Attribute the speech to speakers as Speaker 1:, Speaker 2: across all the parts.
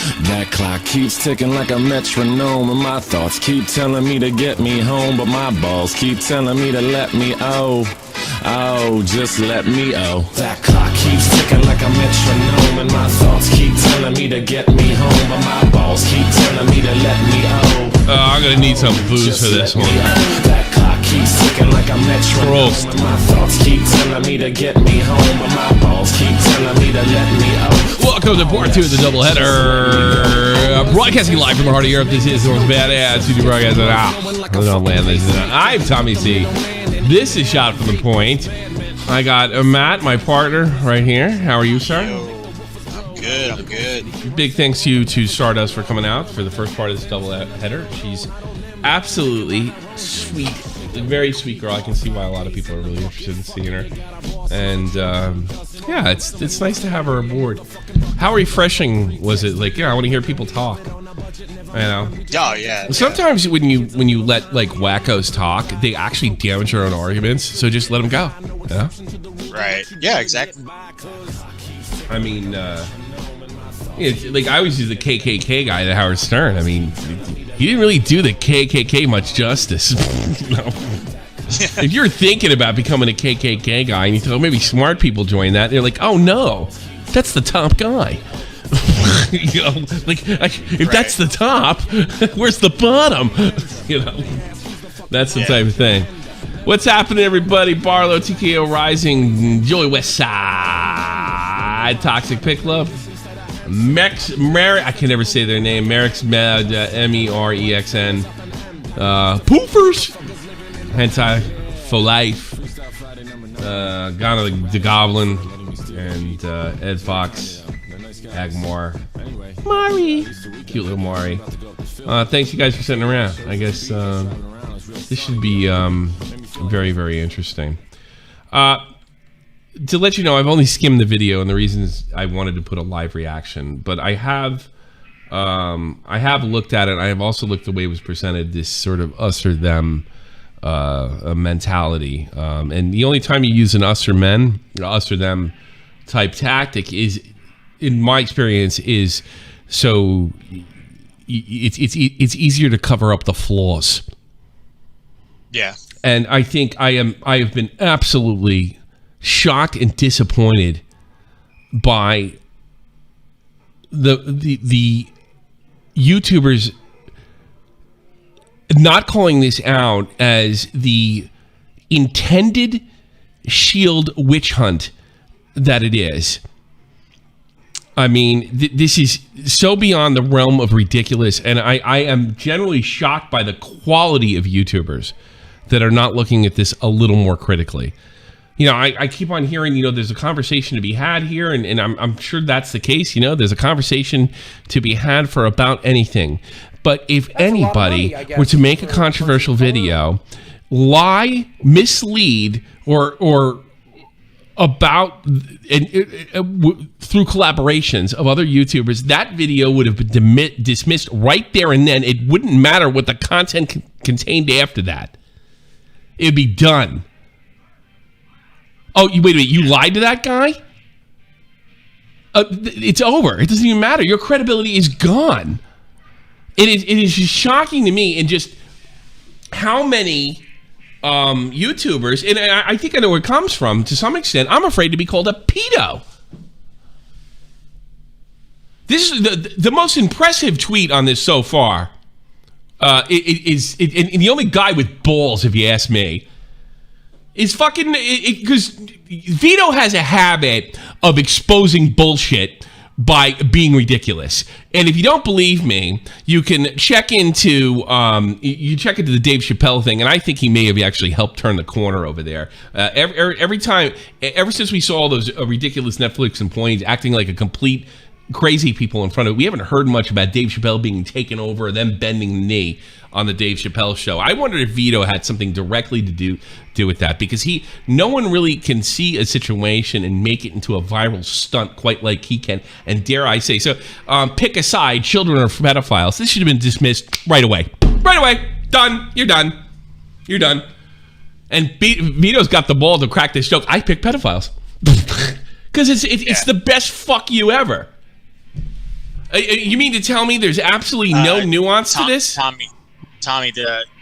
Speaker 1: That clock keeps ticking like a metronome, and my thoughts keep telling me to get me home, but my balls keep telling me to let me just let me That clock keeps ticking like a metronome, and my thoughts keep telling me to get me home, but my balls keep telling me to let me
Speaker 2: I'm gonna need some booze for this one.
Speaker 1: That clock keeps ticking like a metronome, and my thoughts keep telling me to get me home, but my balls keep telling me to let me
Speaker 2: Welcome to part 2 of the doubleheader. Broadcasting live from the heart of Europe. This is the most badass YouTube broadcast. I'm Tommy C. This is Shot from the Point. I got Matt, my partner, right here. How are you, sir?
Speaker 3: I'm good.
Speaker 2: Big thanks to you to Stardust for coming out for the first part of this doubleheader. She's absolutely sweet, a very sweet girl. I can see why a lot of people are really interested in seeing her. And yeah, it's nice to have her aboard. How refreshing was it? Like, yeah, I want to hear people talk. You know?
Speaker 3: Oh yeah.
Speaker 2: Sometimes when you let like wackos talk, they actually damage their own arguments. So just let them go. Yeah.
Speaker 3: Right. Yeah. Exactly.
Speaker 2: I mean, like I always use the KKK guy, the Howard Stern. I mean, he didn't really do the KKK much justice. You know? If you're thinking about becoming a KKK guy and you thought maybe smart people join that, they're like, oh no, that's the top guy. You know, like if that's the top, where's the bottom? You know, that's the type of thing. What's happening, everybody? Barlow, TKO Rising, Joey Westside, Toxic Pick Love, I can never say their name. Merrick's Med, MEREXN, Poofers, Hentai for Life, Ghana the Goblin, and Ed Fox, Agmar, Mari, cute little Mari. Thanks you guys for sitting around. I guess this should be very, very interesting. To let you know, I've only skimmed the video, and the reasons I wanted to put a live reaction, but I have looked at it. I have also looked at the way it was presented, this sort of us or them mentality. And the only time you use an us or them type tactic is, in my experience, is so it's easier to cover up the flaws.
Speaker 3: Yeah.
Speaker 2: And I think I have been absolutely shocked and disappointed by the YouTubers not calling this out as the intended shield witch hunt that it is. I mean, this is so beyond the realm of ridiculous, and I am generally shocked by the quality of YouTubers that are not looking at this a little more critically. You know, I keep on hearing, you know, there's a conversation to be had here, and I'm sure that's the case. You know, there's a conversation to be had for about anything. But if anybody were to make a controversial video, lie, mislead, or about through collaborations of other YouTubers, that video would have been dismissed right there and then. It wouldn't matter what the content contained after that. It'd be done. Oh, wait a minute, you lied to that guy? It's over. It doesn't even matter. Your credibility is gone. It is just shocking to me, and just how many YouTubers, and I think I know where it comes from to some extent. I'm afraid to be called a pedo. This is the most impressive tweet on this so far. And the only guy with balls, if you ask me, is fucking, because Vito has a habit of exposing bullshit by being ridiculous. And if you don't believe me, you can check into the Dave Chappelle thing, and I think he may have actually helped turn the corner over there. Every time, ever since we saw those ridiculous Netflix employees acting like a complete crazy people in front of it, we haven't heard much about Dave Chappelle being taken over or them bending the knee on the Dave Chappelle show. I wondered if Vito had something directly to do with that, because no one really can see a situation and make it into a viral stunt quite like he can, and dare I say so. Pick a side, children or pedophiles. This should have been dismissed right away. Right away. Done. You're done. You're done. And Vito's got the ball to crack this joke. I pick pedophiles. Because it's the best fuck you ever. You mean to tell me there's absolutely no nuance to this?
Speaker 3: Tommy,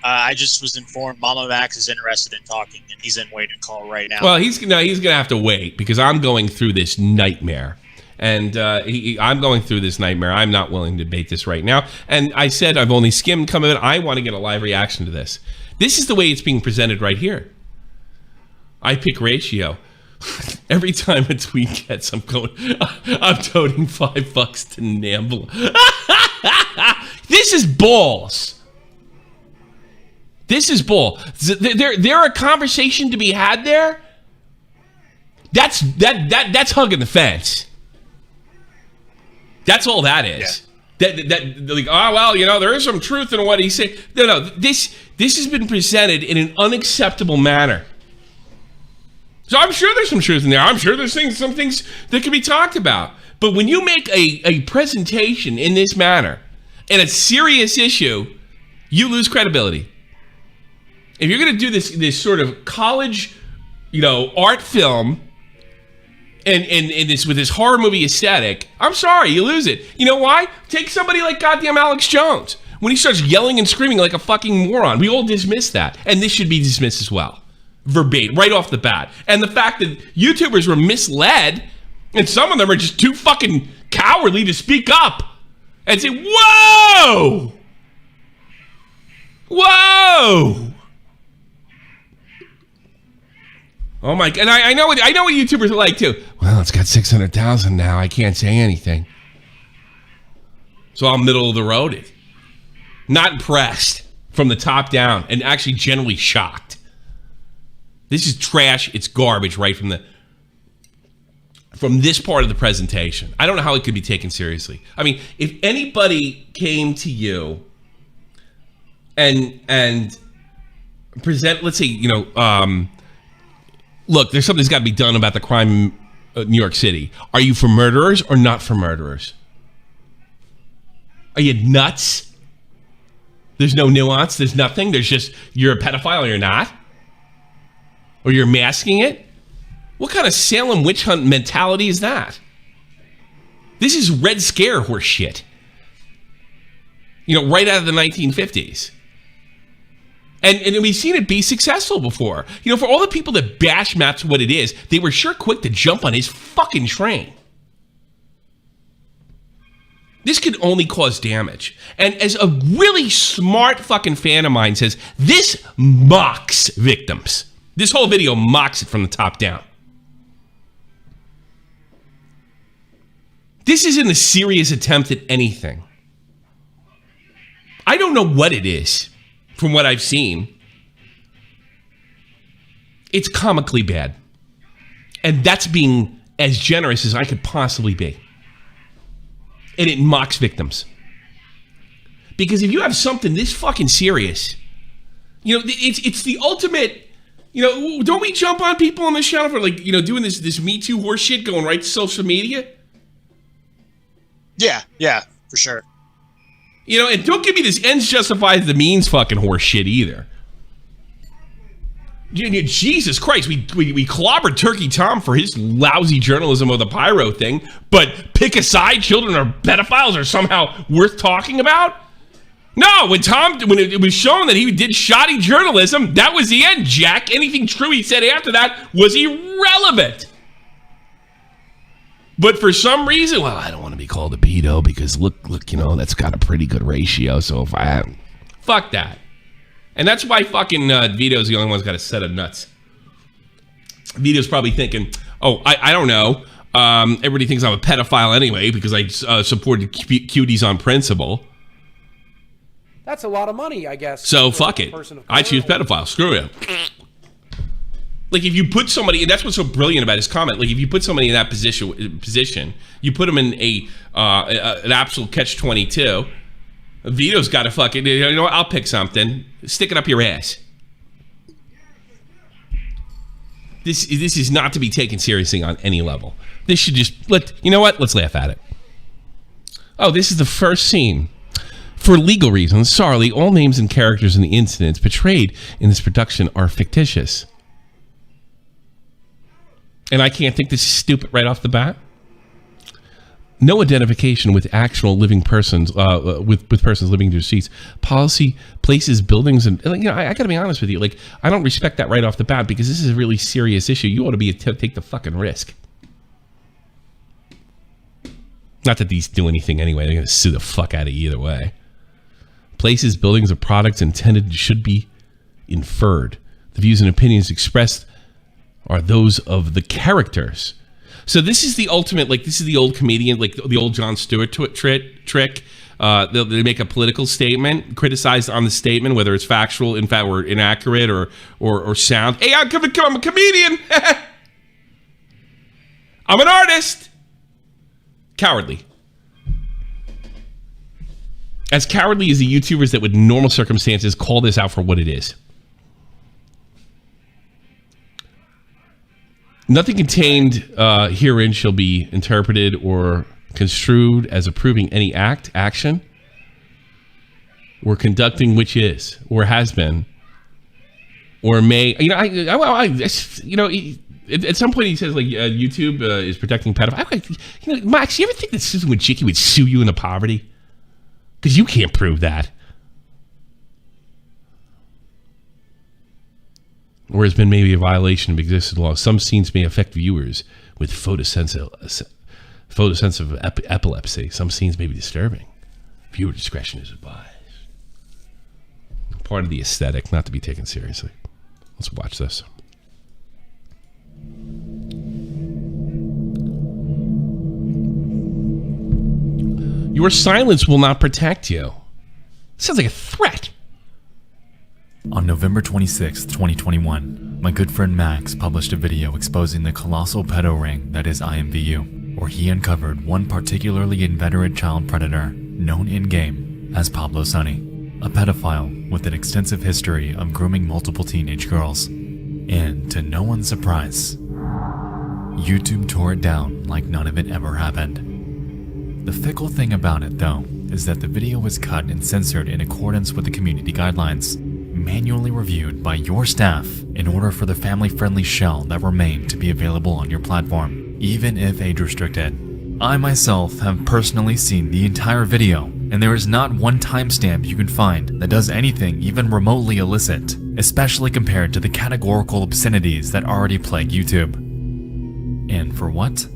Speaker 3: I just was informed MamaMax is interested in talking, and he's in waiting call right now.
Speaker 2: Well, he's gonna have to wait because I'm going through this nightmare, and I'm going through this nightmare. I'm not willing to debate this right now. And I said I've only skimmed some of it. I want to get a live reaction to this. This is the way it's being presented right here. I pick ratio. Every time a tweet gets, I'm donating $5 to Nambla. This is balls. This is bull. There a conversation to be had there? That's hugging the fence. That's all that is. Yeah. Like, oh well, there is some truth in what he said. No. This has been presented in an unacceptable manner. So I'm sure there's some truth in there. I'm sure there's some things that can be talked about. But when you make a presentation in this manner, and a serious issue, you lose credibility. If you're going to do this sort of college, art film, and this with this horror movie aesthetic, I'm sorry, you lose it. You know why? Take somebody like goddamn Alex Jones. When he starts yelling and screaming like a fucking moron, we all dismiss that. And this should be dismissed as well. Verbatim, right off the bat. And the fact that YouTubers were misled, and some of them are just too fucking cowardly to speak up and say, whoa! Whoa! Oh my God! And I know what YouTubers are like too. Well, it's got 600,000 now. I can't say anything. So I'm middle of the road. Not impressed from the top down, and actually generally shocked. This is trash. It's garbage right from this part of the presentation. I don't know how it could be taken seriously. I mean, if anybody came to you and present, let's say, look, there's something that's got to be done about the crime in New York City. Are you for murderers or not for murderers? Are you nuts? There's no nuance. There's nothing. There's just, you're a pedophile or you're not. Or you're masking it? What kind of Salem witch hunt mentality is that? This is Red Scare horse shit. Right out of the 1950s. And we've seen it be successful before. For all the people that bash MattsWhatitis, they were sure quick to jump on his fucking train. This could only cause damage. And as a really smart fucking fan of mine says, this mocks victims. This whole video mocks it from the top down. This isn't a serious attempt at anything. I don't know what it is, from what I've seen. It's comically bad. And that's being as generous as I could possibly be. And it mocks victims. Because if you have something this fucking serious, it's the ultimate... don't we jump on people on this channel for doing this Me Too horse shit going right to social media?
Speaker 3: Yeah, for sure.
Speaker 2: And don't give me this ends justifies the means fucking horse shit either. Jesus Christ, we clobbered Turkey Tom for his lousy journalism of the pyro thing, but pick a side, children are pedophiles are somehow worth talking about? No, when it was shown that he did shoddy journalism, that was the end, Jack. Anything true he said after that was irrelevant. But for some reason, well, I don't want to be called a pedo because look, that's got a pretty good ratio. So if fuck that. And that's why fucking Vito's the only one who's got a set of nuts. Vito's probably thinking, oh, I don't know. Everybody thinks I'm a pedophile anyway because I supported cuties on principle.
Speaker 4: That's a lot of money, I guess.
Speaker 2: So fuck it. I choose pedophile. Screw it. Like if you put somebody, and that's what's so brilliant about his comment. Like if you put somebody in that position, you put them in an absolute catch-22. Vito's got to fucking, what, I'll pick something. Stick it up your ass. This is not to be taken seriously on any level. This should just, let's laugh at it. Oh, this is the first scene. For legal reasons, sorry, all names and characters in the incidents portrayed in this production are fictitious. And I can't think this is stupid right off the bat. No identification with actual living persons, with persons living in their seats. Policy, places, buildings, and I got to be honest with you. Like, I don't respect that right off the bat because this is a really serious issue. You ought to take the fucking risk. Not that these do anything anyway. They're going to sue the fuck out of you either way. Places, buildings, or products intended should be inferred. The views and opinions expressed are those of the characters. So this is the ultimate, like, this is the old comedian, like the old Jon Stewart trick. They make a political statement, criticize on the statement, whether it's factual, in fact, or inaccurate, or sound. Hey, I'm a comedian. I'm an artist. Cowardly. As cowardly as the YouTubers that would in normal circumstances call this out for what it is. Nothing contained herein shall be interpreted or construed as approving any act, action, or conducting which is, or has been, or may. At some point he says like YouTube is protecting pedophiles. Max, you ever think that Susan Wojcicki would sue you into poverty? Because you can't prove that. Or has been maybe a violation of existing law. Some scenes may affect viewers with photosensitive epilepsy. Some scenes may be disturbing. Viewer discretion is advised. Part of the aesthetic, not to be taken seriously. Let's watch this. Your silence will not protect you. Sounds like a threat.
Speaker 5: On November 26, 2021, my good friend Max published a video exposing the colossal pedo ring that is IMVU, where he uncovered one particularly inveterate child predator, known in-game as Pablo Sonny, a pedophile with an extensive history of grooming multiple teenage girls. And to no one's surprise, YouTube tore it down like none of it ever happened. The fickle thing about it, though, is that the video was cut and censored in accordance with the community guidelines, manually reviewed by your staff in order for the family-friendly shell that remained to be available on your platform, even if age-restricted. I myself have personally seen the entire video, and there is not one timestamp you can find that does anything even remotely illicit, especially compared to the categorical obscenities that already plague YouTube. And for what?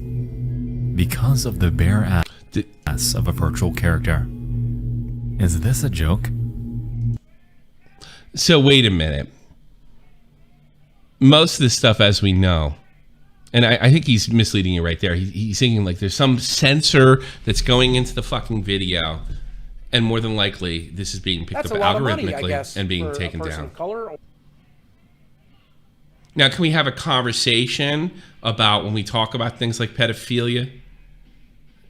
Speaker 5: Because of the bare ass of a virtual character. Is this a joke?
Speaker 2: So wait a minute. Most of this stuff, as we know, and I think he's misleading you right there. He's thinking like there's some sensor that's going into the fucking video, and more than likely this is being picked up algorithmically and being taken down. Now, can we have a conversation about when we talk about things like pedophilia?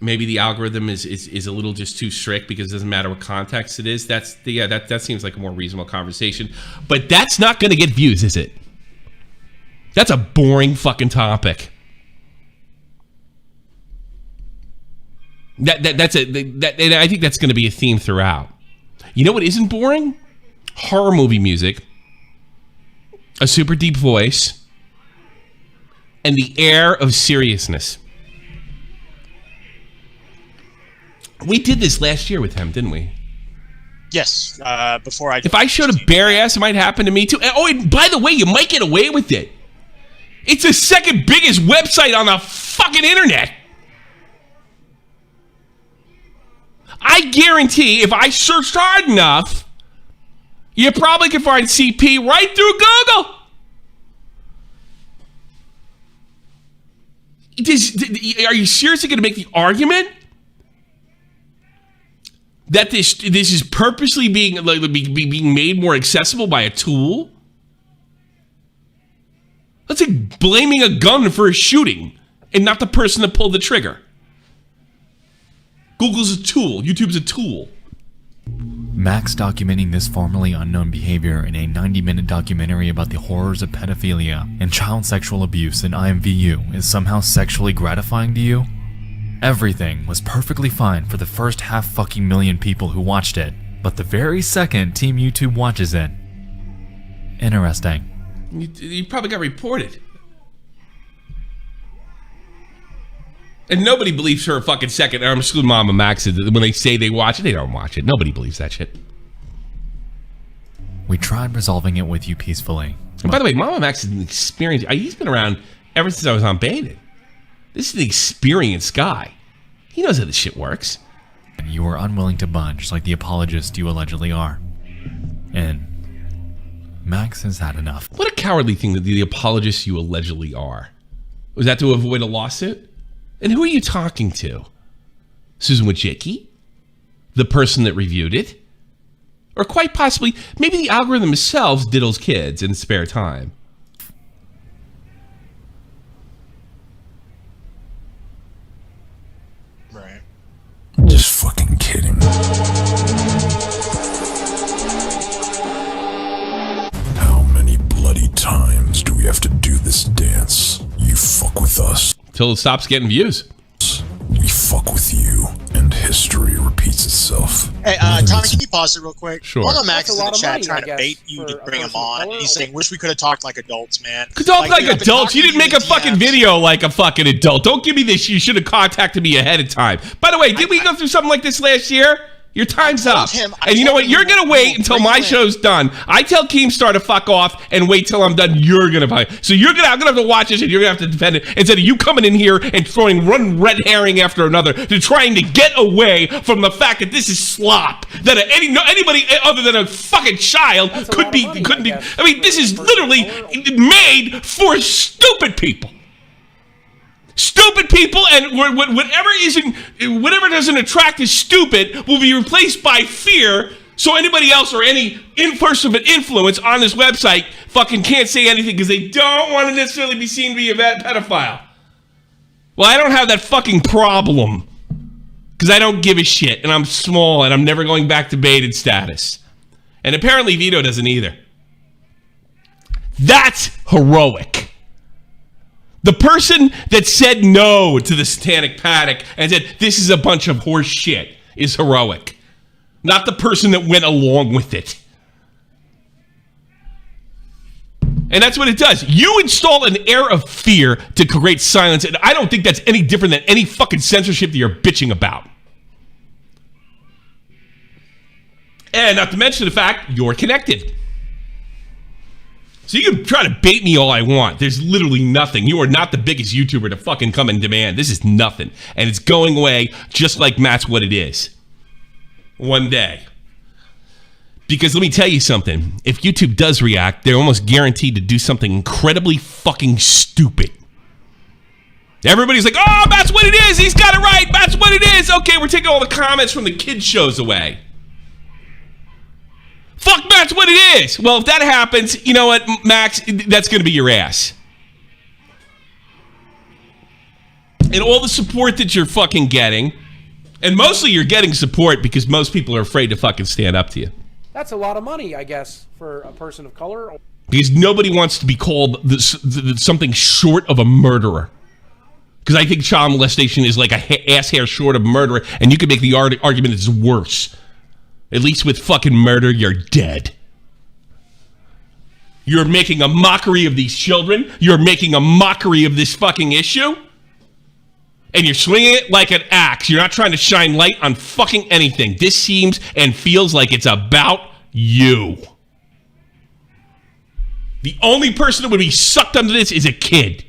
Speaker 2: Maybe the algorithm is a little just too strict because it doesn't matter what context it is. That seems like a more reasonable conversation. But that's not going to get views, is it? That's a boring fucking topic. And I think that's going to be a theme throughout. You know what isn't boring? Horror movie music, a super deep voice, and the air of seriousness. We did this last year with him, didn't we?
Speaker 3: Yes.
Speaker 2: If I showed a bare ass, it might happen to me too. Oh, and by the way, you might get away with it. It's the second biggest website on the fucking internet. I guarantee if I searched hard enough, you probably could find CP right through Google. Are you seriously going to make the argument that this is purposely being made more accessible by a tool? That's like blaming a gun for a shooting and not the person that pulled the trigger. Google's a tool. YouTube's a tool.
Speaker 5: Max documenting this formerly unknown behavior in a 90-minute documentary about the horrors of pedophilia and child sexual abuse in IMVU is somehow sexually gratifying to you? Everything was perfectly fine for the first $500,000 people who watched it, but the very second Team YouTube watches it. Interesting.
Speaker 2: You probably got reported. And nobody believes her a fucking second. I'm excluding MamaMax when they say they watch it. They don't watch it. Nobody believes that shit.
Speaker 5: We tried resolving it with you peacefully.
Speaker 2: And by the way, MamaMax is an experienced. He's been around ever since I was on Baited. This is an experienced guy. He knows how this shit works.
Speaker 5: You were unwilling to budge like the apologist you allegedly are. And Max has had enough.
Speaker 2: What a cowardly thing that the apologist you allegedly are. Was that to avoid a lawsuit? And who are you talking to? Susan Wojcicki? The person that reviewed it? Or quite possibly, maybe the algorithm themselves diddles kids in spare time.
Speaker 3: Right.
Speaker 6: Just fucking kidding. How many bloody times do we have to do this dance? You fuck with us.
Speaker 2: Till it stops getting views.
Speaker 6: We fuck with you, and history repeats itself.
Speaker 3: Hey, Tommy, can you pause it real quick?
Speaker 2: Sure.
Speaker 3: MamaMax is in the chat
Speaker 4: money,
Speaker 3: trying
Speaker 4: I
Speaker 3: to
Speaker 4: guess,
Speaker 3: bait you to
Speaker 4: for a
Speaker 3: bring him
Speaker 4: person of
Speaker 3: on.
Speaker 4: color.
Speaker 3: And he's saying, wish we could have talked like adults, man.
Speaker 2: Talk like
Speaker 3: dude, I've been
Speaker 2: adults. You
Speaker 3: talking
Speaker 2: didn't make
Speaker 3: to
Speaker 2: a fucking
Speaker 3: DMs.
Speaker 2: video like a fucking adult. Don't give me this. You should have contacted me ahead of time. By the way, did we go through something like this last year? Your time's up.
Speaker 3: I
Speaker 2: And you know
Speaker 3: told
Speaker 2: what?
Speaker 3: him
Speaker 2: You're going to wait until
Speaker 3: bring
Speaker 2: my
Speaker 3: him in.
Speaker 2: show's done. I tell Keemstar to fuck off and wait till I'm done. You're going to fuck. So I'm going to have to watch this and you're going to have to defend it instead of you coming in here and throwing one red herring after another to trying to get away from the fact that this is slop. That anybody other than a fucking child
Speaker 4: That's a
Speaker 2: couldn't
Speaker 4: lot
Speaker 2: be.
Speaker 4: of money,
Speaker 2: I mean, this is literally made for stupid people. Stupid people, and whatever doesn't attract is stupid will be replaced by fear. So anybody else or any person of influence on this website fucking can't say anything because they don't want to necessarily be seen to be a pedophile. Well, I don't have that fucking problem because I don't give a shit, and I'm small, and I'm never going back to baited status. And apparently Vito doesn't either. That's heroic. The person that said no to the satanic panic and said, this is a bunch of horse shit, is heroic. Not the person that went along with it. And that's what it does. You install an air of fear to create silence, and I don't think that's any different than any fucking censorship that you're bitching about. And not to mention the fact you're connected. So you can try to bait me all I want. There's literally nothing. You are not the biggest YouTuber to fucking come and demand. This is nothing. And it's going away just like MattsWhatitis. One day. Because let me tell you something. If YouTube does react, they're almost guaranteed to do something incredibly fucking stupid. Everybody's like, oh, that's what it is. He's got it right. That's what it is. Okay, we're taking all the comments from the kids' shows away. Fuck, that's what it is. Well, if that happens, you know what, Max, that's going to be your ass. And all the support that you're fucking getting, and mostly you're getting support because most people are afraid to fucking stand up to you.
Speaker 4: That's a lot of money, I guess, for a person of color.
Speaker 2: Because nobody wants to be called something short of a murderer. Because I think child molestation is like a ass hair short of murderer, and you can make the argument it's worse. At least with fucking murder, you're dead. You're making a mockery of these children. You're making a mockery of this fucking issue. And you're swinging it like an axe. You're not trying to shine light on fucking anything. This seems and feels like it's about you. The only person that would be sucked under this is a kid.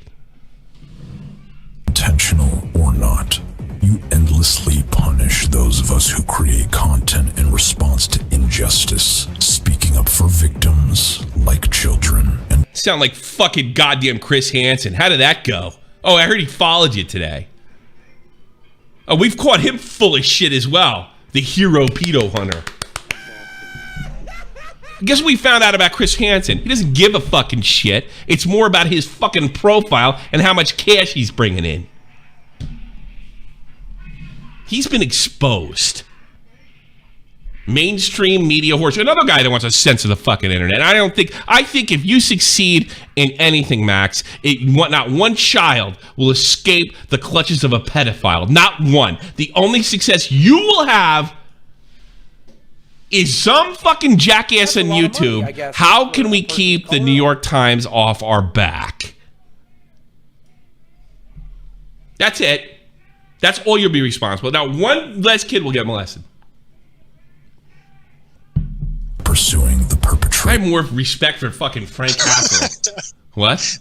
Speaker 6: Intentional or not, you endlessly punish those of us who create content in response to injustice, speaking up for victims like children and
Speaker 2: Sound like fucking goddamn Chris Hansen. How did that go? Oh, I heard he followed you today. Oh, we've caught him full of shit as well. The hero pedo hunter. Guess what we found out about Chris Hansen? He doesn't give a fucking shit. It's more about his fucking profile and how much cash he's bringing in. He's been exposed. Mainstream media horse. Another guy that wants to censor the fucking internet. I think if you succeed in anything, Max, not one child will escape the clutches of a pedophile. Not one. The only success you will have is some fucking jackass on YouTube.
Speaker 4: money, I guess,
Speaker 2: How
Speaker 4: for
Speaker 2: can
Speaker 4: a
Speaker 2: we
Speaker 4: person
Speaker 2: keep
Speaker 4: of
Speaker 2: the
Speaker 4: color.
Speaker 2: New York Times off our back? That's it. That's all you'll be responsible. Now, one less kid will get molested.
Speaker 6: Pursuing the
Speaker 2: I
Speaker 6: perpetrator.
Speaker 2: have more respect for fucking Frank Castle. What?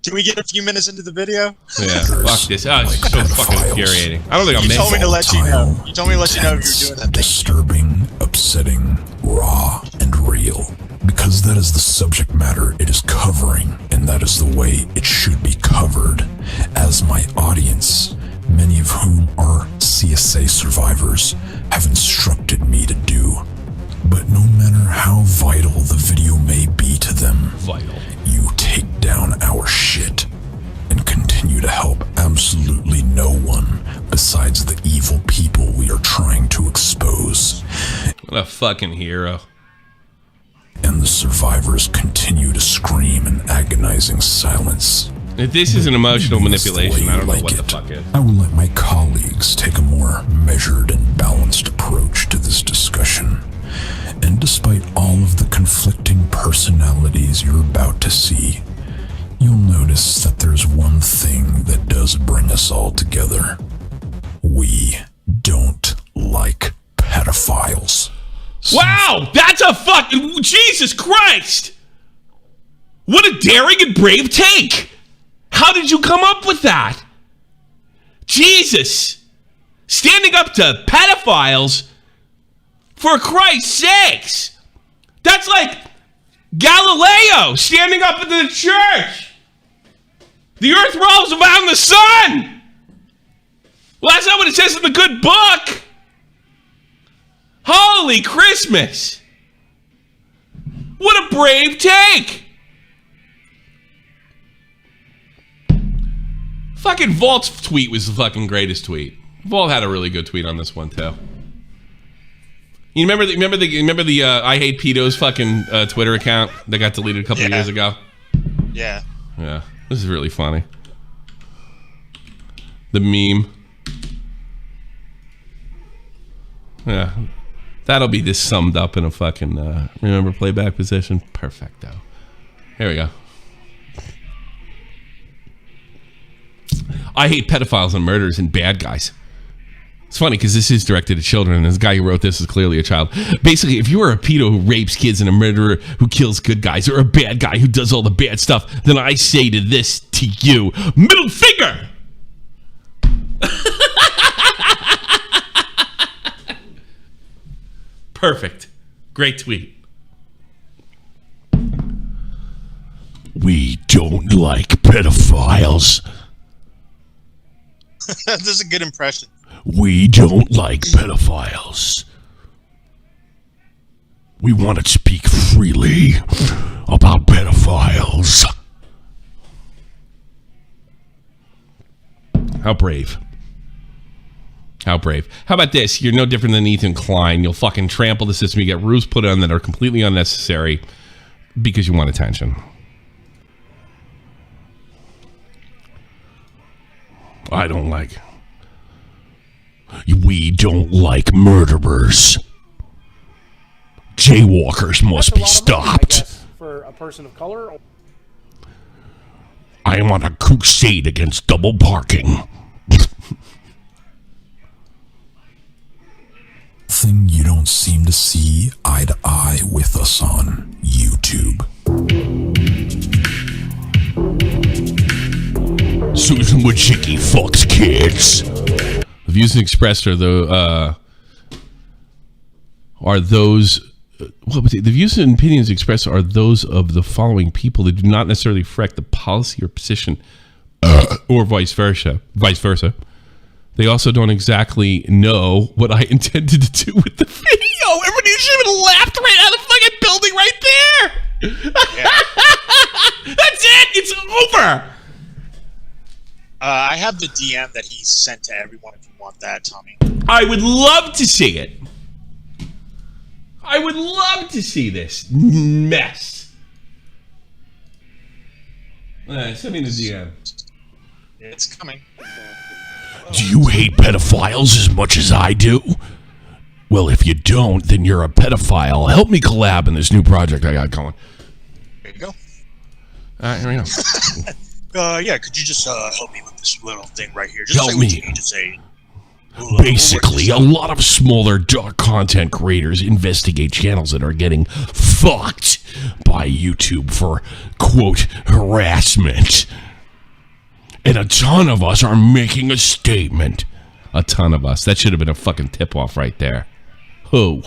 Speaker 3: Can we get a few minutes into the video?
Speaker 2: Yeah, fuck this. Oh, it's so fucking infuriating. I don't think I'm
Speaker 3: You told me to let you know.
Speaker 6: Volatile,
Speaker 3: You told me to let you know if you're doing that thing.
Speaker 6: disturbing, upsetting, raw, and real. Because that is the subject matter it is covering, and that is the way it should be covered. As my audience, many of whom are CSA survivors, have instructed me to do. But no matter how vital the video may be to them, you take down our shit and continue to help absolutely no one besides the evil people we are trying to expose.
Speaker 2: What a fucking hero.
Speaker 6: And the survivors continue to scream in agonizing silence.
Speaker 2: If this is an emotional
Speaker 6: That's the way
Speaker 2: manipulation,
Speaker 6: you
Speaker 2: I don't know
Speaker 6: like
Speaker 2: what the
Speaker 6: it.
Speaker 2: fuck is.
Speaker 6: I will let my colleagues take a more measured and balanced approach to this discussion. And despite all of the conflicting personalities you're about to see, you'll notice that there's one thing that does bring us all together. We don't like pedophiles.
Speaker 2: Wow, that's a fucking Jesus Christ! What a daring and brave take! How did you come up with that? Jesus! Standing up to pedophiles? For Christ's sakes! That's like Galileo standing up in the church! The earth revolves around the sun! Well, that's not what it says in the good book! Holy Christmas! What a brave take! Fucking Vault's tweet was the fucking greatest tweet. Vault had a really good tweet on this one too. You remember the I Hate Pedos fucking Twitter account that got deleted a couple of years ago?
Speaker 3: Yeah.
Speaker 2: Yeah, this is really funny. The meme. Yeah. That'll be this summed up in a fucking, remember playback position? Perfecto. Here we go. I hate pedophiles and murderers and bad guys. It's funny because this is directed at children, and this guy who wrote this is clearly a child. Basically, if you are a pedo who rapes kids and a murderer who kills good guys, or a bad guy who does all the bad stuff, then I say to you, middle finger! Perfect. Great tweet. We don't like pedophiles.
Speaker 3: That's a good impression.
Speaker 2: We don't like pedophiles. We want to speak freely about pedophiles. How brave. How brave. How about this? You're no different than Ethan Klein. You'll fucking trample the system. You get rules put on that are completely unnecessary because you want attention. I don't like... We don't like murderers. Jaywalkers must be
Speaker 4: That's a lot of money, I
Speaker 2: stopped.
Speaker 4: guess, for a person of color.
Speaker 2: I am on a crusade against double parking.
Speaker 6: Thing you don't seem to see eye to eye with us on YouTube.
Speaker 2: Susan Wojcicki fucks kids. The views expressed are those. The views and opinions expressed are those of the following people that do not necessarily reflect the policy or position, or vice versa. They also don't exactly know what I intended to do with the video. Everybody should have laughed right out of the fucking building right there.
Speaker 3: Yeah.
Speaker 2: That's it. It's over.
Speaker 3: I have the DM that he sent to everyone if you want that, Tommy.
Speaker 2: I would love to see it. I would love to see this mess. Send me the DM.
Speaker 3: It's coming.
Speaker 2: Do you hate pedophiles as much as I do? Well, if you don't, then you're a pedophile. Help me collab in this new project I got going.
Speaker 3: There you go.
Speaker 2: All right, here we go.
Speaker 3: Yeah, could you just help me with this little thing right here? Just
Speaker 2: Help
Speaker 3: say what
Speaker 2: me.
Speaker 3: you need to say.
Speaker 2: Basically, a lot of smaller dark content creators investigate channels that are getting fucked by YouTube for, quote, harassment. And a ton of us are making a statement. A ton of us. That should have been a fucking tip-off right there. Who?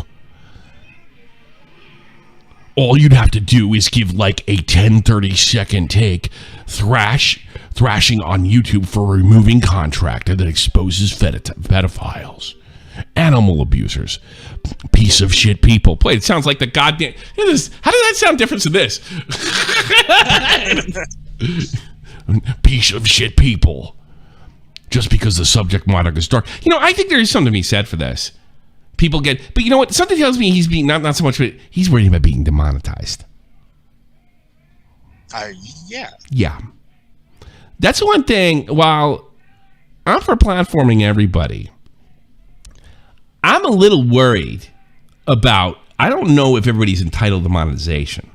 Speaker 2: All you'd have to do is give like a 10-30-second take thrashing on YouTube for removing contractor that exposes pedophiles, animal abusers, piece of shit people. Wait, it sounds like the goddamn... How does that sound different to this? Piece of shit people. Just because the subject matter is dark. You know, I think there is something to be said for this. People get... But you know what? Something tells me he's being... Not so much... He's worried about being demonetized.
Speaker 3: Yeah.
Speaker 2: Yeah. That's one thing. While I'm for platforming everybody, I'm a little worried about... I don't know if everybody's entitled to monetization.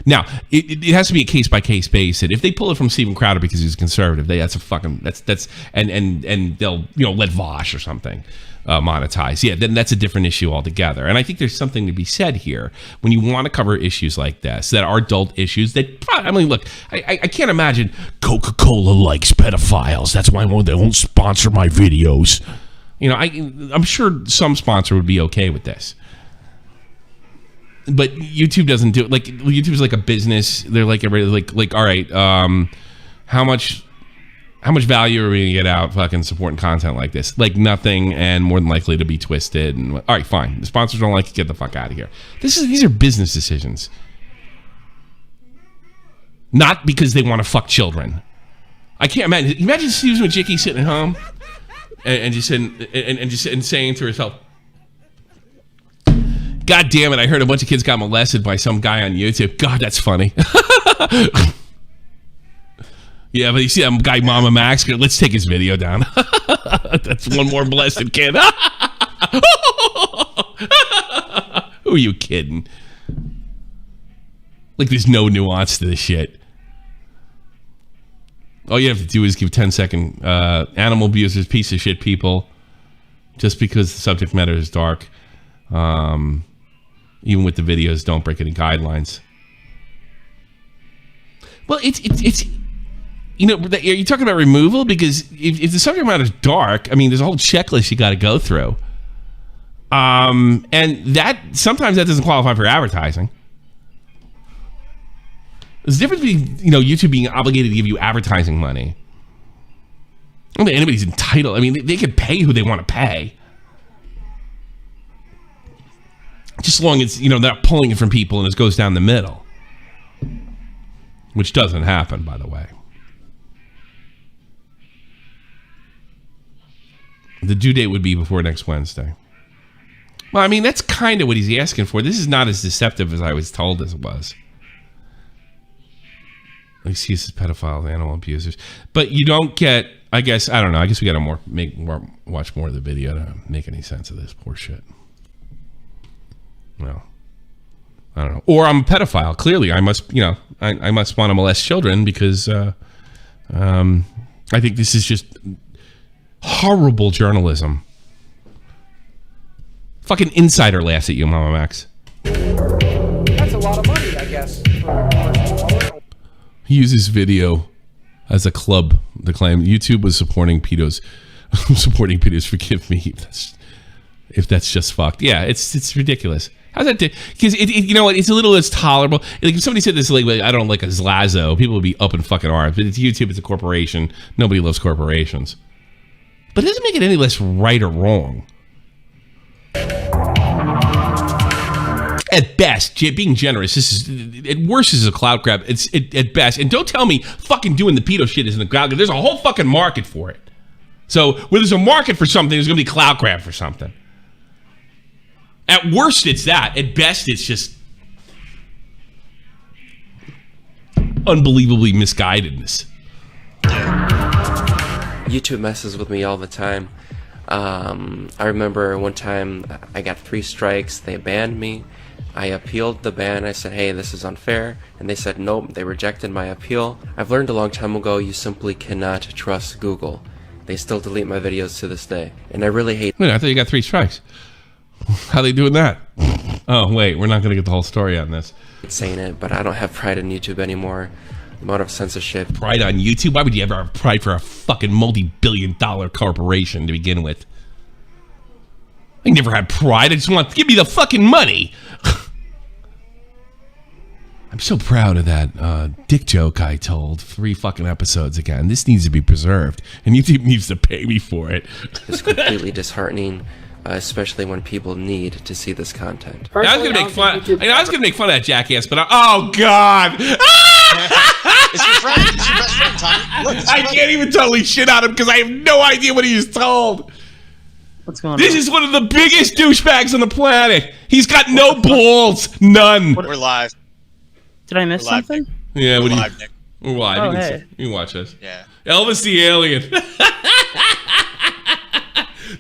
Speaker 2: Now, it has to be a case-by-case basis. If they pull it from Steven Crowder because he's a conservative, that's a fucking... That's and they'll, let Vosh or something monetize. Yeah, then that's a different issue altogether. And I think there's something to be said here when you want to cover issues like this that are adult issues that... I mean, look, I can't imagine Coca-Cola likes pedophiles. That's why they won't sponsor my videos. I'm sure some sponsor would be okay with this. But YouTube doesn't do it. Like, YouTube's like a business. They're like, all right, how much value are we gonna get out fucking supporting content like this? Like nothing, and more than likely to be twisted. And all right, fine. The sponsors don't like it. Get the fuck out of here. These are business decisions, not because they want to fuck children. I can't imagine. Imagine Susan Wojcicki sitting at home and just saying to herself, God damn it, I heard a bunch of kids got molested by some guy on YouTube. God, that's funny. Yeah, but you see that guy MamaMax? Let's take his video down. That's one more molested kid. Who are you kidding? Like, there's no nuance to this shit. All you have to do is give 10-second animal abusers, piece of shit people, just because the subject matter is dark. Even with the videos, don't break any guidelines. Well, it's are you talking about removal? Because if the subject matter is dark, I mean, there's a whole checklist you got to go through. And that sometimes that doesn't qualify for advertising. There's a difference between YouTube being obligated to give you advertising money. I don't think anybody's entitled. I mean, they can pay who they want to pay. Just as long as, they're not pulling it from people and it goes down the middle. Which doesn't happen, by the way. The due date would be before next Wednesday. Well, I mean, that's kind of what he's asking for. This is not as deceptive as I was told as it was. Excuses, pedophiles, animal abusers. But you don't get, I guess, I don't know. I guess we got to watch more of the video to make any sense of this poor shit. Well, I don't know. Or I'm a pedophile. Clearly, I must, I must want to molest children because I think this is just horrible journalism. Fucking Insider laughs at you, MamaMax.
Speaker 4: That's a lot of money, I guess.
Speaker 2: He uses video as a club to claim YouTube was supporting pedos. Supporting pedos, forgive me. If that's just fucked. Yeah, it's ridiculous. How's that? Because it's a little less tolerable. Like if somebody said this, like I don't like a Zlazo, people would be up in fucking arms. But it's YouTube. It's a corporation. Nobody loves corporations. But it doesn't make it any less right or wrong. At best, being generous. This is at worst. This is a clout grab. It's at best. And don't tell me fucking doing the pedo shit isn't a clout grab. There's a whole fucking market for it. So where there's a market for something, there's gonna be clout grab for something. At worst, it's that. At best, it's just unbelievably misguidedness.
Speaker 7: YouTube messes with me all the time. I remember one time I got 3 strikes. They banned me. I appealed the ban. I said, hey, this is unfair. And they said, nope, they rejected my appeal. I've learned a long time ago you simply cannot trust Google. They still delete my videos to this day. And I really hate
Speaker 2: Wait, I thought you got 3 strikes. How they doing that? Oh, wait, we're not going to get the whole story on this.
Speaker 7: saying it, but I don't have pride in YouTube anymore. The amount of censorship.
Speaker 2: Pride on YouTube? Why would you ever have pride for a fucking multi-billion-dollar corporation to begin with? I never had pride. I just want to give me the fucking money. I'm so proud of that dick joke I told 3 fucking episodes ago. This needs to be preserved, and YouTube needs to pay me for it.
Speaker 7: It's completely disheartening, especially when people need to see this content.
Speaker 2: I was gonna make fun. I was gonna make fun of that jackass, but oh god!
Speaker 3: It's your friend. It's your best friend, Tommy. Look,
Speaker 2: I can't even totally shit on him because I have no idea what he's told.
Speaker 8: What's going on?
Speaker 2: This is one of the biggest douchebags on the planet. He's got no balls, none.
Speaker 3: We're live.
Speaker 8: Did I miss
Speaker 3: We're live,
Speaker 8: something?
Speaker 3: Nick.
Speaker 2: Yeah,
Speaker 3: We're live, Nick.
Speaker 2: We're live.
Speaker 8: Oh,
Speaker 2: You can
Speaker 8: hey.
Speaker 2: see- you can watch us.
Speaker 3: Yeah.
Speaker 2: Elvis the Alien.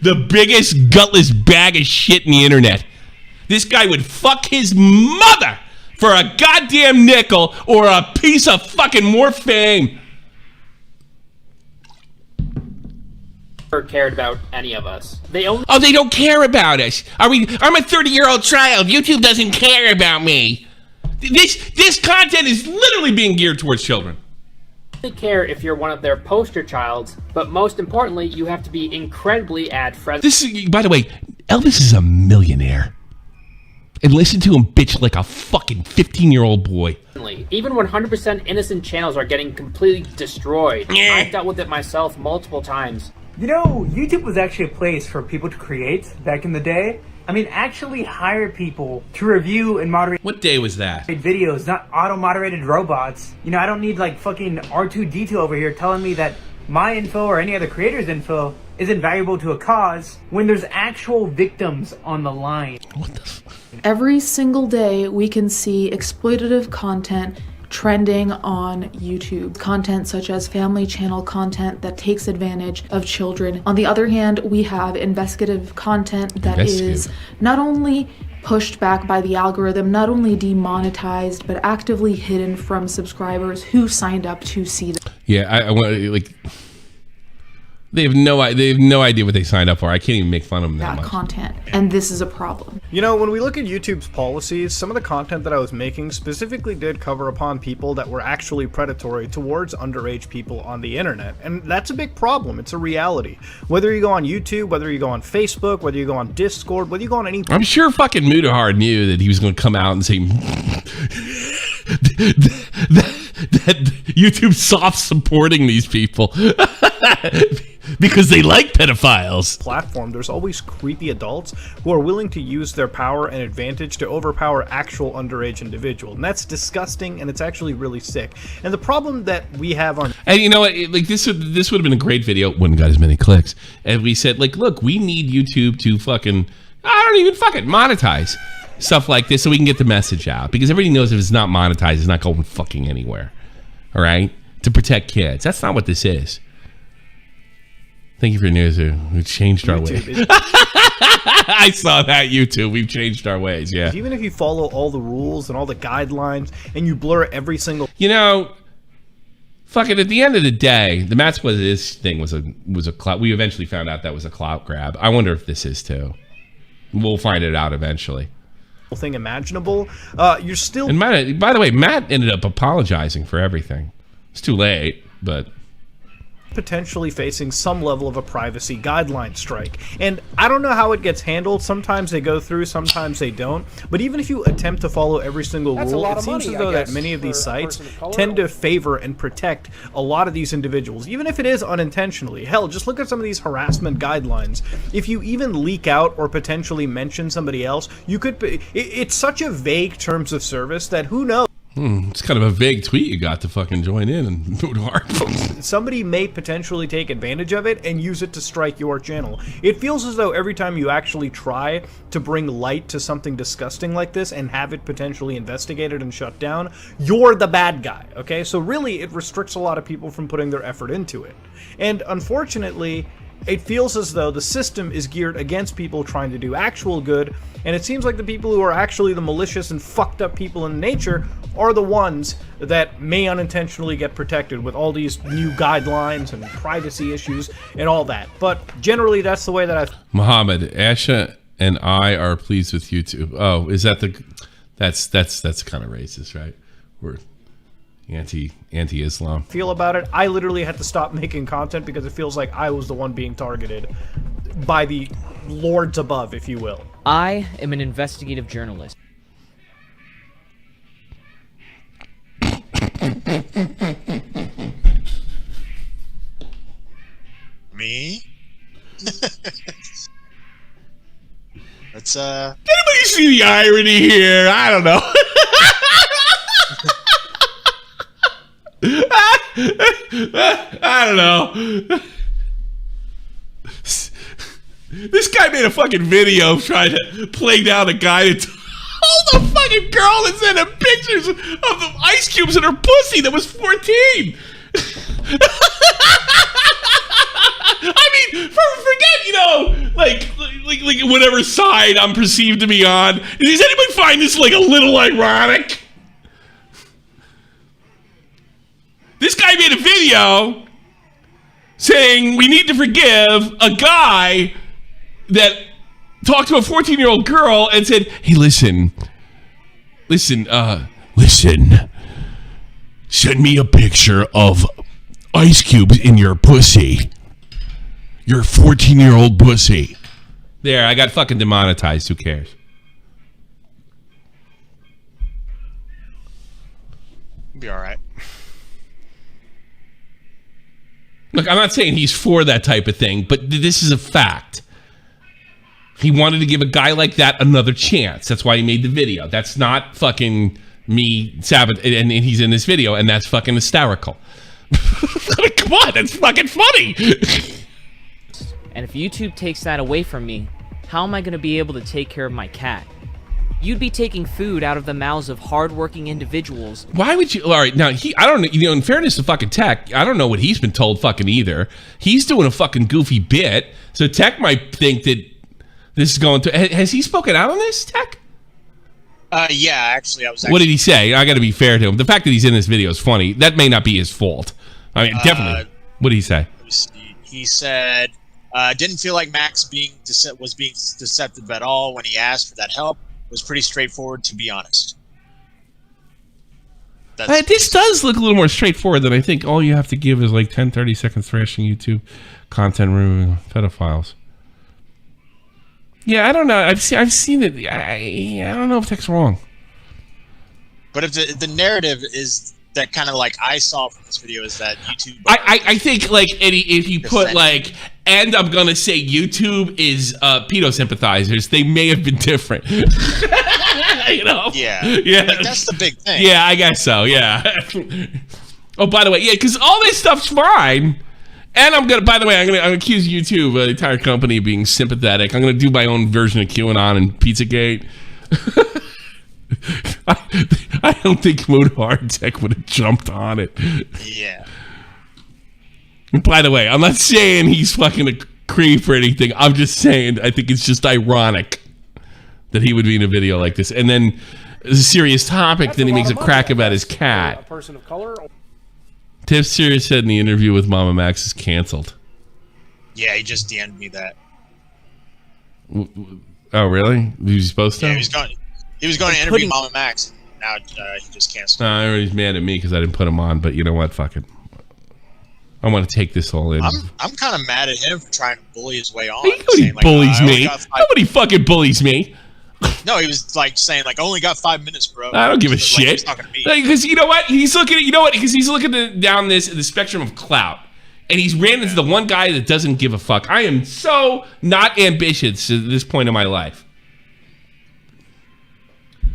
Speaker 2: The biggest gutless bag of shit in the internet. This guy would fuck his mother for a goddamn nickel or a piece of fucking more fame.
Speaker 9: Never cared about any of us. They only
Speaker 2: Oh, they don't care about us. I'm a 30-year-old child. YouTube doesn't care about me. This content is literally being geared towards children.
Speaker 9: care if you're one of their poster childs, but most importantly, you have to be incredibly ad-friendly.
Speaker 2: This is, by the way, Elvis is a millionaire. And listen to him bitch like a fucking 15-year-old boy.
Speaker 9: Even 100% innocent channels are getting completely destroyed. I've dealt with it myself multiple times.
Speaker 10: You know, YouTube was actually a place for people to create back in the day. I mean, actually hire people to review and moderate.
Speaker 2: What day was that?
Speaker 10: Videos, not auto-moderated robots. You know, I don't need like fucking R2-D2 over here telling me that my info or any other creator's info isn't valuable to a cause when there's actual victims on the line.
Speaker 2: What the fuck?
Speaker 11: Every single day we can see exploitative content trending on YouTube. Content such as family channel content that takes advantage of children. On the other hand, we have investigative content that is not only pushed back by the algorithm, not only demonetized, but actively hidden from subscribers who signed up to see them.
Speaker 2: Yeah, I want like they have no idea what they signed up for. I can't even make fun of them that much.
Speaker 11: Content, and this is a problem.
Speaker 12: You know, when we look at YouTube's policies, some of the content that I was making specifically did cover upon people that were actually predatory towards underage people on the internet, and that's a big problem. It's a reality. Whether you go on YouTube, whether you go on Facebook, whether you go on Discord, whether you go on any...
Speaker 2: I'm sure fucking Mudahar knew that he was going to come out and say that YouTube's soft supporting these people. Because they like pedophiles.
Speaker 12: Platform, there's always creepy adults who are willing to use their power and advantage to overpower actual underage individuals, and that's disgusting, and it's actually really sick. And the problem that we have on,
Speaker 2: and you know what, like this would have been a great video, wouldn't have got as many clicks, and we said like, look, we need YouTube to fucking, I don't even fucking monetize stuff like this so we can get the message out, because everybody knows if it's not monetized, it's not going fucking anywhere. All right, to protect kids. That's not what this is. Thank you for your news. We've changed our ways. I saw that, YouTube. We've changed our ways, yeah.
Speaker 12: Even if you follow all the rules and all the guidelines and you blur every single...
Speaker 2: You know, fucking at the end of the day, the MattsWhatitis thing was a clout. We eventually found out that was a clout grab. I wonder if this is too. We'll find it out eventually.
Speaker 12: Thing imaginable. You're still...
Speaker 2: And Matt, by the way, Matt ended up apologizing for everything. It's too late, but...
Speaker 12: potentially facing some level of a privacy guideline strike. And I don't know how it gets handled. Sometimes they go through, sometimes they don't. But even if you attempt to follow every single rule, it seems as though that many of these sites tend to favor and protect a lot of these individuals, even if it is unintentionally. Hell, just look at some of these harassment guidelines. If you even leak out or potentially mention somebody else, you could... It's such a vague terms of service that who knows?
Speaker 2: It's kind of a vague tweet you got to fucking join in and do it hard.
Speaker 12: Somebody may potentially take advantage of it and use it to strike your channel. It feels as though every time you actually try to bring light to something disgusting like this and have it potentially investigated and shut down, you're the bad guy, okay? So really, it restricts a lot of people from putting their effort into it. And unfortunately, it feels as though the system is geared against people trying to do actual good, and it seems like the people who are actually the malicious and fucked up people in nature are the ones that may unintentionally get protected with all these new guidelines and privacy issues and all that. But generally, that's the way that I...
Speaker 2: Muhammad, Asha and I are pleased with YouTube. Oh, is that the... That's kind of racist, right? We're anti-Islam.
Speaker 12: feel about it. I literally had to stop making content because it feels like I was the one being targeted by the lords above, if you will.
Speaker 13: I am an investigative journalist.
Speaker 3: Me? Let's
Speaker 2: Anybody see the irony here? I don't know. I don't know. This guy made a fucking video trying to play down a guy that told the fucking girl and sent him pictures of the ice cubes in her pussy that was 14. I mean, forget, you know, like whatever side I'm perceived to be on. Does anybody find this like a little ironic? This guy made a video saying we need to forgive a guy that talked to a 14-year-old girl and said, hey, listen, send me a picture of ice cubes in your pussy. Your 14-year-old pussy. There, I got fucking demonetized. Who cares?
Speaker 3: be all right.
Speaker 2: Look, I'm not saying he's for that type of thing, but this is a fact. He wanted to give a guy like that another chance. That's why he made the video. That's not fucking me, Sabbath, and he's in this video, and that's fucking hysterical. Come on, that's fucking funny.
Speaker 13: And if YouTube takes that away from me, how am I going to be able to take care of my cat? You'd be taking food out of the mouths of hardworking individuals.
Speaker 2: Why would you? All right, now I don't know. You know, in fairness to fucking Tech, I don't know what he's been told fucking either. He's doing a fucking goofy bit, so Tech might think that this is going to. Has he spoken out on this, Tech?
Speaker 3: Yeah, actually, I was.
Speaker 2: What did he say? I got to be fair to him. The fact that he's in this video is funny. That may not be his fault. I mean, definitely. What did he say?
Speaker 3: Let me see. He said, "Didn't feel like Max was being deceptive at all when he asked for that help. Was pretty straightforward, to be honest."
Speaker 2: This does look a little more straightforward than I think. All you have to give is like 10, 30 seconds thrashing YouTube content removing pedophiles. Yeah, I don't know. I've seen it. I don't know if Tech's wrong.
Speaker 3: But if the narrative is that kind of like I saw from this video is that YouTube.
Speaker 2: I think like if you put like, and I'm gonna say YouTube is pedo sympathizers, they may have been different. You know?
Speaker 3: Yeah. Like, that's the big thing.
Speaker 2: Yeah, I guess so. Yeah. Oh, by the way, yeah, because all this stuff's fine. And I'm gonna accuse YouTube, the entire company, of being sympathetic. I'm gonna do my own version of QAnon and Pizzagate. I don't think Mood Hard Tech would have jumped on it.
Speaker 3: Yeah.
Speaker 2: By the way, I'm not saying he's fucking a creep or anything. I'm just saying I think it's just ironic that he would be in a video like this. And then it's a serious topic, then he makes a crack about his cat.
Speaker 4: A person of color.
Speaker 2: Tiff Serious said in the interview with MamaMax is canceled.
Speaker 3: Yeah, he just DM'd me that.
Speaker 2: Oh, really? Was he supposed to?
Speaker 3: Yeah, he was going to interview MamaMax. Now he just canceled.
Speaker 2: Everybody's mad at me because I didn't put him on, but you know what? Fuck it. I want to take this all in.
Speaker 3: I'm kind of mad at him for trying to bully his way on.
Speaker 2: Nobody bullies me. Nobody fucking bullies me.
Speaker 3: No, he was like saying like, "Only got 5 minutes, bro."
Speaker 2: I don't give a shit. Because you know what? He's looking. You know what? Because he's looking down the spectrum of clout, and he's ran into the one guy that doesn't give a fuck. I am so not ambitious at this point in my life.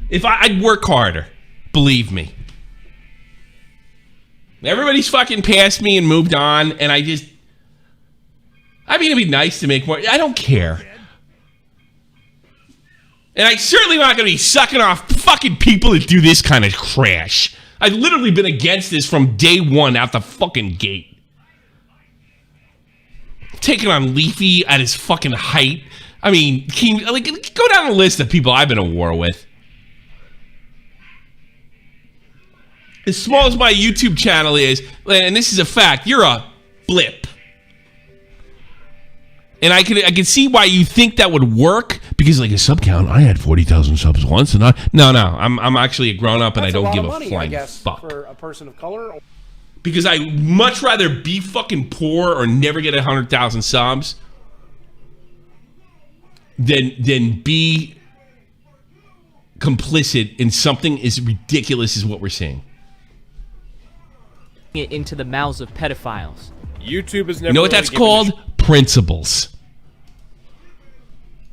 Speaker 2: If I'd work harder, believe me. Everybody's fucking passed me and moved on, and I mean, it'd be nice to make more. I don't care. And I certainly not going to be sucking off fucking people that do this kind of trash. I've literally been against this from day one out the fucking gate. Taking on Leafy at his fucking height. I mean, go down the list of people I've been at war with. as small as my YouTube channel is, and this is a fact, you're a blip. And I can see why you think that would work, because like a sub count, I had 40,000 subs once, and I'm actually a grown up, and I don't give a flying fuck
Speaker 4: for a person of color.
Speaker 2: Because I much rather be fucking poor or never get 100,000 subs than be complicit in something as ridiculous as what we're seeing.
Speaker 13: It into the mouths of pedophiles.
Speaker 14: YouTube is never.
Speaker 2: You know what that's called? Principles.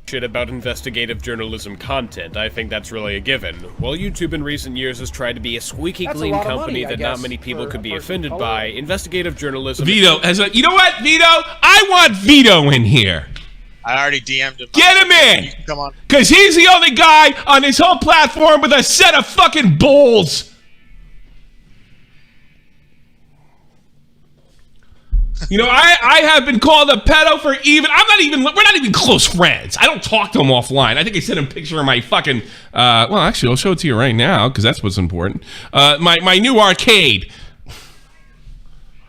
Speaker 14: Shit about investigative journalism content. I think that's really a given. While YouTube in recent years has tried to be a squeaky clean company that not many people could be offended by, investigative journalism.
Speaker 2: Vito has a. You know what, Vito? I want Vito in here.
Speaker 3: I already DM'd him.
Speaker 2: Get him in!
Speaker 3: Come on.
Speaker 2: Because he's the only guy on this whole platform with a set of fucking balls. You know, I have been called a pedo for we're not even close friends. I don't talk to him offline. I think I sent him a picture of my fucking, well, actually, I'll show it to you right now, because that's what's important. My new arcade.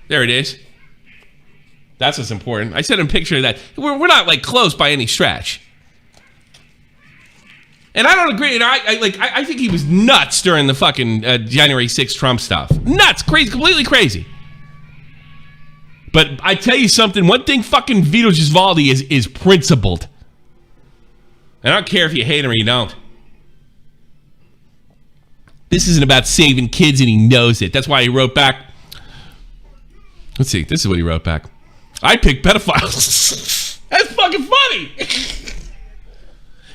Speaker 2: There it is. That's what's important. I sent him a picture of that. We're not, like, close by any stretch. And I don't agree. And I think he was nuts during the fucking January 6th Trump stuff. Nuts. Crazy. Completely crazy. But I tell you something, one thing fucking Vito Joins is principled. And I don't care if you hate him or you don't. This isn't about saving kids, and he knows it. That's why he wrote back. Let's see, this is what he wrote back. I picked pedophiles. That's fucking funny.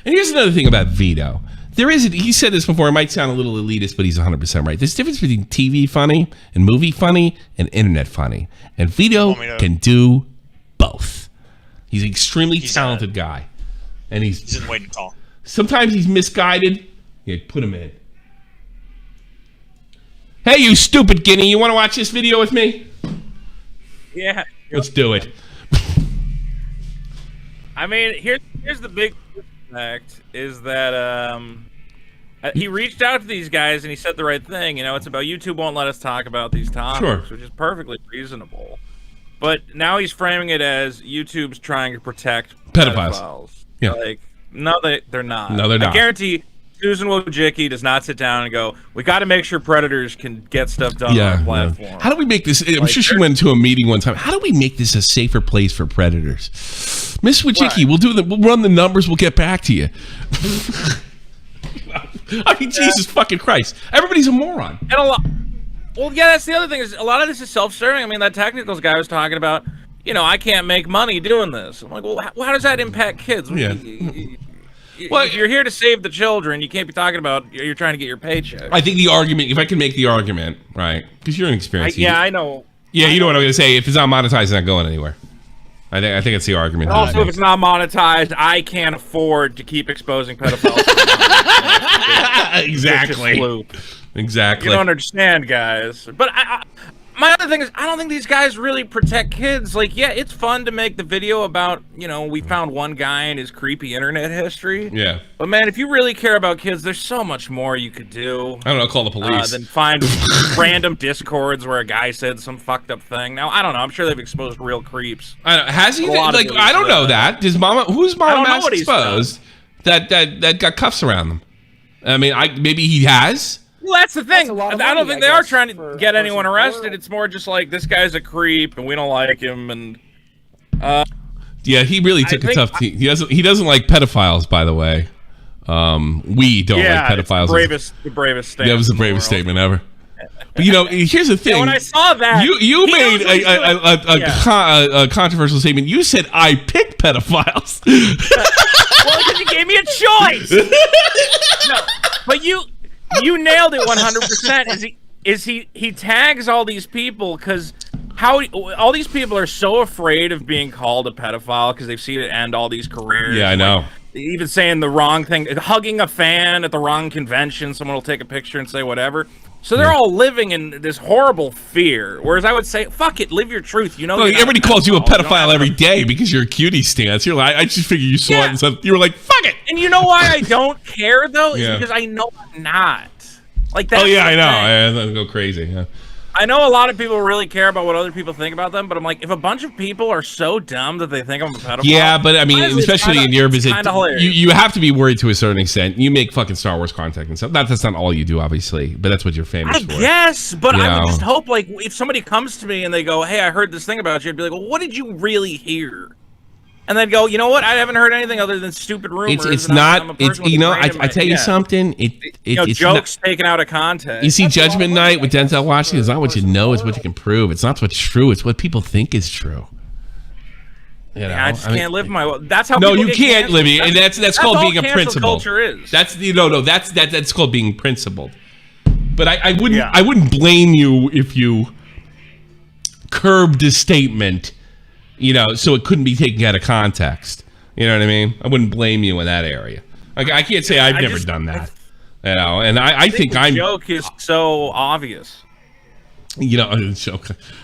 Speaker 2: And here's another thing about Vito. He said this before, it might sound a little elitist, but he's 100% right. There's a difference between TV funny and movie funny and internet funny. And Vito can do both. He's an extremely talented guy. And he's
Speaker 3: in waiting call.
Speaker 2: Sometimes he's misguided. Yeah, put him in. Hey, you stupid guinea, you want to watch this video with me?
Speaker 15: Yeah.
Speaker 2: Let's do it.
Speaker 15: I mean, here's the big fact is that he reached out to these guys and he said the right thing. You know, it's about YouTube won't let us talk about these topics, which is perfectly reasonable. But now he's framing it as YouTube's trying to protect pedophiles.
Speaker 2: Yeah.
Speaker 15: Like, no, they're not.
Speaker 2: No, they're not.
Speaker 15: I guarantee Susan Wojcicki does not sit down and go, we got to make sure predators can get stuff done on the platform.
Speaker 2: Yeah. How do we make this? I'm sure she went into a meeting one time. How do we make this a safer place for predators? Miss Wojcicki, we'll run the numbers. We'll get back to you. I mean, Jesus fucking Christ. Everybody's a moron.
Speaker 15: And well, yeah, that's the other thing is a lot of this is self-serving. I mean, that technicals guy was talking about, you know, I can't make money doing this. I'm like, well, how does that impact kids?
Speaker 2: Yeah.
Speaker 15: Well, if you're here to save the children, you can't be talking about you're trying to get your paycheck.
Speaker 2: I think the argument, if I can make the argument, right, because you're an experienced.
Speaker 15: I know.
Speaker 2: Yeah, you know what I'm going to say. If it's not monetized, it's not going anywhere. I think it's the argument.
Speaker 15: And also, if it's not monetized, I can't afford to keep exposing pedophiles.
Speaker 2: Exactly. Exactly.
Speaker 15: You don't understand, guys. But my other thing is, I don't think these guys really protect kids. Like, yeah, it's fun to make the video about, you know, we found one guy and his creepy internet history.
Speaker 2: Yeah.
Speaker 15: But, man, if you really care about kids, there's so much more you could do.
Speaker 2: I don't know, call the police.
Speaker 15: Than find random discords where a guy said some fucked up thing. Now, I don't know. I'm sure they've exposed real creeps.
Speaker 2: Has he? Like, I don't know that. Who's MamaMax exposed that got cuffs around them? I mean, maybe he has.
Speaker 15: Well, that's the thing. I don't think they are trying to get anyone arrested. It's more just like, this guy's a creep and we don't like him. And
Speaker 2: yeah, he really took a tough. He doesn't like pedophiles, by the way. We don't like pedophiles.
Speaker 15: The bravest statement.
Speaker 2: That was the bravest statement ever. But you know, here's the thing.
Speaker 15: Yeah, when I saw that,
Speaker 2: you made a controversial statement. You said I picked pedophiles.
Speaker 15: Well, because you gave me a choice. No, but you nailed it 100%. He tags all these people because all these people are so afraid of being called a pedophile because they've seen it end all these careers.
Speaker 2: Yeah, I know.
Speaker 15: Even saying the wrong thing, hugging a fan at the wrong convention, someone will take a picture and say whatever. So they're all living in this horrible fear. Whereas I would say, fuck it, live your truth. You know,
Speaker 2: everybody calls you a pedophile every day because you're a cutie stance. You're like, I just figured you saw it and said, you were like, fuck it.
Speaker 15: And you know why I don't care though? Is because I know I'm not. Like that's
Speaker 2: oh yeah, I know.
Speaker 15: thing.
Speaker 2: I go crazy. Yeah.
Speaker 15: I know a lot of people really care about what other people think about them, but I'm like, if a bunch of people are so dumb that they think I'm a pedophile.
Speaker 2: Yeah, but I mean, especially in your visit,
Speaker 15: hilarious.
Speaker 2: you have to be worried to a certain extent. You make fucking Star Wars content and stuff. That's not all you do, obviously, but that's what you're famous for.
Speaker 15: I guess, but
Speaker 2: You
Speaker 15: I would
Speaker 2: know?
Speaker 15: just hope, like, if somebody comes to me and they go, "Hey, I heard this thing about you," I'd be like, "Well, what did you really hear?" And then go, "You know what? I haven't heard anything other than stupid rumors."
Speaker 2: It's
Speaker 15: and
Speaker 2: not.
Speaker 15: I'm a
Speaker 2: It's
Speaker 15: person with
Speaker 2: you
Speaker 15: a
Speaker 2: know.
Speaker 15: brain in
Speaker 2: I
Speaker 15: my-
Speaker 2: tell you
Speaker 15: yeah.
Speaker 2: something. It's
Speaker 15: jokes
Speaker 2: not,
Speaker 15: taken out of context.
Speaker 2: You see, Judgment Night with Denzel Washington is not what you know; it's what you can prove. It's not what's true; it's what people think is true. You know?
Speaker 15: I just can't live my. That's how.
Speaker 2: No,
Speaker 15: people
Speaker 2: you
Speaker 15: get
Speaker 2: can't
Speaker 15: canceled.
Speaker 2: live it, and that's called
Speaker 15: all
Speaker 2: being a
Speaker 15: cancel
Speaker 2: principle.
Speaker 15: Culture is.
Speaker 2: That's that's called being principled. But I wouldn't blame you if you curbed a statement, you know, so it couldn't be taken out of context. You know what I mean? I wouldn't blame you in that area. Like, I can't say I've never done that. You know, and I think
Speaker 15: the
Speaker 2: I'm.
Speaker 15: joke is so obvious.
Speaker 2: You know,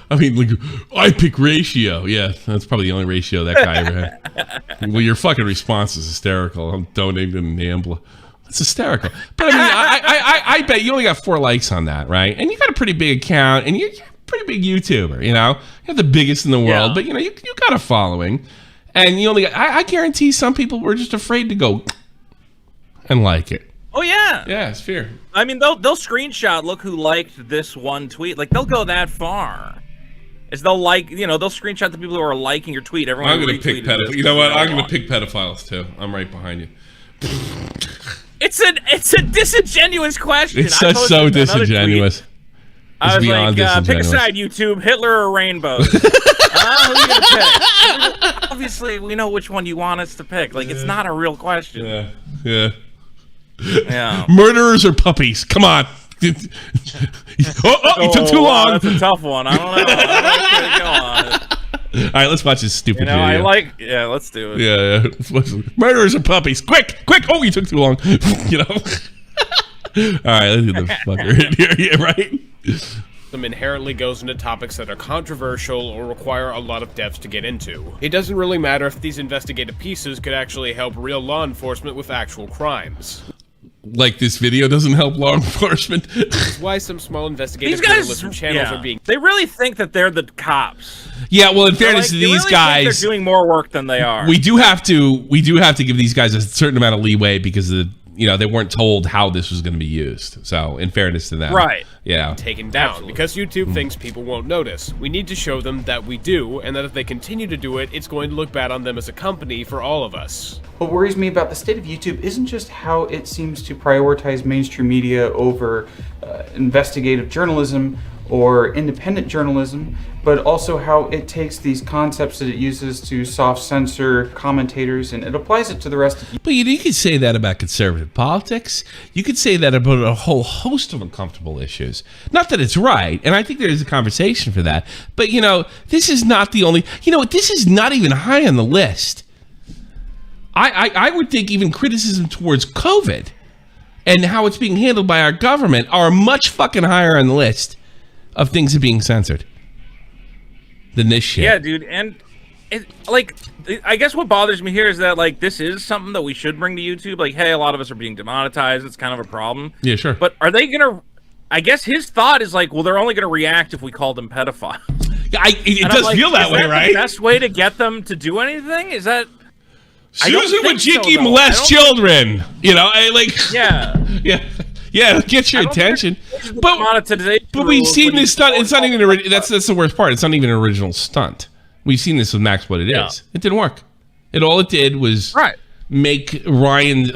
Speaker 2: I mean, like, I pick ratio. Yeah, that's probably the only ratio that guy ever had. Well, your fucking response is hysterical. I'm donating to NAMBLA. It's hysterical. But I mean, I bet you only got 4 likes on that, right? And you got a pretty big account, and you're a pretty big YouTuber, you know? You're the biggest in the world, but, you know, you got a following. And you only got, I guarantee some people were just afraid to go and like it.
Speaker 15: Oh yeah.
Speaker 2: Yeah, it's fair.
Speaker 15: I mean, they'll screenshot. Look who liked this one tweet. Like they'll go that far. Is they'll like, you know, they'll screenshot the people who are liking your tweet. Everyone.
Speaker 2: I'm gonna pick pedophiles. You know what? I'm gonna pick pedophiles too. I'm right behind you.
Speaker 15: It's a disingenuous question.
Speaker 2: It's so disingenuous.
Speaker 15: I was
Speaker 2: beyond
Speaker 15: like, pick a
Speaker 2: disingenuous.
Speaker 15: side, YouTube. Hitler or rainbows? Who are you gonna pick? Obviously, we know which one you want us to pick. Like, it's not a real question.
Speaker 2: Yeah.
Speaker 15: Yeah.
Speaker 2: Murderers or puppies? Come on. You took too long.
Speaker 15: That's a tough one. I don't know. I don't know go on it.
Speaker 2: All right, let's watch this stupid video.
Speaker 15: I like. Yeah, let's do it.
Speaker 2: Yeah. Murderers or puppies? Quick! Oh, you took too long. You know. All right, let's get the fucker in here. Yeah, right.
Speaker 14: Them inherently goes into topics that are controversial or require a lot of depth to get into. It doesn't really matter if these investigative pieces could actually help real law enforcement with actual crimes.
Speaker 2: Like this video doesn't help law enforcement.
Speaker 14: That's why some small investigative
Speaker 15: These guys,
Speaker 14: journalism channels are being.
Speaker 15: They really think that they're the cops.
Speaker 2: Yeah, well, in fairness to
Speaker 15: they
Speaker 2: these
Speaker 15: really
Speaker 2: guys,
Speaker 15: think they're doing more work than they are.
Speaker 2: we do have to give these guys a certain amount of leeway because they weren't told how this was going to be used. So, in fairness to them,
Speaker 14: Right.
Speaker 2: Yeah.
Speaker 14: Taken down because YouTube thinks people won't notice. We need to show them that we do, and that if they continue to do it, it's going to look bad on them as a company for all of us.
Speaker 16: What worries me about the state of YouTube isn't just how it seems to prioritize mainstream media over investigative journalism or independent journalism, but also how it takes these concepts that it uses to soft censor commentators and it applies it to the rest of YouTube.
Speaker 2: But you could say that about conservative politics. You could say that about a whole host of uncomfortable issues. Not that it's right, and I think there is a conversation for that. But, this is not the only... this is not even high on the list. I would think even criticism towards COVID and how it's being handled by our government are much fucking higher on the list of things that are being censored than this shit.
Speaker 15: Yeah, dude, and I guess what bothers me here is that this is something that we should bring to YouTube. Like, hey, a lot of us are being demonetized. It's kind of a problem.
Speaker 2: Yeah, sure.
Speaker 15: But are they gonna? I guess his thought is well, they're only gonna react if we call them pedophiles.
Speaker 2: Yeah, it does feel that way, right?
Speaker 15: The best way to get them to do anything is that.
Speaker 2: Susan Wojcicki molests children. Yeah, get your attention. But we've seen this stunt. It's not even that's the worst part. It's not even an original stunt. We've seen this with MattsWhatitis. It didn't work. All it did was make Ryan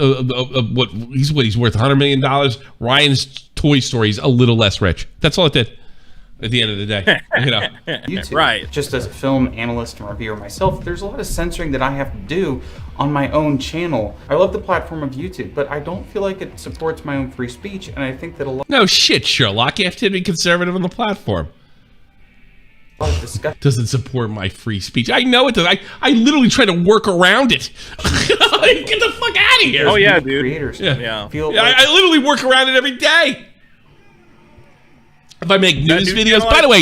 Speaker 2: what he's worth $100 million. Ryan's Toy Story's a little less rich. That's all it did. At the end of the day,
Speaker 16: YouTube.
Speaker 15: Right.
Speaker 16: Just as a film analyst and reviewer myself, there's a lot of censoring that I have to do on my own channel. I love the platform of YouTube, but I don't feel like it supports my own free speech, and I think that a lot...
Speaker 2: No shit, Sherlock. You have to be conservative on the platform. Doesn't support my free speech. I know it does. I literally try to work around it. Get the fuck out of here.
Speaker 15: Oh, yeah, dude.
Speaker 16: Creators
Speaker 15: feel
Speaker 2: I literally work around it every day. If I make news videos, by the way,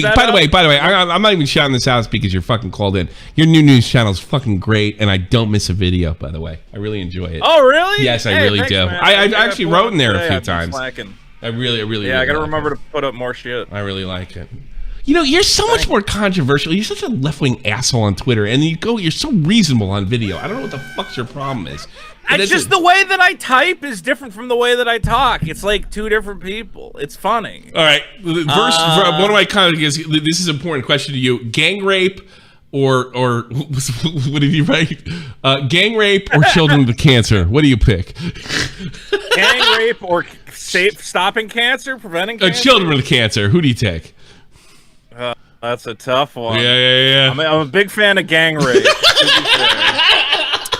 Speaker 2: I'm not even shouting this out because you're fucking called in. Your new news channel is fucking great, and I don't miss a video. By the way, I really enjoy it.
Speaker 15: Oh, really?
Speaker 2: Yes, I really do. I actually wrote in there a few times. I really
Speaker 15: I gotta
Speaker 2: like
Speaker 15: remember to put up more shit.
Speaker 2: I really like it. You know, you're so much more controversial. You're such a left-wing asshole on Twitter, and you're so reasonable on video. I don't know what the fuck's your problem is.
Speaker 15: It's just the way that I type is different from the way that I talk. It's like two different people. It's funny.
Speaker 2: All right, first, one of my comments. This is an important question to you: gang rape, or what did you write? Gang rape or children with cancer? What do you pick?
Speaker 15: Gang rape or stopping cancer, preventing cancer?
Speaker 2: Children with cancer. Who do you take?
Speaker 15: That's a tough one.
Speaker 2: Yeah.
Speaker 15: I'm a big fan of gang rape.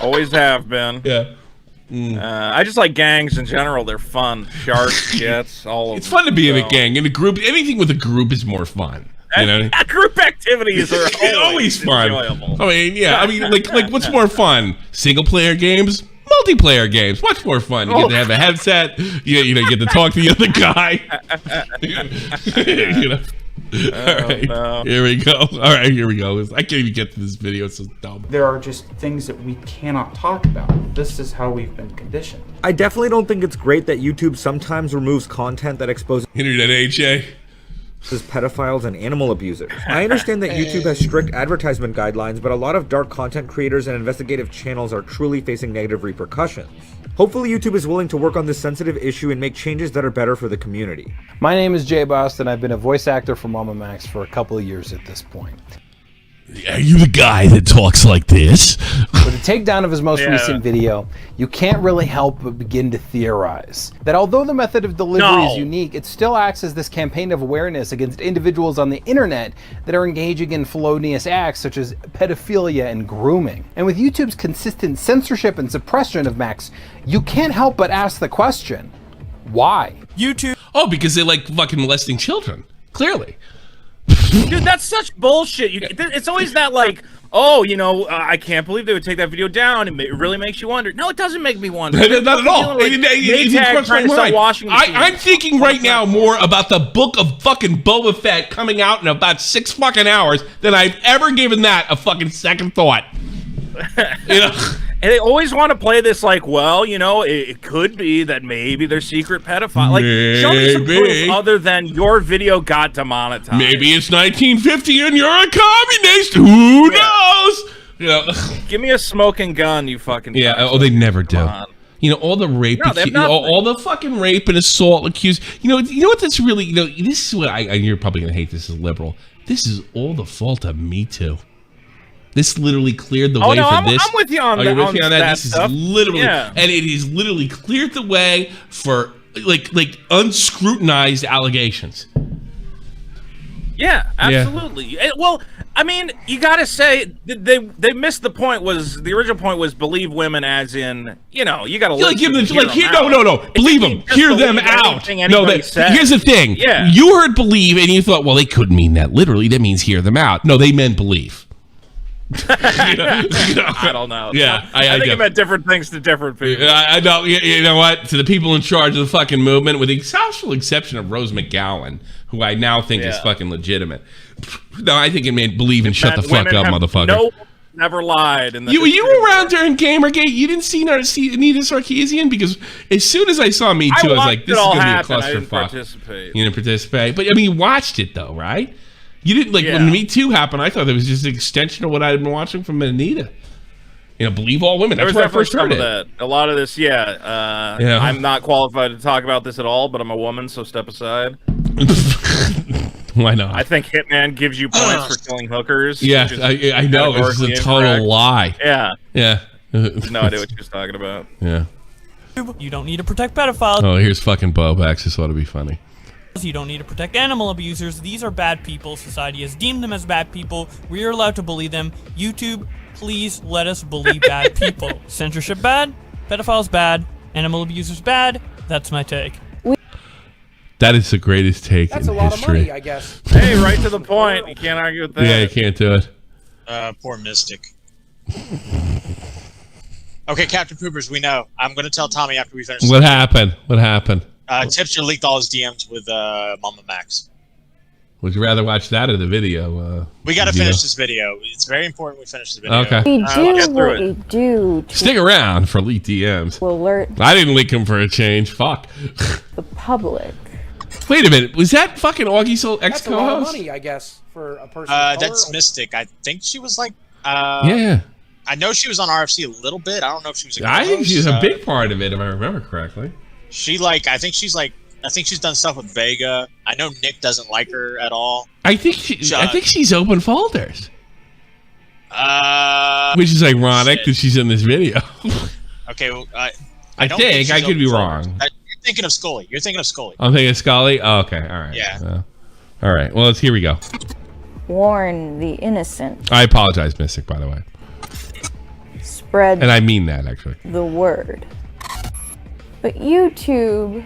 Speaker 15: Always have been.
Speaker 2: Yeah.
Speaker 15: I just like gangs in general. They're fun. Sharks, jets, all of
Speaker 2: It's
Speaker 15: them.
Speaker 2: fun to be in a gang. In a group, anything with a group is more fun. You know?
Speaker 15: Group activities are
Speaker 2: always fun.
Speaker 15: enjoyable.
Speaker 2: I mean, yeah. I mean, like what's more fun? Single player games? Multiplayer games, much more fun. You get to have a headset. You get to talk to the other guy. You know. All right,
Speaker 15: no.
Speaker 2: Here we go. All right, here we go. I can't even get to this video. It's so dumb.
Speaker 16: There are just things that we cannot talk about. This is how we've been conditioned.
Speaker 17: I definitely don't think it's great that YouTube sometimes removes content that exposes
Speaker 2: Internet HA.
Speaker 17: pedophiles and animal abusers. I understand that YouTube has strict advertisement guidelines, but a lot of dark content creators and investigative channels are truly facing negative repercussions. Hopefully YouTube is willing to work on this sensitive issue and make changes that are better for the community.
Speaker 18: My name is Jay Boston. I've been a voice actor for MamaMax for a couple of years at this point.
Speaker 2: Are you the guy that talks like this?
Speaker 18: With the takedown of his most recent video, you can't really help but begin to theorize that although the method of delivery is unique, it still acts as this campaign of awareness against individuals on the internet that are engaging in felonious acts such as pedophilia and grooming. And with YouTube's consistent censorship and suppression of Max, you can't help but ask the question, why?
Speaker 2: YouTube. Oh, because they like fucking molesting children. Clearly.
Speaker 15: Dude, that's such bullshit. It's always that like, oh, I can't believe they would take that video down. It really makes you wonder. No, it doesn't make me wonder.
Speaker 2: Not at all. I'm thinking right now more about the book of fucking Boba Fett coming out in about 6 fucking hours than I've ever given that a fucking second thought.
Speaker 15: And they always want to play this like, well, it could be that maybe they're secret pedophiles. Like, show me some proof other than your video got demonetized.
Speaker 2: Maybe it's 1950 and you're a communist. Who knows?
Speaker 15: Give me a smoking gun, you fucking.
Speaker 2: Yeah. Oh, they never do. All the rape, all the fucking rape and assault accused. You know what? That's really. This is what you're probably gonna hate this as a liberal. This is all the fault of Me Too. This literally cleared the way for this.
Speaker 15: I'm with you on that.
Speaker 2: You're with me on that? This
Speaker 15: stuff.
Speaker 2: is literally, and it is literally cleared the way for like unscrutinized allegations.
Speaker 15: Yeah, absolutely. Yeah. Well, I mean, you gotta say they missed the point. The original point was believe women, as in you gotta
Speaker 2: give them no, believe them, hear them out. No, here's the thing.
Speaker 15: Yeah,
Speaker 2: you heard believe and you thought, well, they couldn't mean that literally. That means hear them out. No, they meant believe.
Speaker 15: I don't know.
Speaker 2: Yeah,
Speaker 15: I think it meant different things to different people.
Speaker 2: I know. You know what? To the people in charge of the fucking movement, with the special exception of Rose McGowan, who I now think is fucking legitimate. No, I think it meant believe and shut the fuck up, motherfucker.
Speaker 15: No, never lied.
Speaker 2: You were around during Gamergate. You didn't see Anita Sarkeesian? Because as soon as I saw Me Too, I was like, this is going to be a clusterfuck. You didn't participate. But I mean, you watched it though, right? You didn't when Me Too happened. I thought it was just an extension of what I had been watching from Anita. Believe all women. That's where I first heard it.
Speaker 15: That. A lot of this, I'm not qualified to talk about this at all, but I'm a woman, so step aside.
Speaker 2: Why not?
Speaker 15: I think Hitman gives you points for killing hookers.
Speaker 2: Yeah, I know. It's a total lie.
Speaker 15: Yeah.
Speaker 2: Yeah.
Speaker 15: No idea what you're talking about.
Speaker 2: Yeah.
Speaker 19: You don't need to protect pedophiles.
Speaker 2: Oh, here's fucking Bobax. This ought to be funny.
Speaker 19: You don't need to protect animal abusers. These are bad people. Society has deemed them as bad people. We are allowed to believe them. YouTube, please let us believe bad people. Censorship bad. Pedophiles bad. Animal abusers bad. That's my take.
Speaker 2: That is the greatest take in history.
Speaker 4: That's a lot of money, I guess.
Speaker 15: Hey, right to the point. You can't argue with that.
Speaker 2: Yeah, you can't do it.
Speaker 3: Poor Mystic. Okay, Captain Poopers, we know. I'm going to tell Tommy after we finish.
Speaker 2: What happened? What happened?
Speaker 3: Tipster leaked all his DMs with MamaMax.
Speaker 2: Would you rather watch that or the video?
Speaker 3: We got to finish this video. It's very important we finish the video.
Speaker 2: Okay.
Speaker 20: We do
Speaker 2: Stick around for leaked DMs.
Speaker 20: Will alert
Speaker 2: I didn't leak them for a change. Fuck.
Speaker 20: the public
Speaker 2: Wait a minute. Was that fucking Augie's old
Speaker 4: That's a lot of
Speaker 2: ex-co-host?
Speaker 4: money, I guess, for a person. of color.
Speaker 3: That's Mystic. I think she was like.
Speaker 2: Yeah.
Speaker 3: I know she was on RFC a little bit. I don't know if she was.
Speaker 2: I think she's a big part of it, if I remember correctly.
Speaker 3: She like. I think she's done stuff with Vega. I know Nick doesn't like her at all.
Speaker 2: I think she's open folders. Which is ironic that she's in this video.
Speaker 3: Okay, well,
Speaker 2: I think I could be wrong.
Speaker 3: You're thinking of Scully. You're thinking of Scully.
Speaker 2: I'm thinking Scully. Oh, okay, all right.
Speaker 3: Yeah.
Speaker 2: All right. Well, here we go.
Speaker 20: Warn the innocent.
Speaker 2: I apologize, Mystic, by the way.
Speaker 20: Spread.
Speaker 2: And I mean that actually.
Speaker 20: The word. But YouTube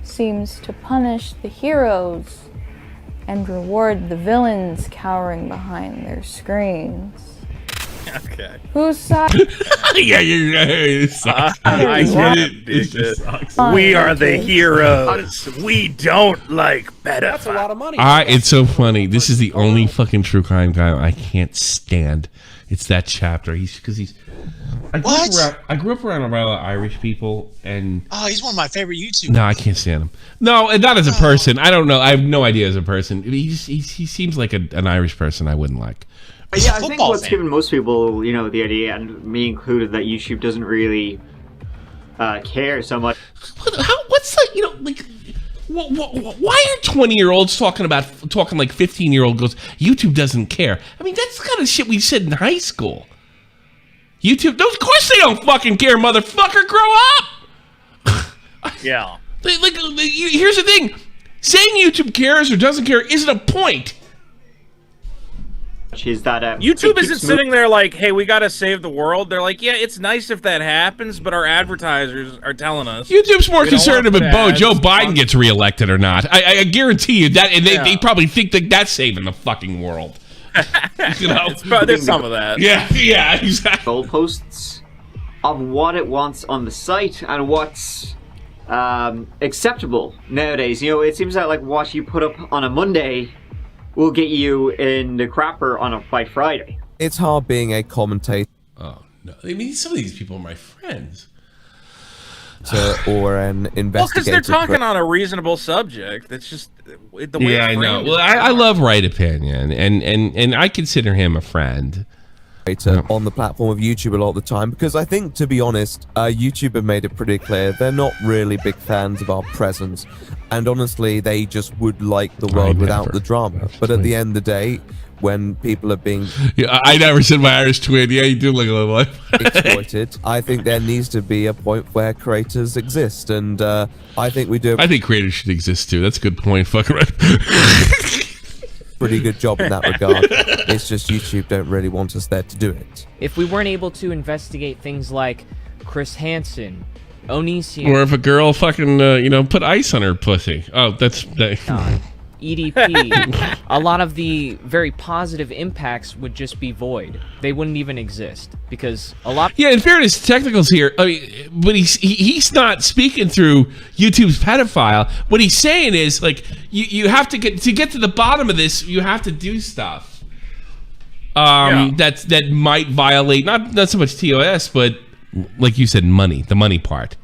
Speaker 20: seems to punish the heroes and reward the villains cowering behind their screens.
Speaker 15: Okay.
Speaker 20: Whose side?
Speaker 2: Yeah, it sucks.
Speaker 15: I get it.
Speaker 2: It just sucks.
Speaker 15: We are the heroes. We don't like pedophiles.
Speaker 4: That's a lot of money.
Speaker 2: It's so funny. This is the only fucking true crime guy I can't stand. It's that chapter. I grew up around a lot of Irish people, and
Speaker 3: he's one of my favorite YouTubers.
Speaker 2: no, I can't stand him. No, and not as a person. I don't know. I have no idea as a person. He seems like an Irish person I wouldn't like.
Speaker 21: Yeah, I think what's given most people, the idea, and me included, that YouTube doesn't really care so much.
Speaker 2: What's like, why are 20-year-olds talking like 15-year-old goes, YouTube doesn't care? I mean, that's the kind of shit we said in high school. YouTube, of course they don't fucking care, motherfucker. Grow up.
Speaker 15: Yeah.
Speaker 2: Here's the thing: saying YouTube cares or doesn't care isn't a point.
Speaker 21: Is that
Speaker 15: YouTube isn't sitting there like, hey, we gotta save the world. They're like, yeah, it's nice if that happens, but our advertisers are telling us.
Speaker 2: YouTube's more concerned about
Speaker 15: ads.
Speaker 2: Joe Biden gets reelected or not. I guarantee you that, and they probably think that that's saving the fucking world.
Speaker 21: There's
Speaker 15: some of that.
Speaker 2: Yeah, exactly.
Speaker 21: Goalposts of what it wants on the site and what's acceptable nowadays. It seems like what you put up on a Monday will get you in the crapper on by Friday.
Speaker 22: It's hard being a commentator.
Speaker 2: Oh no! I mean, some of these people are my friends.
Speaker 22: Or an investigator.
Speaker 15: Well, because they're talking on a reasonable subject. It's just the way.
Speaker 2: Yeah, I know. Well, I love Right Opinion, and I consider him a friend.
Speaker 22: On the platform of YouTube a lot of the time, because I think, to be honest, YouTube have made it pretty clear they're not really big fans of our presence, and honestly they just would like the world without the drama. But at the end of the day, when people are being
Speaker 2: I never said my Irish twin. Yeah, you do look a little like
Speaker 22: exploited. I think there needs to be a point where creators exist, and I think we do.
Speaker 2: I think creators should exist too. That's a good point. Fucking right.
Speaker 22: Pretty good job in that regard. It's just YouTube don't really want us there to do it.
Speaker 13: If we weren't able to investigate things like Chris Hansen, Onision,
Speaker 2: Or if a girl fucking put ice on her pussy. Oh, that's
Speaker 13: EDP, a lot of the very positive impacts would just be void. They wouldn't even exist because a lot.
Speaker 2: Yeah, in fairness, technicals here. I mean, but he's not speaking through YouTube's pedophile. What he's saying is like you have to get to the bottom of this. You have to do stuff that might violate not so much TOS, but like you said, the money part.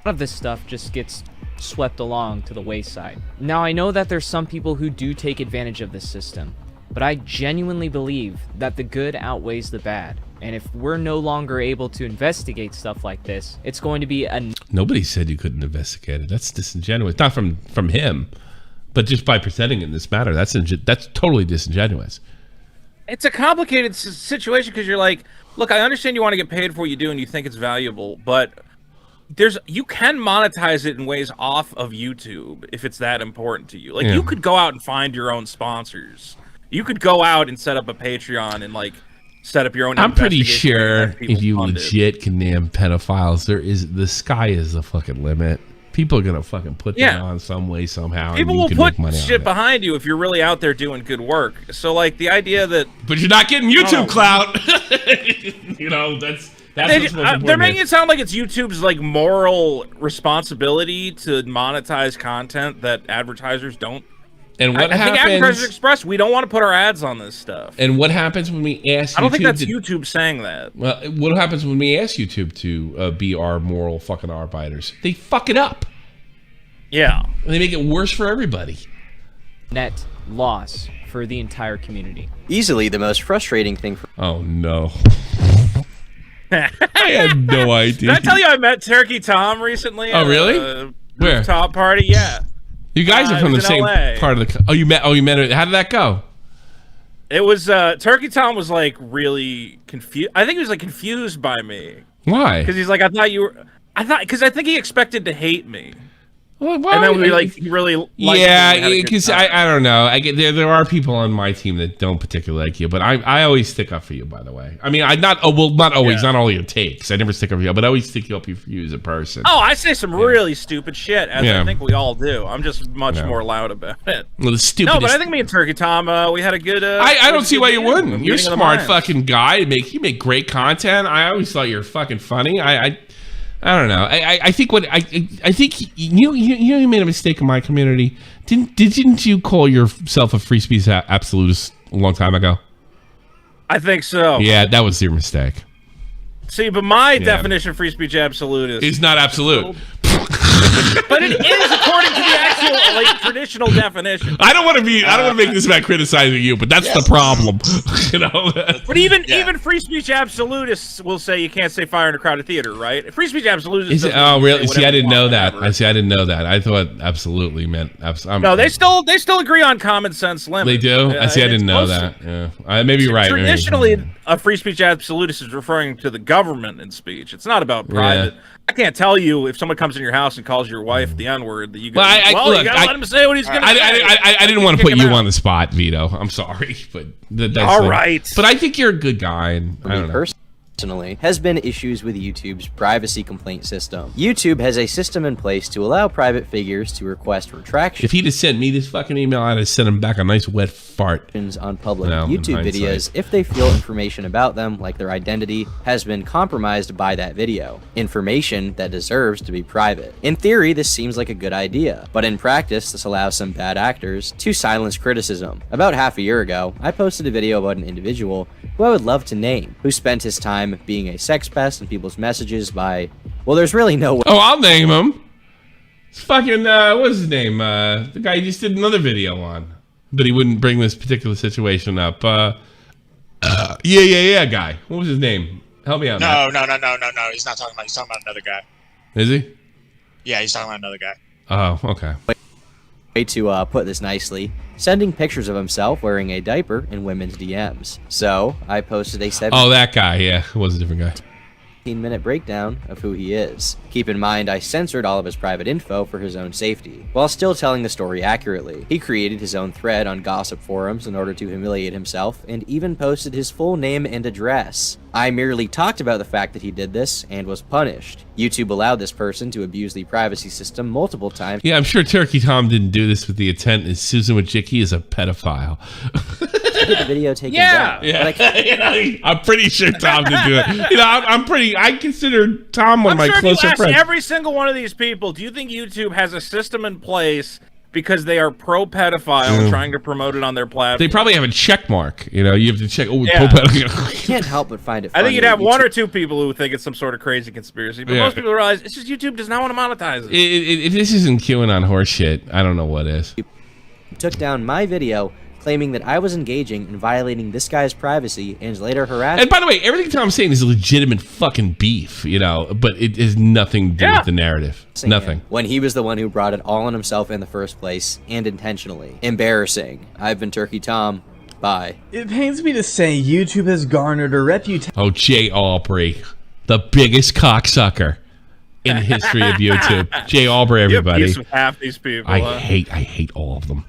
Speaker 13: A lot of this stuff just gets swept along to the wayside. Now, I know that there's some people who do take advantage of this system, but I genuinely believe that the good outweighs the bad. And if we're no longer able to investigate stuff like this, it's going to be a...
Speaker 2: Nobody said you couldn't investigate it. That's disingenuous. Not from him, but just by presenting it in this matter. That's totally disingenuous.
Speaker 15: It's a complicated situation because you're like, look, I understand you want to get paid for what you do and you think it's valuable, but you can monetize it in ways off of YouTube if it's that important to you. Like you could go out and find your own sponsors. You could go out and set up a Patreon and like set up your own.
Speaker 2: I'm pretty sure if you legit can name pedophiles, the sky is the fucking limit. People are gonna fucking put that on some way somehow.
Speaker 15: People will put shit behind you if you're really out there doing good work. So like the idea that,
Speaker 2: but you're not getting YouTube clout.
Speaker 15: They're making it sound like it's YouTube's like moral responsibility to monetize content that advertisers don't.
Speaker 2: And what happens?
Speaker 15: I think advertisers express we don't want to put our ads on this stuff.
Speaker 2: And what happens when we ask?
Speaker 15: I don't think that's YouTube saying that.
Speaker 2: Well, what happens when we ask YouTube to be our moral fucking arbiters? They fuck it up.
Speaker 15: Yeah.
Speaker 2: And they make it worse for everybody.
Speaker 13: Net loss for the entire community.
Speaker 1: Easily the most frustrating thing for—
Speaker 2: Oh, no. I had no idea.
Speaker 15: Did I tell you I met Turkey Tom recently?
Speaker 2: Oh, really? Where?
Speaker 15: Rooftop party, yeah.
Speaker 2: You guys are from the same
Speaker 15: LA.
Speaker 2: part of the... Oh, you met it. How did that go?
Speaker 15: It was, Turkey Tom was, like, really confused. I think he was, like, confused by me.
Speaker 2: Why?
Speaker 15: Because he's like, because I think he expected to hate me.
Speaker 2: Well,
Speaker 15: and then he really liked
Speaker 2: because I don't know. I get there are people on my team that don't particularly like you, but I always stick up for you. By the way, I mean not always, not all your takes. I never stick up for you, but I always stick up for you as a person.
Speaker 15: Oh, I say some really stupid shit, as I think we all do. I'm just much more loud about it.
Speaker 2: Well, the stupidest.
Speaker 15: No, but I think me and Turkey Tom, we had a good.
Speaker 2: I don't see why you wouldn't. You're a smart fucking guy. You make great content. I always thought you were fucking funny. I don't know. I think I think you made a mistake in my community. Didn't you call yourself a free speech absolutist a long time ago?
Speaker 15: I think so.
Speaker 2: Yeah, that was your mistake.
Speaker 15: See, but my definition of free speech absolutist
Speaker 2: is not absolute.
Speaker 15: But it is according to the actual traditional definition.
Speaker 2: I don't want to make this about criticizing you, but that's the problem.
Speaker 15: But even free speech absolutists will say you can't say fire in a crowded theater, right? Free speech absolutists.
Speaker 2: Oh, really? See, I didn't know that. I didn't know that. I thought absolutely meant
Speaker 15: no, they still agree on common sense limits.
Speaker 2: They do. I didn't know that. Yeah, maybe you're right.
Speaker 15: Traditionally, a free speech absolutist is referring to the government in speech. It's not about private. Yeah. I can't tell you if someone comes in your house and calls your wife the N-word that you go, you gotta let him say what he's gonna say.
Speaker 2: I didn't want to put you on the spot, Vito. I'm sorry, but that's
Speaker 15: all right.
Speaker 2: But I think you're a good guy, and I don't know.
Speaker 1: Personally, has been issues with YouTube's privacy complaint system. YouTube has a system in place to allow private figures to request retraction.
Speaker 2: If he'd have sent me this fucking email, I'd have sent him back a nice wet fart.
Speaker 1: On public YouTube videos if they feel information about them, like their identity, has been compromised by that video. Information that deserves to be private. In theory, this seems like a good idea, but in practice, this allows some bad actors to silence criticism. About half a year ago, I posted a video about an individual who I would love to name, who spent his time being a sex pest in people's messages by, well, there's really no way.
Speaker 2: Oh, I'll name him. It's fucking, what's his name? The guy you just did another video on, but he wouldn't bring this particular situation up. Yeah, guy. What was his name? Help me out.
Speaker 3: No. He's not talking about. He's talking about another guy.
Speaker 2: Is he?
Speaker 3: Yeah, he's talking about another guy.
Speaker 2: Oh, okay.
Speaker 1: Way to put this nicely, sending pictures of himself wearing a diaper in women's DMs. So I posted a 17
Speaker 2: Oh, that guy. Yeah, it was a different guy.
Speaker 1: 15-minute breakdown of who he is. Keep in mind, I censored all of his private info for his own safety, while still telling the story accurately. He created his own thread on gossip forums in order to humiliate himself, and even posted his full name and address. I merely talked about the fact that he did this, and was punished. YouTube allowed this person to abuse the privacy system multiple times.
Speaker 2: Yeah, I'm sure Turkey Tom didn't do this with the intent that Susan Wojcicki is a pedophile.
Speaker 1: To get the video taken down.
Speaker 2: Yeah. I'm pretty sure Tom did do it. I consider Tom one of my closer friends.
Speaker 15: Every single one of these people, do you think YouTube has a system in place because they are pro-pedophile trying to promote it on their platform?
Speaker 2: They probably have a check mark. You have to check. Oh, pro-pedophile.
Speaker 1: Can't help but find it funny.
Speaker 15: I think you'd have one or two people who think it's some sort of crazy conspiracy, but most people realize it's just YouTube does not want to monetize it.
Speaker 2: If this isn't QAnon horse shit, I don't know what is.
Speaker 1: Took down my video claiming that I was engaging in violating this guy's privacy and later harassed.
Speaker 2: And by the way, everything Tom's saying is a legitimate fucking beef, but it has nothing to do with the narrative. Nothing.
Speaker 1: When he was the one who brought it all on himself in the first place, and intentionally. Embarrassing. I've been Turkey Tom. Bye.
Speaker 5: It pains me to say YouTube has garnered a reputation.
Speaker 2: Oh, Jay Aubrey, the biggest cocksucker in the history of YouTube. Jay Aubrey, everybody.
Speaker 15: You have half these people.
Speaker 2: I hate all of them.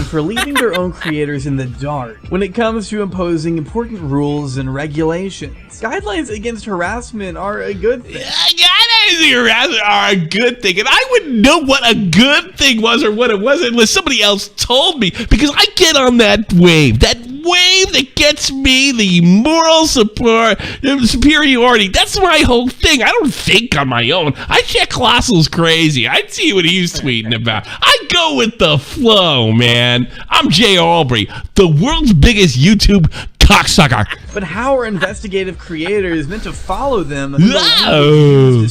Speaker 5: For leaving their own creators in the dark when it comes to imposing important rules and regulations. Guidelines against harassment are a good thing.
Speaker 2: Guidelines against harassment are a good thing, and I wouldn't know what a good thing was or what it wasn't unless somebody else told me, because I get on that wave that gets me the moral support, the superiority. That's my whole thing. I don't think on my own. I check Colossal's crazy. I see what he's tweeting about. I go with the flow, man. I'm Jay Aubrey, the world's biggest YouTube cocksucker.
Speaker 5: But how are investigative creators meant to follow them?
Speaker 2: No.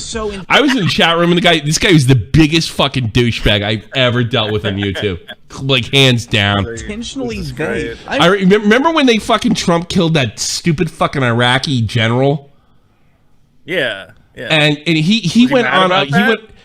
Speaker 2: I was in the chat room and this guy was the biggest fucking douchebag I've ever dealt with on YouTube. Like, hands down.
Speaker 5: Intentionally vague.
Speaker 2: I remember when they fucking Trump killed that stupid fucking Iraqi general?
Speaker 15: Yeah. Yeah.
Speaker 2: And he went on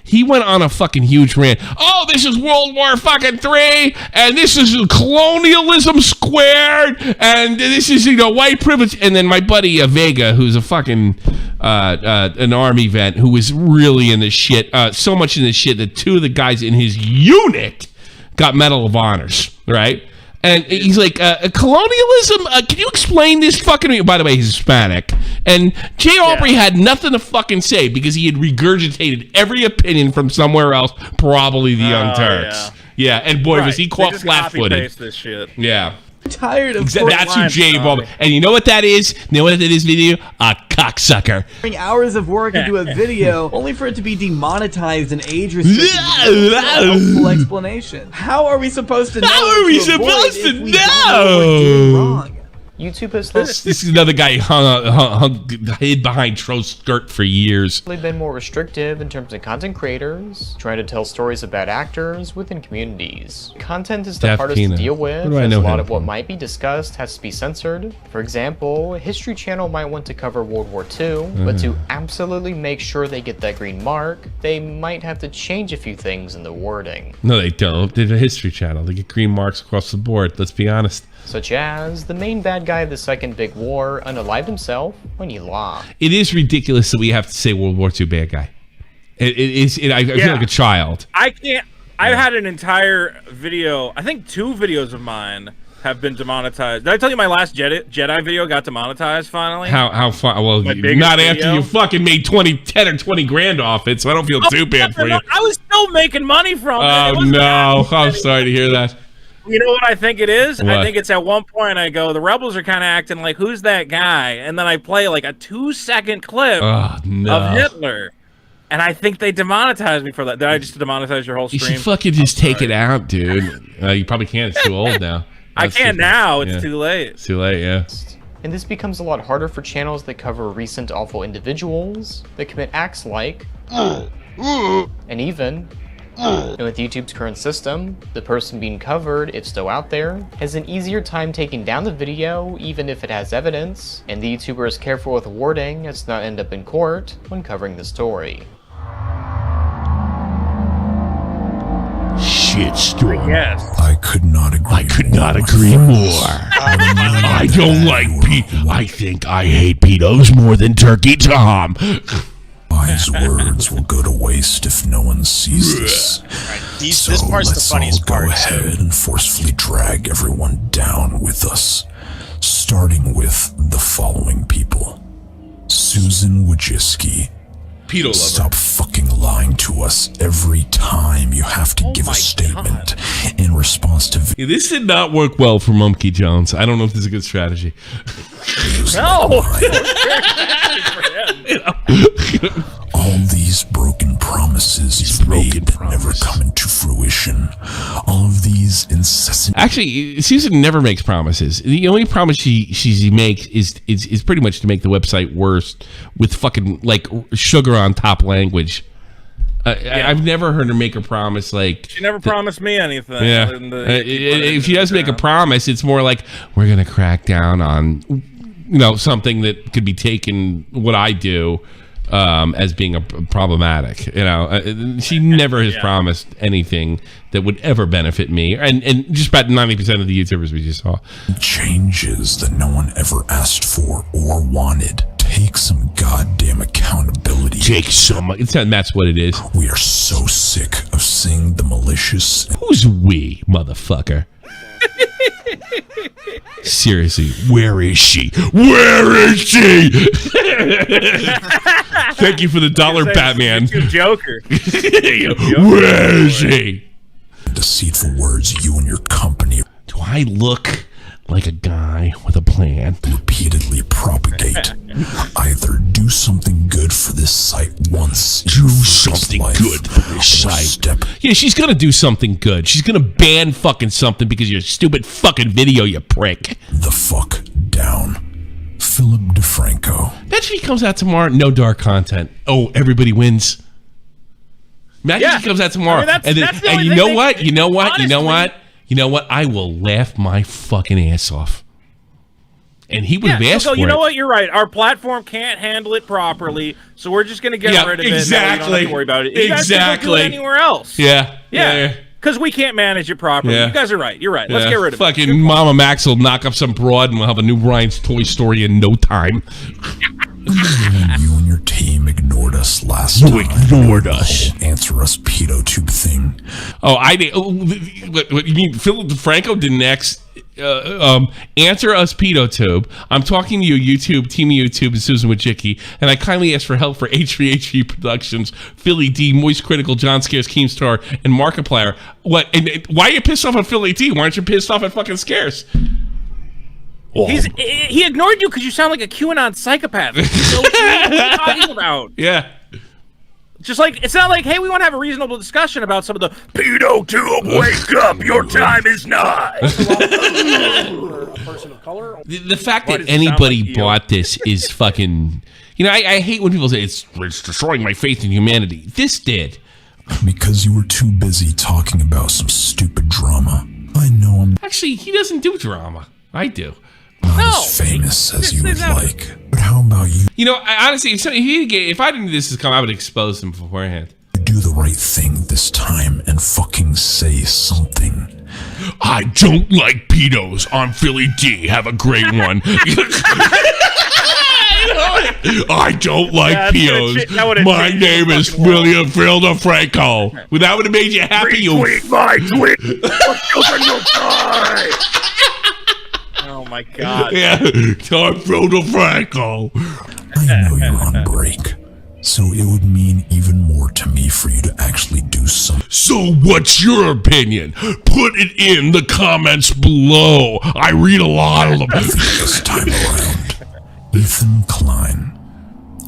Speaker 2: he went on a fucking huge rant. Oh, this is World War fucking III, and this is colonialism squared, and this is, you know, white privilege. And then my buddy Vega, who's a fucking an army vet, who was really in this shit, so much in this shit that two of the guys in his unit got Medal of Honors, right? And he's like, colonialism? Can you explain this fucking... By the way, he's Hispanic. And Jay Aubrey had nothing to fucking say because he had regurgitated every opinion from somewhere else, probably the Young Turks. Yeah, and boy, was he caught flat-footed.
Speaker 15: This shit.
Speaker 2: Yeah.
Speaker 5: Tired of
Speaker 2: that's who Jay Aubrey... And you know what that is? You know what that is, video? A cocksucker.
Speaker 5: Putting hours of work into a video only for it to be demonetized and age restricted. Helpful explanation. How are we supposed to know?
Speaker 2: How are we supposed to know?
Speaker 6: YouTube has
Speaker 2: this is another guy hid behind Tro's skirt for years.
Speaker 6: been more restrictive in terms of content creators, trying to tell stories about actors within communities. Content is the hardest to deal with, as a lot of what might be discussed has to be censored. For example, a History Channel might want to cover World War II, but to absolutely make sure they get that green mark, they might have to change a few things in the wording.
Speaker 2: No, they don't. They're a History Channel. They get green marks across the board. Let's be honest.
Speaker 6: Such as the main bad guy of the Second Big War unalived himself when he lost.
Speaker 2: It is ridiculous that we have to say World War II bad guy. I feel like a child.
Speaker 15: I can't. I've had an entire video. I think 2 videos of mine have been demonetized. Did I tell you my last Jedi video got demonetized finally?
Speaker 2: How far? Well, not after you fucking made 10 or 20 grand off it, so I don't feel too bad for you.
Speaker 15: I was still making money from it.
Speaker 2: Oh no! I'm sorry to hear that.
Speaker 15: You know what I think it is?
Speaker 2: What?
Speaker 15: I think it's at one point I go, the rebels are kind of acting like, who's that guy? And then I play like a 2-second clip of Hitler. And I think they demonetized me for that. Did I just demonetize your whole stream?
Speaker 2: You should fucking just take it out, dude. You probably can't. It's too old now.
Speaker 15: I can now. It's too late.
Speaker 2: It's too late, yeah.
Speaker 6: And this becomes a lot harder for channels that cover recent awful individuals that commit acts like, and even... And with YouTube's current system, the person being covered, if still out there, has an easier time taking down the video, even if it has evidence, and the YouTuber is careful with wording as to not end up in court when covering the story.
Speaker 2: Shitstorm.
Speaker 15: Yes.
Speaker 7: I could not agree.
Speaker 2: I could not agree more. I don't like Pete. I think I hate Pitos more than Turkey Tom.
Speaker 7: Wise words will go to waste if no one sees this.
Speaker 3: This part's the funniest part.
Speaker 7: Let's all go ahead and forcefully drag everyone down with us, starting with the following people. Susan Wojcicki.
Speaker 2: Pedo lover.
Speaker 7: Stop fucking lying to us every time you have to give a statement in response to...
Speaker 2: This did not work well for Monkey Jones. I don't know if this is a good strategy.
Speaker 15: No!
Speaker 7: All these broken promises you've made that never come into fruition. All of these incessant...
Speaker 2: Actually, Susan never makes promises. The only promise she makes is pretty much to make the website worse with fucking, like, sugar on top language. I've never heard her make a promise like...
Speaker 15: She never promised me anything.
Speaker 2: Yeah. If she does make a promise, it's more like, we're going to crack down on, you know, something that could be taken, what I do, as being problematic. You know, she never has promised anything that would ever benefit me, and just about 90% of the YouTubers we just saw.
Speaker 7: Changes that no one ever asked for or wanted. Take some goddamn accountability.
Speaker 2: Take some. It's not MattsWhatitis.
Speaker 7: We are so sick of seeing the malicious.
Speaker 2: Who's we, motherfucker? Seriously, where is she? Where is she? Thank you for the dollar, Batman.
Speaker 15: Joker.
Speaker 2: Where is she?
Speaker 7: Deceitful words you and your company.
Speaker 2: Do I look like a guy with a plan.
Speaker 7: Repeatedly propagate. Either do something good for this site once. Do
Speaker 2: something good for this site. Yeah, she's gonna do something good. She's gonna ban fucking something because of your stupid fucking video, you prick.
Speaker 7: The fuck down. Philip DeFranco.
Speaker 2: Imagine he comes out tomorrow, no dark content. Oh, everybody wins. Imagine he comes out tomorrow, and you know what? You know what? You know what? You know what? I will laugh my fucking ass off. And he would have asked for it.
Speaker 15: You know what? You're right. Our platform can't handle it properly, so we're just going to get rid of it.
Speaker 2: Exactly.
Speaker 15: Don't have to worry about it. You guys can go do it anywhere else.
Speaker 2: Yeah.
Speaker 15: Because we can't manage it properly.
Speaker 2: Yeah.
Speaker 15: You guys are right. You're right. Let's get rid of it.
Speaker 2: Fucking MamaMax will knock up some broad and we'll have a new Brian's Toy Story in no time.
Speaker 7: You and your team ignored us last time.
Speaker 2: You ignored us.
Speaker 7: Answer us PedoTube thing.
Speaker 2: Oh, I did. What you mean? Philip DeFranco didn't answer us PedoTube. I'm talking to you, YouTube, Team YouTube, and Susan Wojcicki, and I kindly ask for help for H3H3 Productions, Philly D, Moist Critical, John Scares, Keemstar, and Markiplier. What? And why are you pissed off at Philly D? Why aren't you pissed off at fucking Scares?
Speaker 15: He ignored you because you sound like a QAnon psychopath. So what are you talking about?
Speaker 2: Yeah.
Speaker 15: Just like, it's not like, hey, we want to have a reasonable discussion about some of the PedoTube, wake up, your time is not.
Speaker 2: The fact that anybody bought this is fucking... You know, I hate when people say it's destroying my faith in humanity. This did.
Speaker 7: Because you were too busy talking about some stupid drama. I know I'm
Speaker 2: Actually, he doesn't do drama. I do.
Speaker 7: not as famous as you would like. But how about you?
Speaker 2: You know, honestly, if I didn't do this as come, I would expose him beforehand.
Speaker 7: Do the right thing this time and fucking say something.
Speaker 2: I don't like pedos on Philly D. Have a great one. I don't like pedos. My name is William Phil DeFranco. Well, that would have made you happy.
Speaker 15: Retweet my tweet. Children will die. Oh my god.
Speaker 2: Yeah, I'm Phil DeFranco.
Speaker 7: I know you're on break, so it would mean even more to me for you to actually do something.
Speaker 2: So what's your opinion? Put it in the comments below. I read a lot of them.
Speaker 7: This time around, Ethan Klein.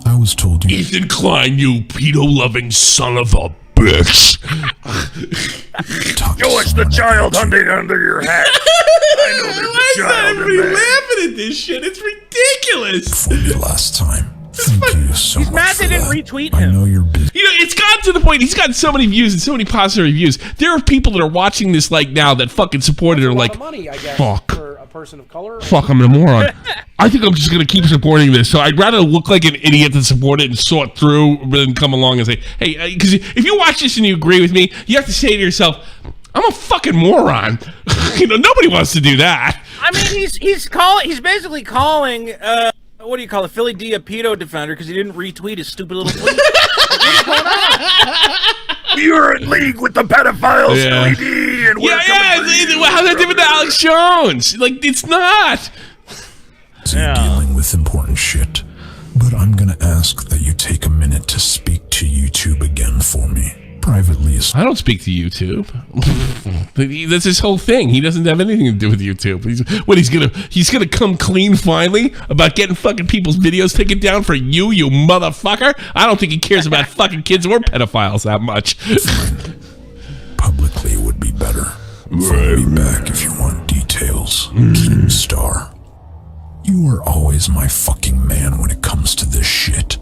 Speaker 7: I was told you...
Speaker 2: Ethan Klein, you pedo-loving son of a bitch.
Speaker 15: George the child hunting under your hat. I know there's a child in there.
Speaker 2: Laughing at this shit. It's ridiculous.
Speaker 7: For you last time. Thank you so much.
Speaker 15: He's mad they didn't retweet him.
Speaker 7: I know you're busy.
Speaker 2: You know, it's gotten to the point, he's gotten so many views and so many positive reviews. There are people that are watching this like now that fucking supported her like, fuck.
Speaker 4: For a person of color.
Speaker 2: Fuck, I'm a moron. I think I'm just going to keep supporting this. So I'd rather look like an idiot than support it and saw it through than come along and say, hey, because if you watch this and you agree with me, you have to say to yourself, I'm a fucking moron. You know, nobody wants to do that.
Speaker 15: I mean, he's basically calling, what do you call it, Philly D a pedo defender because he didn't retweet his stupid little tweet. What's going on? You're in league with the pedophiles, Philly D, and we're
Speaker 2: how's that different to Alex Jones? Like, it's not.
Speaker 7: So you're dealing with important shit, but I'm gonna ask that you take a minute to speak to YouTube again for me. Privately.
Speaker 2: I don't speak to YouTube. That's his whole thing. He doesn't have anything to do with YouTube. He's gonna come clean finally about getting fucking people's videos taken down for you motherfucker. I don't think he cares about fucking kids or pedophiles that much.
Speaker 7: Publicly would be better. Follow me back if you want details. Keemstar. You are always my fucking man when it comes to this shit.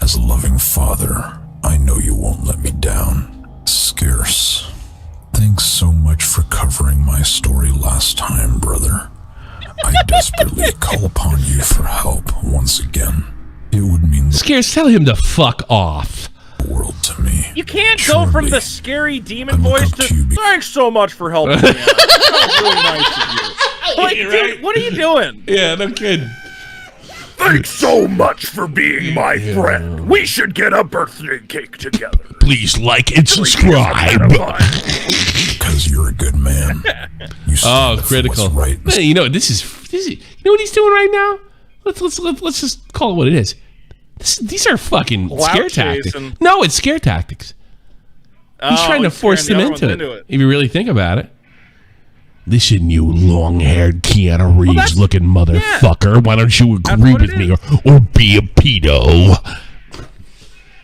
Speaker 7: As a loving father, I know you won't let me down. Scarce. Thanks so much for covering my story last time, brother. I desperately call upon you for help once again. It would mean the
Speaker 2: Scarce, tell him to fuck off.
Speaker 7: World to me.
Speaker 15: You can't go from the scary demon voice to thanks so much for helping me out. That was really nice of you. Like, dude, what are you doing?
Speaker 2: Yeah, no kidding.
Speaker 15: Thanks so much for being my friend. We should get a birthday cake together.
Speaker 2: Please like and subscribe.
Speaker 7: Because you're a good man.
Speaker 2: Oh, critical.
Speaker 7: Right.
Speaker 2: Man, you know this is. You know what he's doing right now? Let's just call it what it is. These are fucking scare tactics. No, it's scare tactics. He's trying to force them into it. If you really think about it. Listen, you long-haired Keanu Reeves-looking motherfucker. Why don't you agree with me or be a pedo?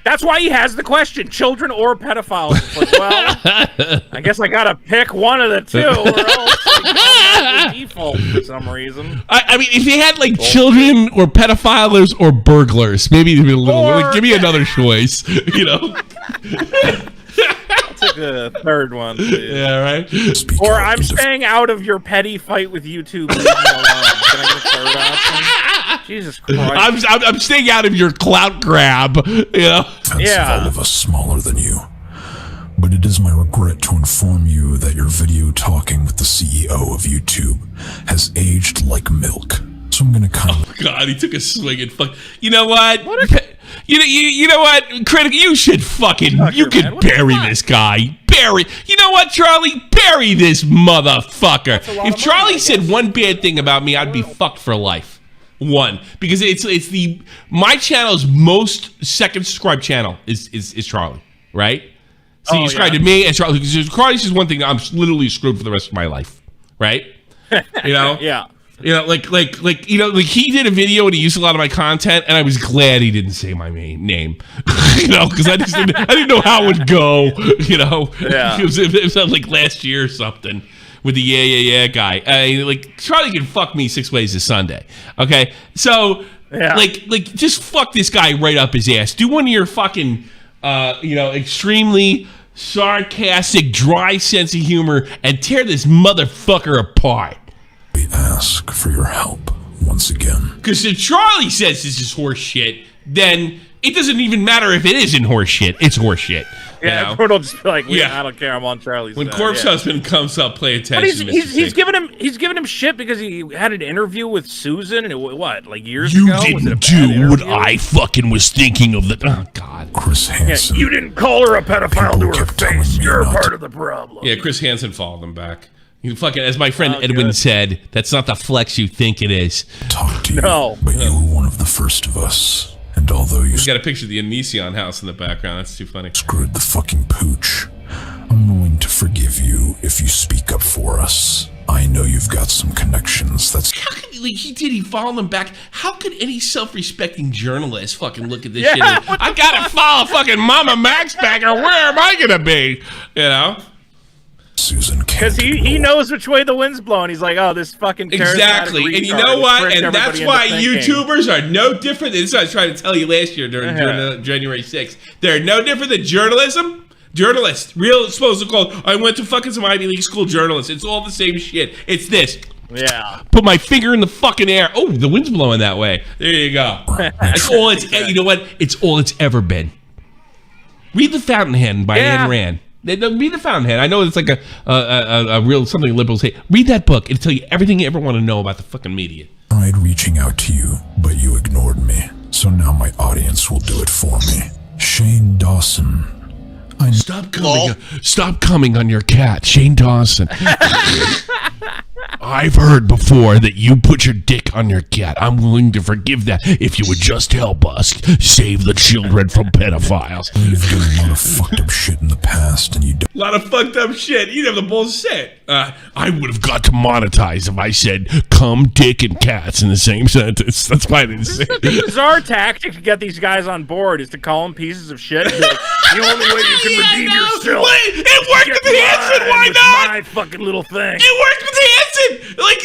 Speaker 15: That's why he has the question: children or pedophiles. It's like, well, I guess I gotta pick one of the two, or else like, default for some reason.
Speaker 2: I mean, if he had like children or pedophiles or burglars, maybe it'd be a little. Like, give me another choice. You know.
Speaker 15: I'll take a third one, please.
Speaker 2: Yeah, right.
Speaker 15: Or I'm staying out of your petty fight with YouTube. Leave me alone. Can I get a third option? Jesus Christ.
Speaker 2: I'm staying out of your clout grab. You know.
Speaker 7: All of us smaller than you. But it is my regret to inform you that your video talking with the CEO of YouTube has aged like milk. So I'm gonna
Speaker 2: Oh God, he took a swing and fuck. You know what? You know what? Critic, you should fucking could bury this guy. Bury. You know what, Charlie? Bury this motherfucker. If Charlie said one bad thing about me, I'd be fucked for life. One, because it's my channel's most second subscribed channel is Charlie, right? So you subscribe to me and Charlie. Because Charlie says one thing, I'm literally screwed for the rest of my life, right? You know?
Speaker 15: Yeah.
Speaker 2: You know, like he did a video and he used a lot of my content, and I was glad he didn't say my name, you know, because I didn't know how it would go, you know.
Speaker 15: Yeah.
Speaker 2: It was like last year or something with the yeah guy. Like Charlie can fuck me 6 ways to Sunday. Okay, so like just fuck this guy right up his ass. Do one of your fucking extremely sarcastic, dry sense of humor and tear this motherfucker apart.
Speaker 7: We ask for your help once again.
Speaker 2: Because if Charlie says this is horse shit, then it doesn't even matter if it isn't horse shit. It's horse shit.
Speaker 15: Yeah, everyone will just be like, I don't care. I'm on Charlie's
Speaker 2: When
Speaker 15: side.
Speaker 2: Corpse Husband comes up, play attention.
Speaker 15: But he's giving him shit because he had an interview with Susan and years
Speaker 2: you
Speaker 15: ago.
Speaker 2: Didn't do what I fucking was thinking of. Oh God,
Speaker 7: Chris Hansen.
Speaker 15: You didn't call her a pedophile to her face. You're part of the problem.
Speaker 2: Yeah, Chris Hansen followed him back. You fucking, as my friend Edwin said, that's not the flex you think it is.
Speaker 7: Talk to you, but you were one of the first of us. And although you
Speaker 2: got a picture of the Onision house in the background, that's too funny.
Speaker 7: Screwed the fucking pooch, I'm willing to forgive you if you speak up for us. I know you've got some connections.
Speaker 2: How could he followed him back? How could any self-respecting journalist fucking look at this shit? I gotta follow fucking MamaMax back, or where am I gonna be? You know.
Speaker 7: Susan,
Speaker 15: because he knows which way the wind's blowing. He's like, oh, this fucking
Speaker 2: exactly. And you know what? And that's why YouTubers are no different. This is what I was trying to tell you last year during January 6th. They're no different than journalism. Journalists, real supposed to call. I went to fucking some Ivy League school journalists. It's all the same shit. It's this.
Speaker 15: Yeah.
Speaker 2: Put my finger in the fucking air. Oh, the wind's blowing that way. There you go. That's all it's. You know what? It's all it's ever been. Read The Fountainhead by Ayn Rand. Read The Fountainhead. I know it's like a real something liberals hate. Read that book. It'll tell you everything you ever want to know about the fucking media.
Speaker 7: I tried reaching out to you, but you ignored me. So now my audience will do it for me. Shane Dawson.
Speaker 2: Stop coming on your cat, Shane Dawson. I've heard before that you put your dick on your cat. I'm willing to forgive that if you would just help us save the children from pedophiles.
Speaker 7: You've done a lot of fucked up shit in the past, and you don't.
Speaker 2: A lot of fucked up shit. You'd have the bullshit. I would have got to monetize if I said "cum, dick, and cats" in the same sentence. That's why I didn't say it.
Speaker 15: The bizarre tactic to get these guys on board is to call them pieces of shit. Like, the only way you can redeem yourself.
Speaker 2: Wait, it worked with Hansen. Why not?
Speaker 15: My fucking little thing.
Speaker 2: It worked with Hansen. Like,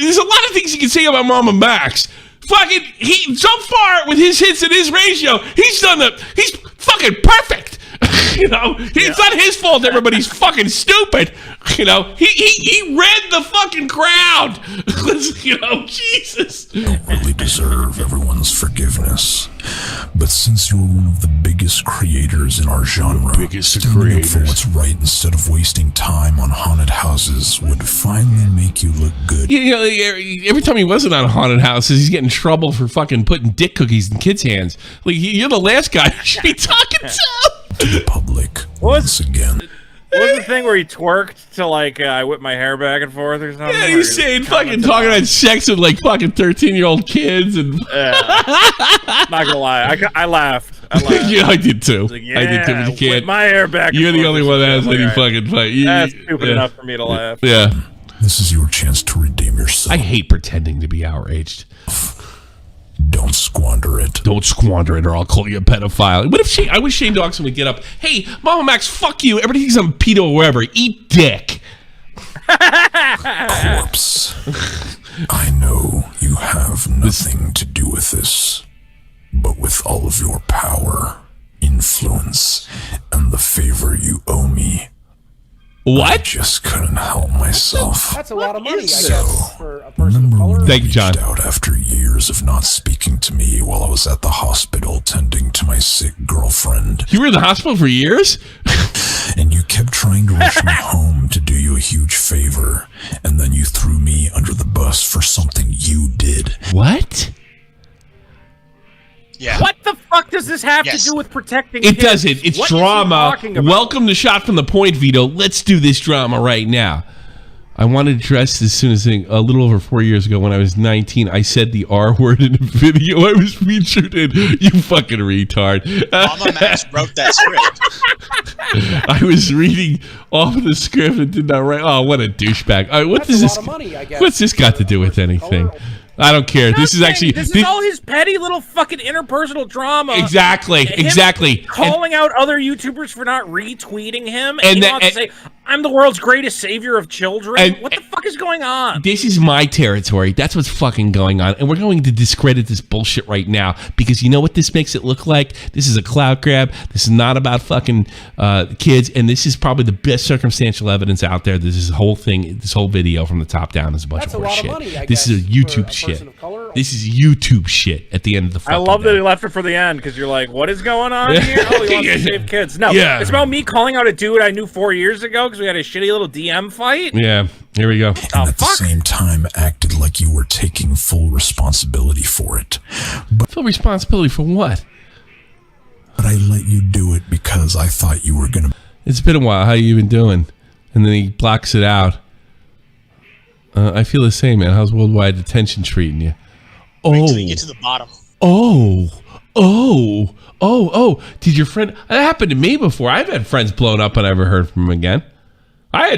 Speaker 2: there's a lot of things you can say about MamaMax. Fucking, so far with his hits and his ratio, he's fucking perfect. You know, it's not his fault everybody's fucking stupid. You know, he read the fucking crowd. You know, Jesus.
Speaker 7: You don't really deserve everyone's forgiveness. But since you're one of the biggest creators in our genre, standing up for what's right instead of wasting time on haunted houses would finally make you look good.
Speaker 2: You know, every time he wasn't on haunted houses, he's getting in trouble for fucking putting dick cookies in kids' hands. Like, you're the last guy I should be talking to.
Speaker 7: To the public once again.
Speaker 15: What was the thing where he twerked to like I whip my hair back and forth or something?
Speaker 2: Yeah, he's saying fucking talking about sex with like fucking 13-year-old kids and.
Speaker 15: Not gonna lie, I laughed.
Speaker 2: Yeah, I did too.
Speaker 15: Like,
Speaker 2: I did too. But you can't.
Speaker 15: whip my hair back.
Speaker 2: You're the only one that has any fucking fight.
Speaker 15: That's stupid enough for me to laugh.
Speaker 2: Yeah.
Speaker 7: This is your chance to redeem yourself.
Speaker 2: I hate pretending to be outraged.
Speaker 7: Don't squander it.
Speaker 2: Don't squander it, or I'll call you a pedophile. What if I wish Shane Dawson would get up. Hey, Mama Max, fuck you. Everybody thinks I'm a pedo or whatever. Eat dick.
Speaker 7: Corpse. I know you have nothing to do with this, but with all of your power, influence, and the favor you owe me,
Speaker 2: what?
Speaker 7: I just couldn't help myself.
Speaker 4: That's a lot of money, I guess, for a person of color.
Speaker 2: Thank you, John.
Speaker 7: Out after years of not speaking to me while I was at the hospital tending to my sick girlfriend.
Speaker 2: You were in the hospital for years?
Speaker 7: And you kept trying to rush me home to do you a huge favor, and then you threw me under the bus for something you did.
Speaker 2: What?
Speaker 3: Yeah.
Speaker 15: What the fuck does this have to do with protecting
Speaker 2: It
Speaker 15: kids?
Speaker 2: doesn't. It's
Speaker 15: What is he
Speaker 2: drama.
Speaker 15: talking about?
Speaker 2: Welcome to Shot from the Point, Vito. Let's do this drama right now. I wanted to address this as soon as a little over 4 years ago when I was 19. I said the R word in a video I was featured in. You fucking retard.
Speaker 3: MamaMax wrote that script.
Speaker 2: I was reading off the script and did not write. Oh, what a douchebag. All right, what does this? What's this got to do with anything? I don't care. This is actually.
Speaker 15: This is all his petty little fucking interpersonal drama.
Speaker 2: Exactly.
Speaker 15: Him
Speaker 2: Exactly.
Speaker 15: Calling out other YouTubers for not retweeting him, and he
Speaker 2: And
Speaker 15: wants to say, "I'm the world's greatest savior of children." What the fuck is going on?
Speaker 2: This is my territory. That's what's fucking going on. And we're going to discredit this bullshit right now because you know what this makes it look like? This is a clout grab. This is not about fucking kids. And this is probably the best circumstantial evidence out there. This whole thing, this whole video from the top down is a bunch of horse shit. This is a YouTube shit. This is YouTube shit at the end of the fucking
Speaker 15: I love
Speaker 2: day.
Speaker 15: that he left it for the end because you're like, what is going on here? Oh, he wants to save kids. No,
Speaker 2: Yeah.
Speaker 15: it's about me calling out a dude I knew 4 years ago because we had a shitty little DM fight.
Speaker 2: Yeah, here we go.
Speaker 7: And at the same time acted like you were taking full responsibility for it.
Speaker 2: Full responsibility for what?
Speaker 7: But I let you do it because I thought you were going to...
Speaker 2: It's been a while. How you been doing? And then he blocks it out. I feel the same, man. How's worldwide detention treating you?
Speaker 3: Wait till you get to the bottom.
Speaker 2: Did your friend... That happened to me before. I've had friends blown up and I never heard from them again. I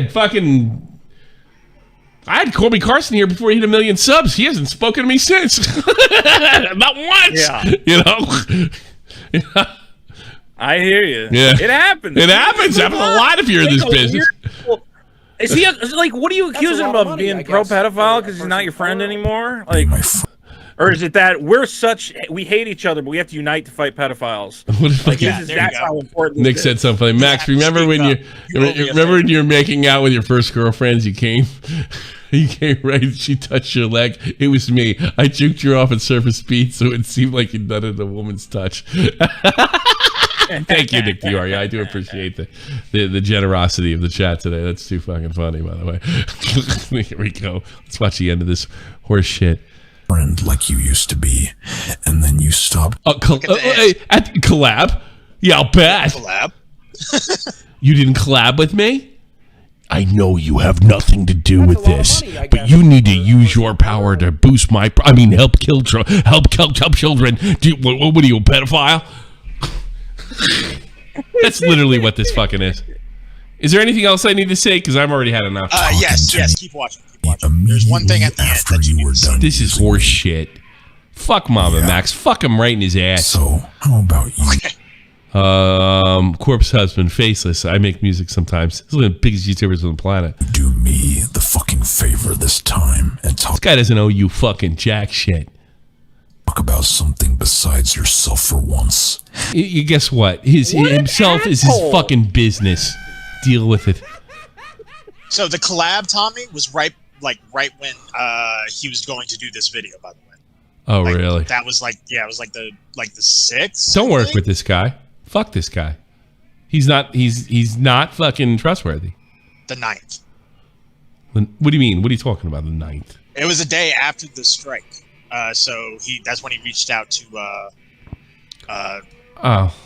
Speaker 2: had Corby Carson here before he hit 1 million subs. He hasn't spoken to me since. Not once.
Speaker 15: Yeah.
Speaker 2: You know?
Speaker 15: I hear you.
Speaker 2: Yeah.
Speaker 15: It happens.
Speaker 2: It happens. It happens a lot if you're in this business.
Speaker 15: Is he like? What are you accusing him of? Being pro pedophile because he's not your friend anymore? Like, or is it that we hate each other, but we have to unite to fight pedophiles? Like, that's how important.
Speaker 2: Nick said something. Max, remember when you're making out with your first girlfriends? You came right. She touched your leg. It was me. I juked you off at surface speed, so it seemed like you'd done it a woman's touch. Thank you, Nick Diori. I do appreciate the generosity of the chat today. That's too fucking funny, by the way. Here we go. Let's watch the end of this horse shit.
Speaker 7: Friend like you used to be, and then you stopped.
Speaker 2: At collab? Yeah, I'll bet.
Speaker 3: Collab?
Speaker 2: You didn't collab with me? I know you have nothing to do with this, but you need to use your power to boost help kill children. What are you, a pedophile? That's literally what this fucking is. Is there anything else I need to say? Because I've already had enough.
Speaker 3: Yes. Keep watching. There's one thing at the end that you need to say.
Speaker 2: This is horse shit. Fuck MamaMax. Fuck him right in his ass.
Speaker 7: So, how about you?
Speaker 2: Corpse husband, faceless. I make music sometimes. He's one of the biggest YouTubers on the planet.
Speaker 7: Do me the fucking favor this time and talk.
Speaker 2: This guy doesn't owe you fucking jack shit.
Speaker 7: Talk about something besides yourself for once.
Speaker 2: You guess what? Himself is his fucking business. Deal with it.
Speaker 3: So the collab, Tommy, was right when he was going to do this video. By the way.
Speaker 2: Oh, really?
Speaker 3: That was it was like the 6th.
Speaker 2: Don't work with this guy. Fuck this guy. He's not fucking trustworthy.
Speaker 3: The 9th.
Speaker 2: What do you mean? What are you talking about? The 9th?
Speaker 3: It was a day after the strike. So that's when he reached out to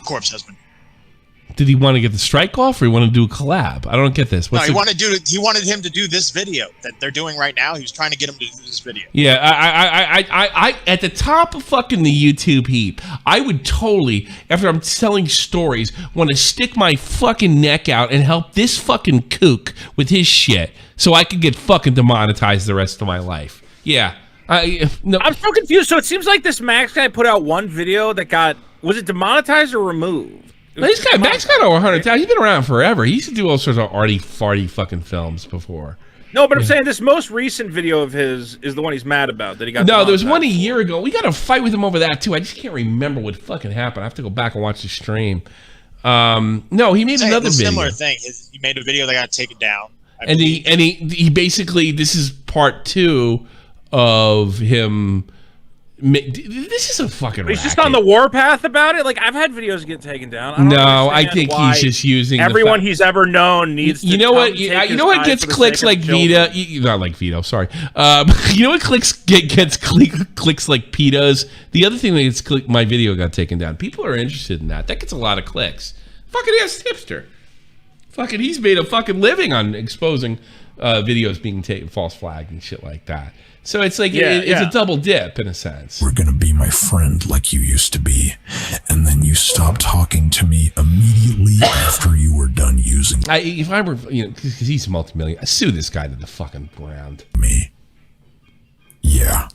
Speaker 3: Corpse husband.
Speaker 2: Did he want to get the strike off, or he wanted to do a collab? I don't get this.
Speaker 3: No, he wanted him to do this video that they're doing right now. He was trying to get him to do this video.
Speaker 2: Yeah, I at the top of fucking the YouTube heap, I would totally, after I'm telling stories, want to stick my fucking neck out and help this fucking kook with his shit, so I could get fucking demonetized the rest of my life. Yeah, no.
Speaker 15: I'm so confused. So it seems like this Max guy put out one video that was it demonetized or removed?
Speaker 2: Max got over 100,000. He's been around forever. He used to do all sorts of arty farty fucking films before.
Speaker 15: No, but I'm saying this most recent video of his is the one he's mad about that he got.
Speaker 2: No, there was one a year ago. We got a fight with him over that too. I just can't remember what fucking happened. I have to go back and watch the stream. No, he made another video.
Speaker 3: Similar thing. He made a video that got taken down.
Speaker 2: And he basically, this is part 2 of him. This is a fucking
Speaker 15: But he's just
Speaker 2: racket.
Speaker 15: on the warpath about it. Like, I've had videos get taken down.
Speaker 2: I think he's just using
Speaker 15: everyone he's ever known needs.
Speaker 2: You know what? You know what gets clicks like Vito? Not like Vito. Sorry. You know what gets clicks like Peto's? The other thing that gets my video got taken down. People are interested in that. That gets a lot of clicks. Fucking ass hipster. Fucking, he's made a fucking living on exposing videos being false flagged and shit like that. So it's like it's a double dip in a sense.
Speaker 7: We're gonna be my friend like you used to be, and then you stopped talking to me immediately after you were done using.
Speaker 2: If I were, because he's a multi-million, I'd sue this guy to the fucking ground.
Speaker 7: Me? Yeah.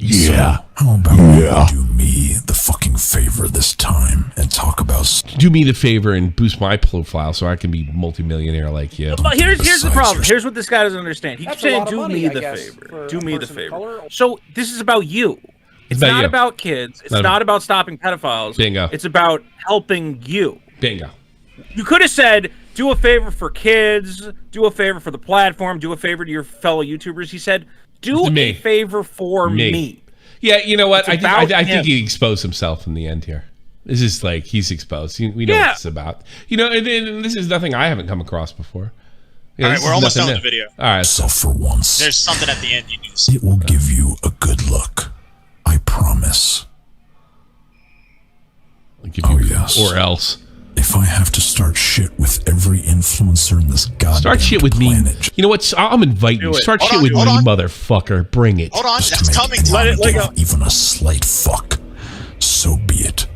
Speaker 7: So, how about you do me the fucking favor this time and talk about...
Speaker 2: Do me the favor and boost my profile so I can be multi-millionaire like you.
Speaker 15: But here's the problem. Here's what this guy doesn't understand. He keeps saying, "Do me the favor. Do me the favor." So this is about you. It's not about kids. It's not about stopping pedophiles.
Speaker 2: Bingo.
Speaker 15: It's about helping you.
Speaker 2: Bingo.
Speaker 15: You could have said, "Do a favor for kids. Do a favor for the platform. Do a favor to your fellow YouTubers." He said, "Do a favor for me."
Speaker 2: Yeah, you know what?
Speaker 15: It's
Speaker 2: I think he exposed himself in the end here. This is like, he's exposed. We know what it's about. And this is nothing I haven't come across before.
Speaker 3: All right, we're almost done with the video.
Speaker 2: All right.
Speaker 7: So for once,
Speaker 3: there's something at the end you need to see.
Speaker 7: It will give you a good look. I promise. Yes.
Speaker 2: Or else.
Speaker 7: If I have to start shit with every influencer in this goddamn
Speaker 2: Start shit with
Speaker 7: planet,
Speaker 2: me. You know what? I'm inviting you. Start shit with me, motherfucker. Bring it.
Speaker 3: Hold on,
Speaker 7: just
Speaker 3: that's
Speaker 7: to
Speaker 3: coming.
Speaker 7: make
Speaker 3: Let it
Speaker 7: anyone
Speaker 3: go.
Speaker 7: give even a slight fuck, so be it.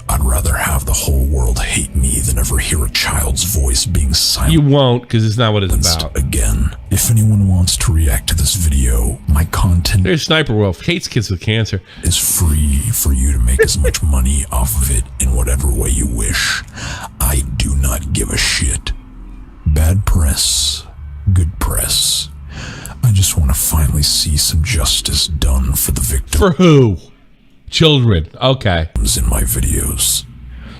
Speaker 7: I'd rather have the whole world hate me than ever hear a child's voice being silenced.
Speaker 2: You won't, because it's not what it's about.
Speaker 7: Again, if anyone wants to react to this video, my content
Speaker 2: There's Sniper Wolf. Hates kids with cancer.
Speaker 7: is free for you to make as much money off of it in whatever way you wish. I do not give a shit. Bad press, good press. I just want to finally see some justice done for the victims.
Speaker 2: For who? Children. Okay.
Speaker 7: In my videos.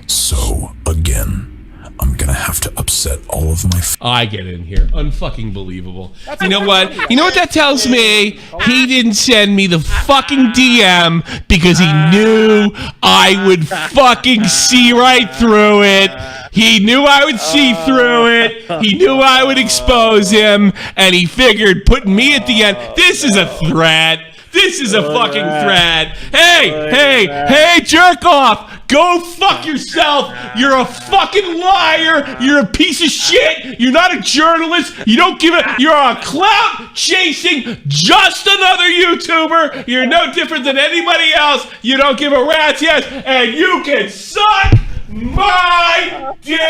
Speaker 7: So, again, I'm gonna have to upset all of my
Speaker 2: I get in here. Unfucking believable. You know what? You know what that tells me? He didn't send me the fucking DM because he knew I would fucking see right through it. He knew I would see through it. He knew I would expose him. And he figured putting me at the end, this is a threat. This is a fucking threat. Hey, jerk off. Go fuck yourself. You're a fucking liar. You're a piece of shit. You're not a journalist. You don't give a... You're a clout chasing just another YouTuber. You're no different than anybody else. You don't give a rat's ass. And you can suck my dick.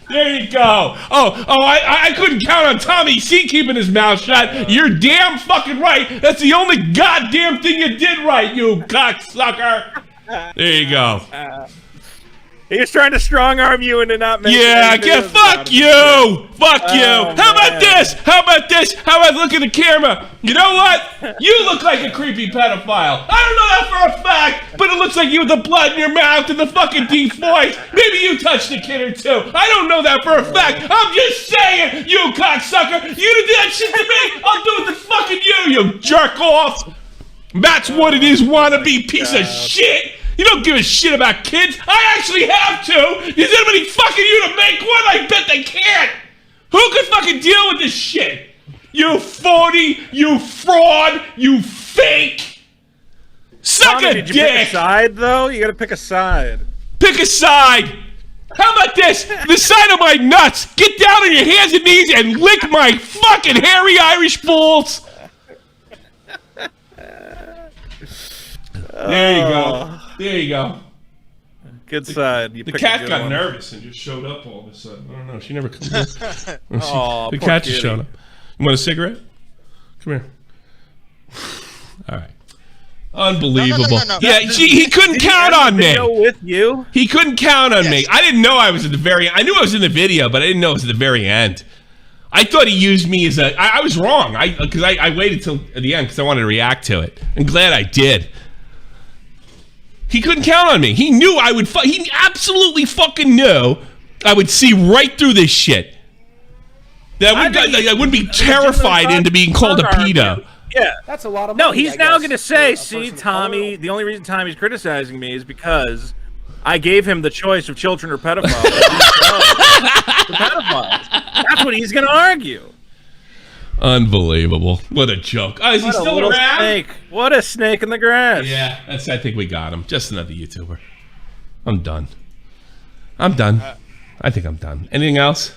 Speaker 2: There you go. I couldn't count on Tommy C keeping his mouth shut. You're damn fucking right. That's the only goddamn thing you did right, you cocksucker. There you go.
Speaker 15: He was trying to strong arm you into not making.
Speaker 2: Fuck you. Fuck you. How about this? How about look at the camera? You know what? You look like a creepy pedophile. I don't know that for a fact, but it looks like you with the blood in your mouth and the fucking deep voice. Maybe you touched a kid or two. I don't know that for a fact. I'm just saying, you cocksucker. You did that shit to me. I'll do it to fucking you jerk off. That's what it is, wannabe piece of shit. You don't give a shit about kids. I actually have to. Is anybody fucking you to make one? I bet they can't. Who can fucking deal with this shit? You phony, you fraud, you fake. Suck
Speaker 15: Tommy,
Speaker 2: a
Speaker 15: did you
Speaker 2: dick.
Speaker 15: pick a side, though? You gotta pick a side.
Speaker 2: Pick a side. How about this? The side of my nuts. Get down on your hands and knees and lick my fucking hairy Irish balls. There you go. There you go.
Speaker 15: Good side.
Speaker 2: The cat got nervous and just showed up all of a sudden. I don't know. She never comes in. The cat just showed up. You want a cigarette? Come here. All right. Unbelievable.
Speaker 15: No.
Speaker 2: Yeah, he couldn't count on me.
Speaker 15: With you?
Speaker 2: He couldn't count on me. I didn't know I was at the very end. I knew I was in the video, but I didn't know it was at the very end. I thought he used me as a... I was wrong. Because I waited till the end because I wanted to react to it. I'm glad I did. He couldn't count on me. He knew I would... He absolutely fucking knew I would see right through this shit. That I wouldn't be terrified into being called a pedo.
Speaker 15: Yeah.
Speaker 4: That's a lot of money.
Speaker 15: No, he's now going to say, see, Tommy, the only reason Tommy's criticizing me is because I gave him the choice of children or pedophiles. The pedophiles. That's what he's going to argue.
Speaker 2: Unbelievable. What a joke. Oh, is he still around?
Speaker 15: Snake. What a snake in the grass.
Speaker 2: Yeah, I think we got him. Just another YouTuber. I'm done. I think I'm done. Anything else?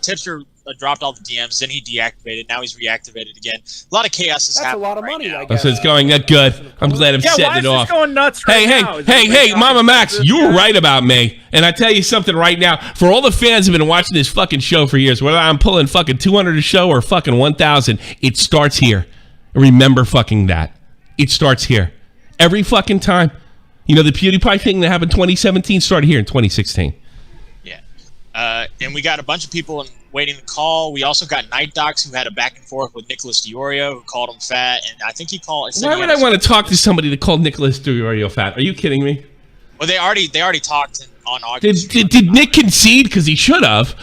Speaker 3: Tipster dropped all the DMs, then he deactivated. Now he's reactivated again. A lot of chaos is happening.
Speaker 4: That's a lot of money, I guess.
Speaker 2: So it's going that good. I'm glad I'm setting it off.
Speaker 15: Going nuts right now?
Speaker 2: Hey, Mama Max, you were right about me. And I tell you something right now. For all the fans who've been watching this fucking show for years, whether I'm pulling fucking 200 a show or fucking 1,000, it starts here. Remember fucking that. It starts here. Every fucking time. You know, the PewDiePie thing that happened in 2017 started here in 2016.
Speaker 3: And we got a bunch of people waiting to call. We also got NightDocs, who had a back and forth with Nicholas DiOrio, who called him fat, and I think he called.
Speaker 2: Why would I want to talk to somebody that called Nicholas DiOrio fat? Are you kidding me?
Speaker 3: Well, they already talked on August.
Speaker 2: Did Nick concede? Because he should have.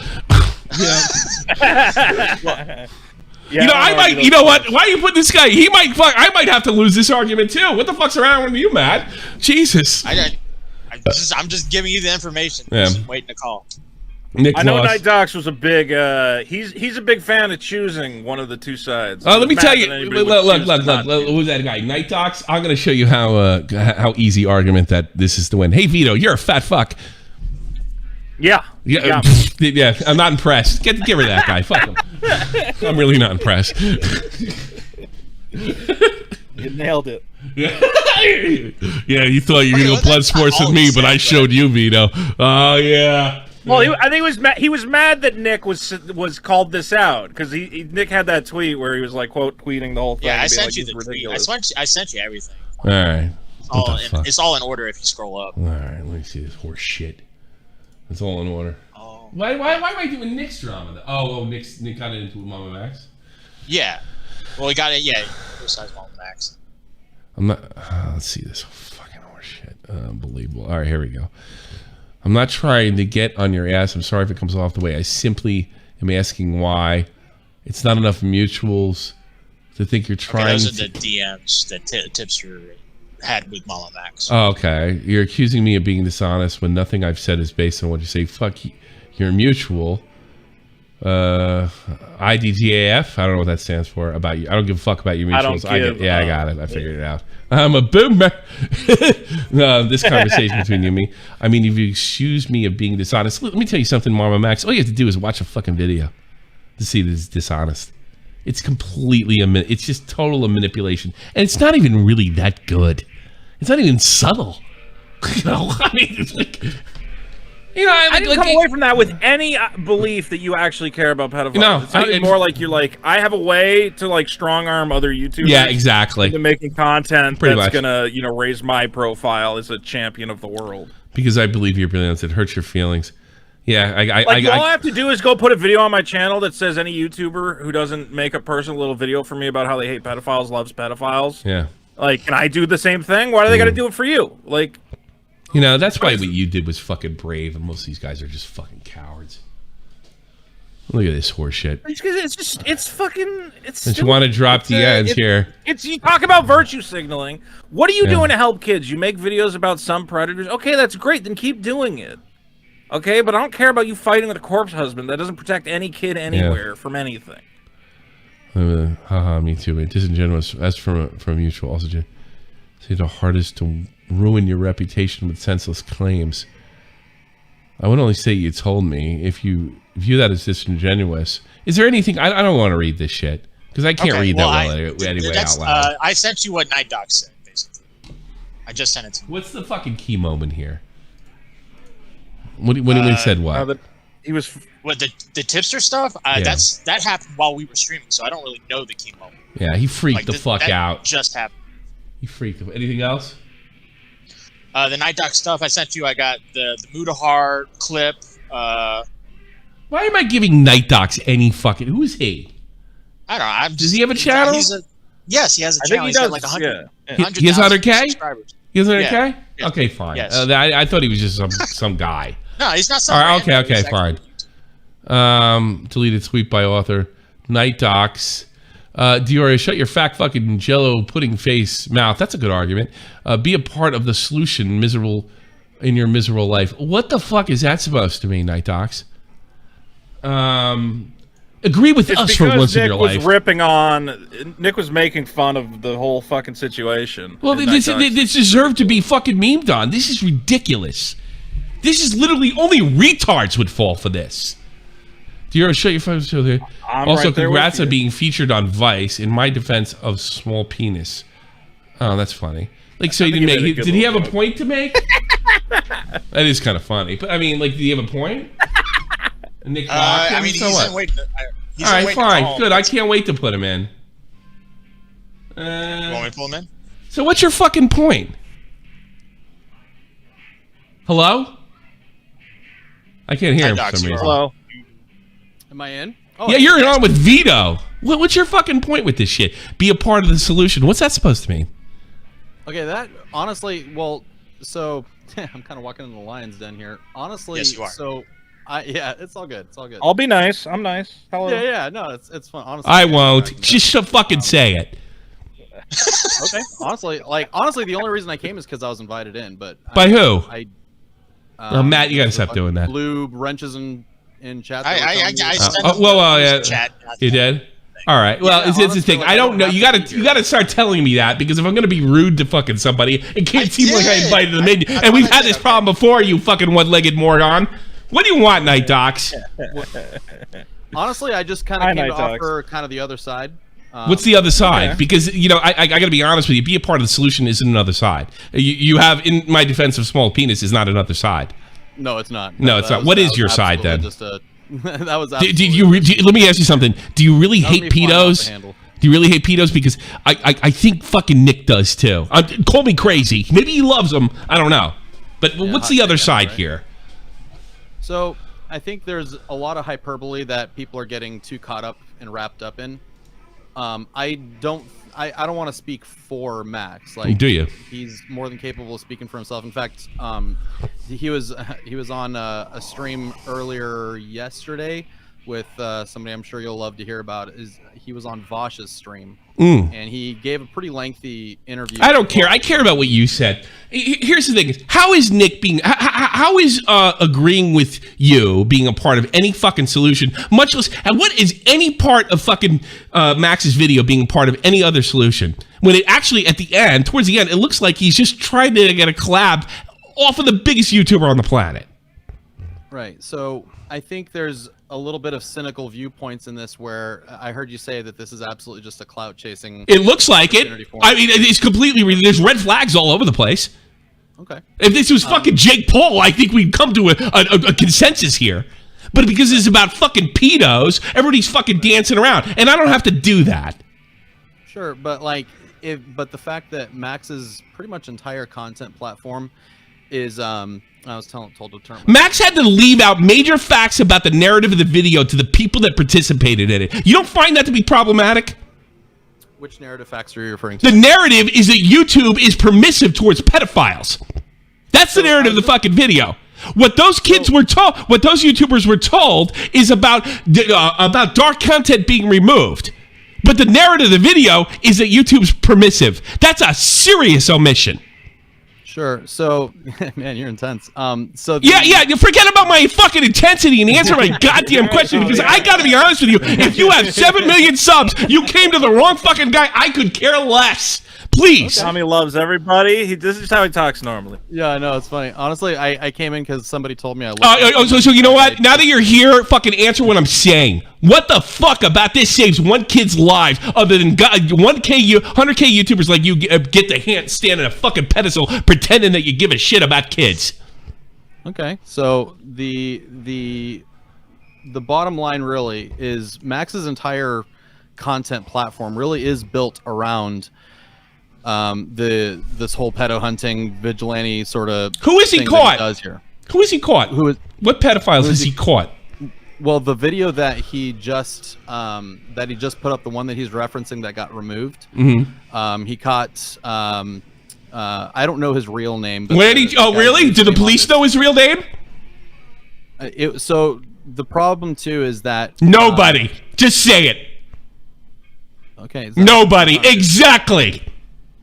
Speaker 2: You know, I might. You know what? Why you put this guy? He might. I might have to lose this argument too. What the fuck's around with you, Matt? Jesus.
Speaker 3: I'm just giving you the information.
Speaker 2: Yeah.
Speaker 3: Just waiting to call.
Speaker 2: Nick
Speaker 15: I know
Speaker 2: lost.
Speaker 15: NightDocs was a big. He's a big fan of choosing one of the two sides.
Speaker 2: Let me tell you. Look. Who's that guy? NightDocs. I'm going to show you how easy argument that this is to win. Hey Vito, you're a fat fuck.
Speaker 15: Yeah.
Speaker 2: Yeah. I'm not impressed. Get rid of that guy. Fuck him. I'm really not impressed.
Speaker 15: You nailed it.
Speaker 2: Yeah, you thought you were going to go blood sports with me, but I showed you, Vito. Oh, yeah.
Speaker 15: Well, I think he was mad that Nick was called this out because Nick had that tweet where he was like quote tweeting the whole thing.
Speaker 3: Yeah, I sent you the tweet. I sent you everything.
Speaker 2: All right.
Speaker 3: It's all in order if you scroll up.
Speaker 2: All right, let me see this horse shit. It's all in order. Oh. Why am I doing Nick's drama? Nick got it into MamaMax?
Speaker 3: Yeah. Well, he got it. Yeah, besides MamaMax.
Speaker 2: I'm not. Let's see this fucking horse shit. Unbelievable. All right, here we go. I'm not trying to get on your ass. I'm sorry if it comes off the way. I simply am asking why. It's not enough mutuals to think you're trying.
Speaker 3: Okay, those are the DMs that Tipster had with MamaMax.
Speaker 2: Oh, okay. You're accusing me of being dishonest when nothing I've said is based on what you say. Fuck your mutual. IDGAF. I don't know what that stands for. About you. I don't give a fuck about your mutuals. I got it. I figured it out. I'm a boomer. No, this conversation between you and me. I mean, if you excuse me of being dishonest, let me tell you something, MamaMax. All you have to do is watch a fucking video to see that it's dishonest. It's completely it's just total manipulation, and it's not even really that good. It's not even subtle. You know, I mean, it's like. You know,
Speaker 15: I didn't come away from that with any belief that you actually care about pedophiles.
Speaker 2: No,
Speaker 15: it sounded more like you're like, I have a way to like strong arm other YouTubers.
Speaker 2: Yeah, exactly.
Speaker 15: Into making content
Speaker 2: Pretty
Speaker 15: that's
Speaker 2: much.
Speaker 15: gonna, raise my profile as a champion of the world.
Speaker 2: Because I believe your brilliance. It hurts your feelings. Yeah, all
Speaker 15: I have to do is go put a video on my channel that says any YouTuber who doesn't make a personal little video for me about how they hate pedophiles loves pedophiles.
Speaker 2: Yeah.
Speaker 15: Like, can I do the same thing? Why do they got to do it for you? Like.
Speaker 2: You know, that's why what you did was fucking brave, and most of these guys are just fucking cowards. Look at this horse shit.
Speaker 15: It's fucking.
Speaker 2: Don't you want to drop the ends here?
Speaker 15: You talk about virtue signaling. What are you doing to help kids? You make videos about some predators. Okay, that's great. Then keep doing it. Okay, but I don't care about you fighting with a corpse husband. That doesn't protect any kid anywhere from anything.
Speaker 2: Haha, me too. Disingenuous. That's from mutual. Also, Say the hardest to ruin your reputation with senseless claims. I would only say you told me if you view that as disingenuous. Is there anything? I don't want to read this shit because I can't read that anyway out loud.
Speaker 3: I sent you what NightDocs said, basically. I just sent it to you.
Speaker 2: What's the fucking key moment here? When he said what?
Speaker 3: He was what the tipster stuff. That happened while we were streaming, so I don't really know the key moment.
Speaker 2: Yeah, he freaked the fuck out.
Speaker 3: Just happened.
Speaker 2: He freaked. Anything else?
Speaker 3: The NightDocs stuff I sent you. I got the Mudahar clip.
Speaker 2: Why am I giving NightDocs any fucking? Who is he?
Speaker 3: I don't know.
Speaker 2: Does he have a channel?
Speaker 3: Yes, he has a channel.
Speaker 2: He
Speaker 3: He's got like 100.
Speaker 2: He has 100K.
Speaker 3: Subscribers.
Speaker 2: He has 100K.
Speaker 3: Yeah.
Speaker 2: Okay, fine.
Speaker 3: Yes.
Speaker 2: I thought he was just some guy.
Speaker 3: No, he's not.
Speaker 2: All right. Okay. Fine. Deleted tweet by author. NightDocs. Dior, shut your fat fucking jello pudding face mouth. That's a good argument. Be a part of the solution in your miserable life. What the fuck is that supposed to mean, NightDocs? Agree with us for once in your life.
Speaker 15: Nick was making fun of the whole fucking situation.
Speaker 2: Well, this deserved to be fucking memed on. This is ridiculous. This is literally only retards would fall for this. Dior, shut your phone. Also,
Speaker 15: right there
Speaker 2: congrats
Speaker 15: with
Speaker 2: on being featured on Vice in my defense of small penis. Oh, that's funny. Like, so did he have a point to make? That is kind of funny. But I mean, like, did he have a point? Nick
Speaker 3: I mean,
Speaker 2: so
Speaker 3: he's
Speaker 2: what?
Speaker 3: in waiting.
Speaker 2: All right, fine, good. I can't wait to put him in.
Speaker 3: You want me to pull him in?
Speaker 2: So what's your fucking point? Hello? I can't hear him for some reason.
Speaker 15: Hello.
Speaker 8: Am I in?
Speaker 2: Yeah, you're on with Vito. What's your fucking point with this shit? Be a part of the solution. What's that supposed to mean?
Speaker 8: Okay, that honestly, well, so I'm kind of walking in the lion's den here. Honestly,
Speaker 3: yes, you are.
Speaker 8: So, yeah, it's all good. It's all good.
Speaker 15: I'll be nice. I'm nice. Hello.
Speaker 8: Yeah, no, it's fun. Honestly,
Speaker 2: I won't. Just fucking say it.
Speaker 8: Okay. Honestly, the only reason I came is because I was invited in. But
Speaker 2: by who? Matt, you gotta stop doing that.
Speaker 8: Blue wrenches in chat.
Speaker 2: Yeah. You did? All right. Well, it's the thing. I don't know. You gotta start telling me that, because if I'm gonna be rude to fucking somebody, it can't seem like I invited them in. And we've had this problem before, you fucking one-legged moron. What do you want, NightDocs?
Speaker 8: Honestly, I just kind of came to offer kind of the other side.
Speaker 2: What's the other side? Okay. Because, I got to be honest with you. Be a part of the solution isn't another side. You have, in my defense of small penis, is not another side.
Speaker 8: No, it's not.
Speaker 2: No, it's not. What is your side then?
Speaker 8: That was
Speaker 2: let me ask you something. Do you really hate pedos? Do you really hate pedos? Because I think fucking Nick does too. Call me crazy. Maybe he loves them. I don't know. But what's the other side here?
Speaker 8: So I think there's a lot of hyperbole that people are getting too caught up and wrapped up in. I don't want to speak for Max. Like,
Speaker 2: do you?
Speaker 8: He's more than capable of speaking for himself. In fact, he was on a stream earlier yesterday with somebody I'm sure you'll love to hear about. He was on Vosh's stream, and he gave a pretty lengthy interview.
Speaker 2: I don't care. I care about what you said. Here's the thing: how is Nick being? How is agreeing with you being a part of any fucking solution? Much less, and what is any part of fucking Max's video being a part of any other solution? When it actually, at the end, towards the end, it looks like he's just trying to get a collab off of the biggest YouTuber on the planet.
Speaker 8: Right. So I think there's a little bit of cynical viewpoints in this, where I heard you say that this is absolutely just a clout chasing.
Speaker 2: It looks like it. I mean, it's completely. There's red flags all over the place.
Speaker 8: Okay.
Speaker 2: If this was fucking Jake Paul, I think we'd come to a consensus here. But because it's about fucking pedos, everybody's fucking dancing around, and I don't have to do that.
Speaker 8: Sure, but but the fact that Max's pretty much entire content platform is I was told to turn.
Speaker 2: Max had to leave out major facts about the narrative of the video to the people that participated in it. You don't find that to be problematic?
Speaker 8: Which narrative facts are you referring to?
Speaker 2: The narrative is that YouTube is permissive towards pedophiles. That's the narrative of the fucking video. What those kids were told, what those YouTubers were told, is about dark content being removed. But the narrative of the video is that YouTube's permissive. That's a serious omission.
Speaker 8: Sure. So, man, you're intense.
Speaker 2: Yeah, you forget about my fucking intensity and answer my goddamn question, because I gotta be honest with you. If you have 7 million subs, you came to the wrong fucking guy. I could care less. Please.
Speaker 15: Tommy loves everybody. This is how he talks normally.
Speaker 8: Yeah, no, it's funny. Honestly, I came in because somebody told me I looked.
Speaker 2: So you know what? Now that you're here, fucking answer what I'm saying. What the fuck about this saves one kid's life other than 100K YouTubers like you get the hand stand on a fucking pedestal pretending that you give a shit about kids?
Speaker 8: Okay, so the bottom line really is Max's entire content platform really is built around this whole pedo hunting vigilante sort of.
Speaker 2: Who is he caught?
Speaker 8: Does here?
Speaker 2: Who is he caught? What pedophiles is he caught?
Speaker 8: Well, the video that he just put up, the one that he's referencing that got removed.
Speaker 2: Mm-hmm.
Speaker 8: He caught. I don't know his real name. But
Speaker 2: really? Do the police know his real name?
Speaker 8: So the problem too is that
Speaker 2: nobody. Just say it.
Speaker 8: Okay.
Speaker 2: Nobody. Exactly.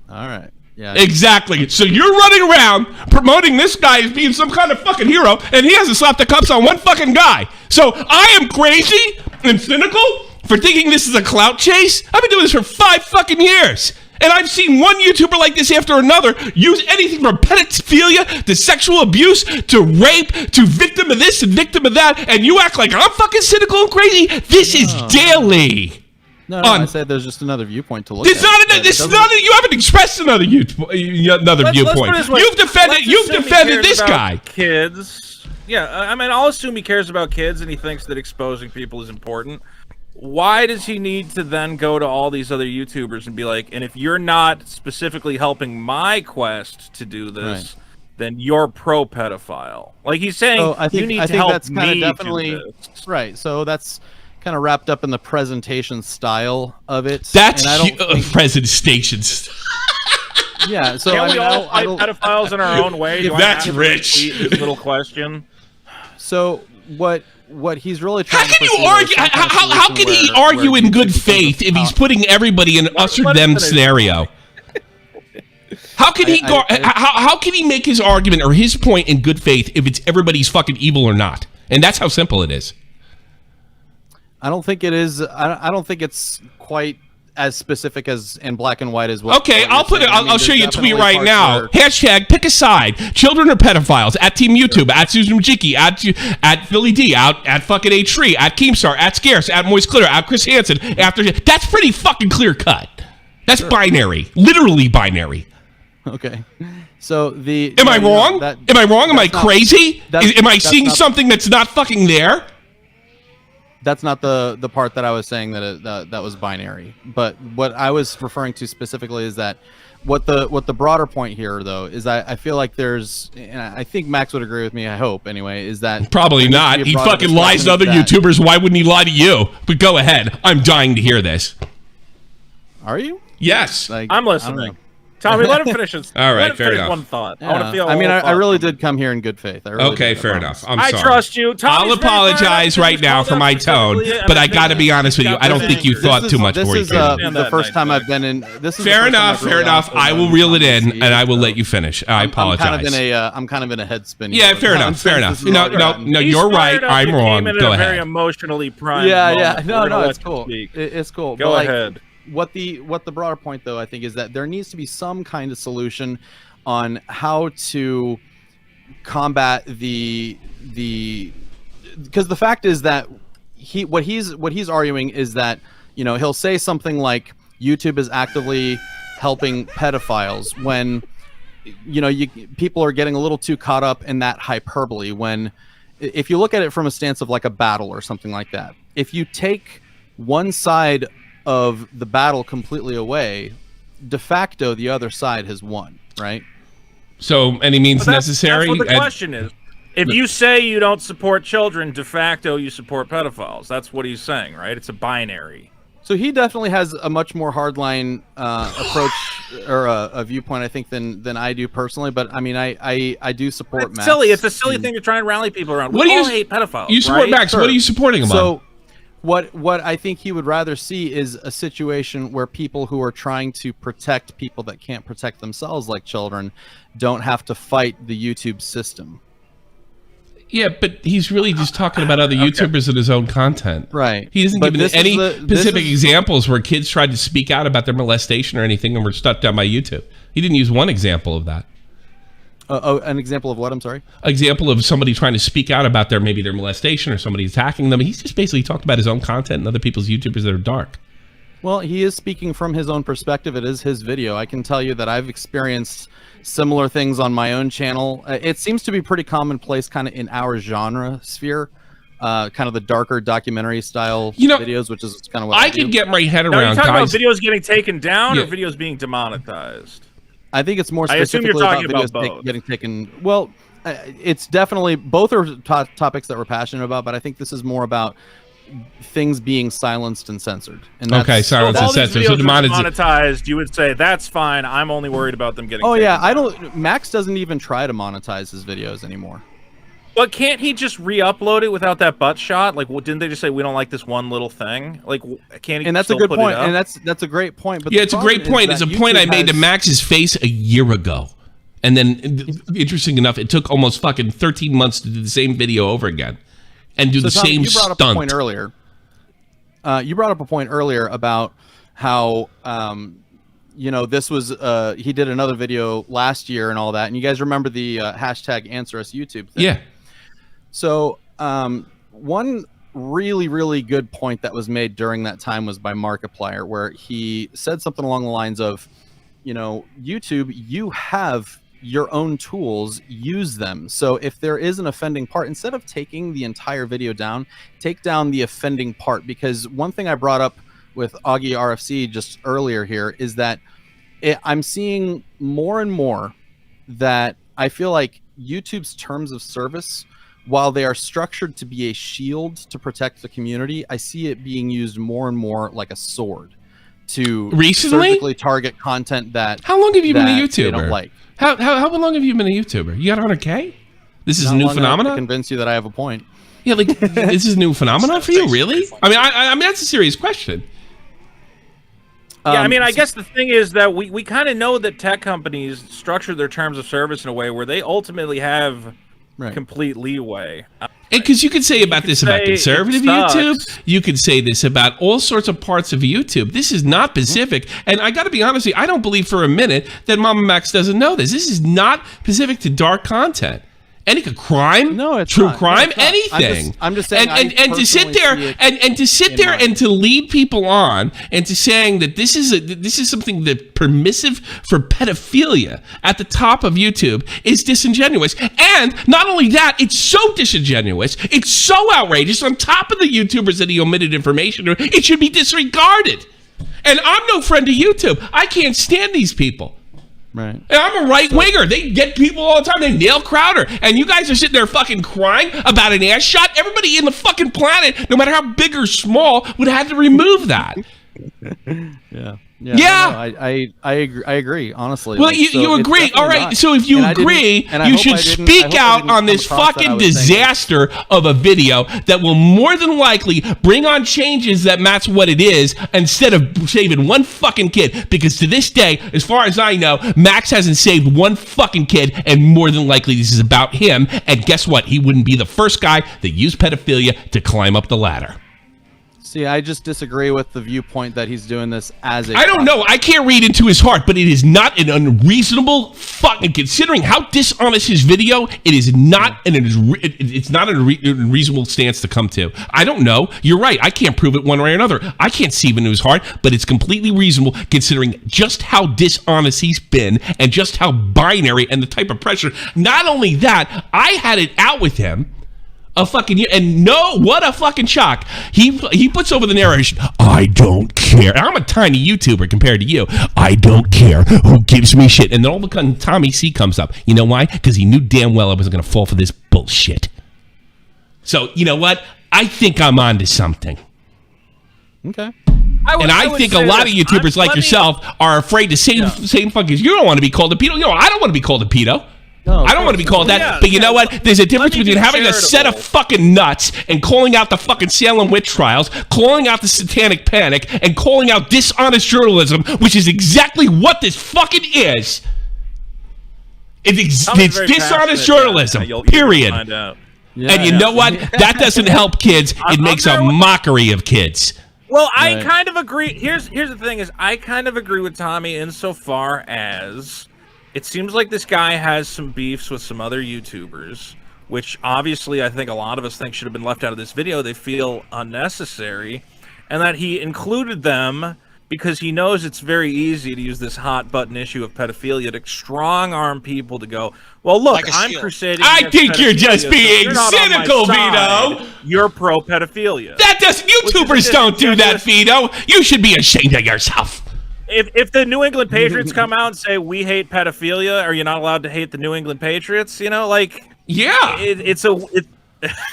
Speaker 8: All right. Yeah.
Speaker 2: Exactly. So you're running around promoting this guy as being some kind of fucking hero, and he hasn't slapped the cups on one fucking guy. So I am crazy and cynical for thinking this is a clout chase. I've been doing this for 5 fucking years. And I've seen one YouTuber like this after another use anything from pedophilia to sexual abuse to rape to victim of this and victim of that, and you act like I'm fucking cynical and crazy? This is daily.
Speaker 8: No, I said there's just another viewpoint to look
Speaker 2: at. You haven't expressed another viewpoint. You've defended this guy.
Speaker 15: Kids. Yeah, I mean, I'll assume he cares about kids and he thinks that exposing people is important. Why does he need to then go to all these other YouTubers and be like, and if you're not specifically helping my quest to do this, then you're pro-pedophile? Like he's saying, you need to help
Speaker 8: that's kind
Speaker 15: me
Speaker 8: of definitely
Speaker 15: do this.
Speaker 8: right. So that's kind of wrapped up in the presentation style of it.
Speaker 2: That's
Speaker 8: and I don't think...
Speaker 2: presentations.
Speaker 8: Yeah. So
Speaker 15: Can't
Speaker 8: I mean,
Speaker 15: we all fight pedophiles in our own way? Do
Speaker 2: That's
Speaker 15: I have to
Speaker 2: rich.
Speaker 15: repeat this little question.
Speaker 8: So what he's really trying
Speaker 2: to you argue? How can he argue in good faith if he's putting everybody in an us or them scenario? How can he how can he make his argument or his point in good faith if it's everybody's fucking evil or not? And that's how simple it is.
Speaker 8: I don't think it is. I don't think it's quite as specific as in black and white as well.
Speaker 2: Okay, I'll put it. I'll show you a tweet right now. Hashtag pick a side. Children are pedophiles. At Team YouTube. At Susan Majicki. At Philly D. At fucking A3. At Keemstar. At Scarce. At Moist Clitter. At Chris Hansen. That's pretty fucking clear cut. That's binary. Literally binary.
Speaker 8: Okay. So
Speaker 2: Am I wrong? Am I wrong? Am I crazy? Am I seeing something that's not fucking there?
Speaker 8: That's not the part that I was saying that was binary. But what I was referring to specifically is that what the broader point here though is I feel like there's, and I think Max would agree with me, I hope anyway, is that
Speaker 2: probably not. He fucking lies to other YouTubers. Why wouldn't he lie to you? But go ahead. I'm dying to hear this.
Speaker 8: Are you?
Speaker 2: Yes.
Speaker 15: I'm listening. Tommy, let him finish his.
Speaker 2: All right, fair enough.
Speaker 15: One thought.
Speaker 8: Yeah. I really did come here in good faith.
Speaker 2: Okay, fair enough. I'm sorry.
Speaker 15: I trust you.
Speaker 2: I'll apologize right now for my tone, but I got to be honest with you. I don't think you thought too much for you.
Speaker 8: This is the first time I've been in. This is
Speaker 2: fair enough. Fair enough. I will reel it in, and I will let you finish. I apologize.
Speaker 8: I'm kind of in a head spin.
Speaker 2: Yeah, fair enough. Fair enough. No, you're right. I'm wrong. Go ahead.
Speaker 15: Very emotionally primed.
Speaker 8: Yeah. No, it's cool. It's cool.
Speaker 15: Go ahead.
Speaker 8: What the broader point though I think is that there needs to be some kind of solution on how to combat the because the fact is that what he's arguing is that, you know, he'll say something like YouTube is actively helping pedophiles when, you know, people are getting a little too caught up in that hyperbole, when if you look at it from a stance of like a battle or something like that, if you take one side of the battle completely away, de facto the other side has won, right?
Speaker 2: So any means necessary.
Speaker 15: That's what the question is. If you say you don't support children, de facto you support pedophiles. That's what he's saying, right? It's a binary.
Speaker 8: So he definitely has a much more hardline approach or a viewpoint, I think, than I do personally. But I mean, I do support Max.
Speaker 15: Silly. It's a silly thing to try and rally people around.
Speaker 2: What do you
Speaker 15: hate pedophiles?
Speaker 2: You support Max. What are you supporting him on?
Speaker 8: So what I think he would rather see is a situation where people who are trying to protect people that can't protect themselves, like children, don't have to fight the YouTube system.
Speaker 2: Yeah, but he's really just talking about other YouTubers and his own content.
Speaker 8: Right.
Speaker 2: He doesn't
Speaker 8: But
Speaker 2: give any specific
Speaker 8: is-
Speaker 2: examples where kids tried to speak out about their molestation or anything and were shut down by YouTube. He didn't use one example of that.
Speaker 8: An example of what? I'm sorry.
Speaker 2: Example of somebody trying to speak out about their molestation or somebody attacking them. He's just basically talked about his own content and other people's YouTubers that are dark.
Speaker 8: Well, he is speaking from his own perspective. It is his video. I can tell you that I've experienced similar things on my own channel. It seems to be pretty commonplace kind of in our genre sphere. Kind of the darker documentary style videos, which is kind of what I do.
Speaker 2: could get my head
Speaker 15: Now, are you
Speaker 2: around
Speaker 15: talking
Speaker 2: guys.
Speaker 15: about videos getting taken down
Speaker 2: Yeah.
Speaker 15: or videos being demonetized?
Speaker 8: I think it's more
Speaker 15: I assume you're
Speaker 8: specifically
Speaker 15: talking
Speaker 8: about
Speaker 15: about
Speaker 8: videos
Speaker 15: both.
Speaker 8: getting taken. Well, it's definitely both are topics that we're passionate about, but I think this is more about things being silenced and censored. And that's,
Speaker 2: Okay, silenced
Speaker 15: If
Speaker 2: and
Speaker 15: all these
Speaker 2: censored. So
Speaker 15: videos are
Speaker 2: demonetized.
Speaker 15: monetized, you would say that's fine. I'm only worried about them getting.
Speaker 8: Oh
Speaker 15: taken
Speaker 8: yeah,
Speaker 15: down.
Speaker 8: I don't. Max doesn't even try to monetize his videos anymore.
Speaker 15: But can't he just re-upload it without that butt shot? Like, didn't they just say we don't like this one little thing? Like, can't he?
Speaker 8: And that's a
Speaker 15: still
Speaker 8: good
Speaker 15: put
Speaker 8: point.
Speaker 15: It up?
Speaker 8: And that's a great point. But
Speaker 2: Yeah,
Speaker 8: the
Speaker 2: it's a
Speaker 8: problem
Speaker 2: great point.
Speaker 8: is
Speaker 2: It's a
Speaker 8: that
Speaker 2: point I
Speaker 8: YouTube
Speaker 2: made to
Speaker 8: has-
Speaker 2: Max's face a year ago. And then, interesting enough, it took almost fucking 13 months to do the same video over again. And do the
Speaker 8: Tommy,
Speaker 2: same
Speaker 8: you brought
Speaker 2: stunt.
Speaker 8: up a point earlier. You brought up a point earlier about how, this was, he did another video last year and all that. And you guys remember the hashtag Answer Us YouTube thing?
Speaker 2: Yeah.
Speaker 8: So one really, really good point that was made during that time was by Markiplier, where he said something along the lines of, YouTube, you have your own tools, use them. So if there is an offending part, instead of taking the entire video down, take down the offending part. Because one thing I brought up with Augie RFC just earlier here is that I'm seeing more and more that I feel like YouTube's terms of service, while they are structured to be a shield to protect the community, I see it being used more and more like a sword to surgically target content that.
Speaker 2: How long have you been a
Speaker 8: that they
Speaker 2: YouTuber?
Speaker 8: don't like.
Speaker 2: How long have you been a YouTuber? You got 100K? This is
Speaker 8: Not
Speaker 2: a new
Speaker 8: long enough to
Speaker 2: phenomenon?
Speaker 8: convince you that I have a point.
Speaker 2: Yeah, like, this is a new phenomenon for you, really? I mean, that's a serious question.
Speaker 15: Yeah, I mean, I guess the thing is that we kind of know that tech companies structure their terms of service in a way where they ultimately have complete leeway.
Speaker 2: Because you could say about this about
Speaker 15: say
Speaker 2: conservative
Speaker 15: it sucks.
Speaker 2: YouTube. You could say this about all sorts of parts of YouTube. This is not Pacific. And I got to be honest with you, I don't believe for a minute that MamaMax doesn't know this. This is not Pacific to dark content. Any crime, true crime, anything.
Speaker 8: I'm just saying.
Speaker 2: And to sit there and to sit there and to lead people on and to saying that this is something that permissive for pedophilia at the top of YouTube is disingenuous. And not only that, it's so disingenuous, it's so outrageous. On top of the YouTubers that he omitted information, it should be disregarded. And I'm no friend to YouTube. I can't stand these people.
Speaker 8: Right.
Speaker 2: And I'm a right winger. They get people all the time. They nail Crowder. And you guys are sitting there fucking crying about an ass shot. Everybody in the fucking planet, no matter how big or small, would have had to remove that.
Speaker 8: Yeah.
Speaker 2: Yeah.
Speaker 8: No, I agree, honestly.
Speaker 2: Well,
Speaker 8: Like,
Speaker 2: you
Speaker 8: so it's
Speaker 2: agree. All
Speaker 8: definitely
Speaker 2: right.
Speaker 8: not.
Speaker 2: So if you
Speaker 8: And I didn't-
Speaker 2: agree,
Speaker 8: and I
Speaker 2: you
Speaker 8: hope
Speaker 2: should
Speaker 8: I didn't- I
Speaker 2: speak
Speaker 8: hope I
Speaker 2: out
Speaker 8: didn't
Speaker 2: on
Speaker 8: come
Speaker 2: this
Speaker 8: across that I
Speaker 2: fucking
Speaker 8: was saying
Speaker 2: disaster of a video that will more than likely bring on changes that Matt's what it is instead of saving one fucking kid. Because to this day, as far as I know, Max hasn't saved one fucking kid, and more than likely this is about him. And guess what? He wouldn't be the first guy that used pedophilia to climb up the ladder.
Speaker 8: See, I just disagree with the viewpoint that he's doing this as a.
Speaker 2: I don't know. I can't read into his heart, but it is not an unreasonable fucking. Considering how dishonest his video, it is not it's not a reasonable stance to come to. I don't know. You're right. I can't prove it one way or another. I can't see into his heart, but it's completely reasonable considering just how dishonest he's been and just how binary and the type of pressure. Not only that, I had it out with him. A fucking year, and what a fucking shock. He puts over the narration, I don't care. I'm a tiny YouTuber compared to you. I don't care who gives me shit. And then all of a sudden, Tommy C comes up. You know why? Because he knew damn well I wasn't going to fall for this bullshit. So, you know what? I think I'm onto something.
Speaker 8: Okay.
Speaker 2: I think a lot of YouTubers like yourself are afraid to say fucking, you don't want to be called a pedo. You know, I don't want to be called a pedo.
Speaker 8: No,
Speaker 2: I don't want to be called that, but you know what? There's a difference between having a set of fucking nuts and calling out the fucking Salem witch trials, calling out the satanic panic, and calling out dishonest journalism, which is exactly what this fucking is. It's dishonest journalism, period. and you know what? That doesn't help kids. It makes a mockery of kids.
Speaker 15: Well, I kind of agree. Here's the thing: is I kind of agree with Tommy insofar as it seems like this guy has some beefs with some other YouTubers, which obviously I think a lot of us think should have been left out of this video. They feel unnecessary, and that he included them because he knows it's very easy to use this hot button issue of pedophilia to strong-arm people to go, well, look, I'm crusading
Speaker 2: I
Speaker 15: against
Speaker 2: think you're
Speaker 15: pedophilia,
Speaker 2: just
Speaker 15: so
Speaker 2: being
Speaker 15: you're not on my
Speaker 2: cynical,
Speaker 15: side.
Speaker 2: Vito.
Speaker 15: You're pro-pedophilia.
Speaker 2: That doesn't. YouTubers don't do that, Vito. You should be ashamed of yourself.
Speaker 15: If the New England Patriots come out and say, we hate pedophilia, are you not allowed to hate the New England Patriots? You know, like...
Speaker 2: Yeah.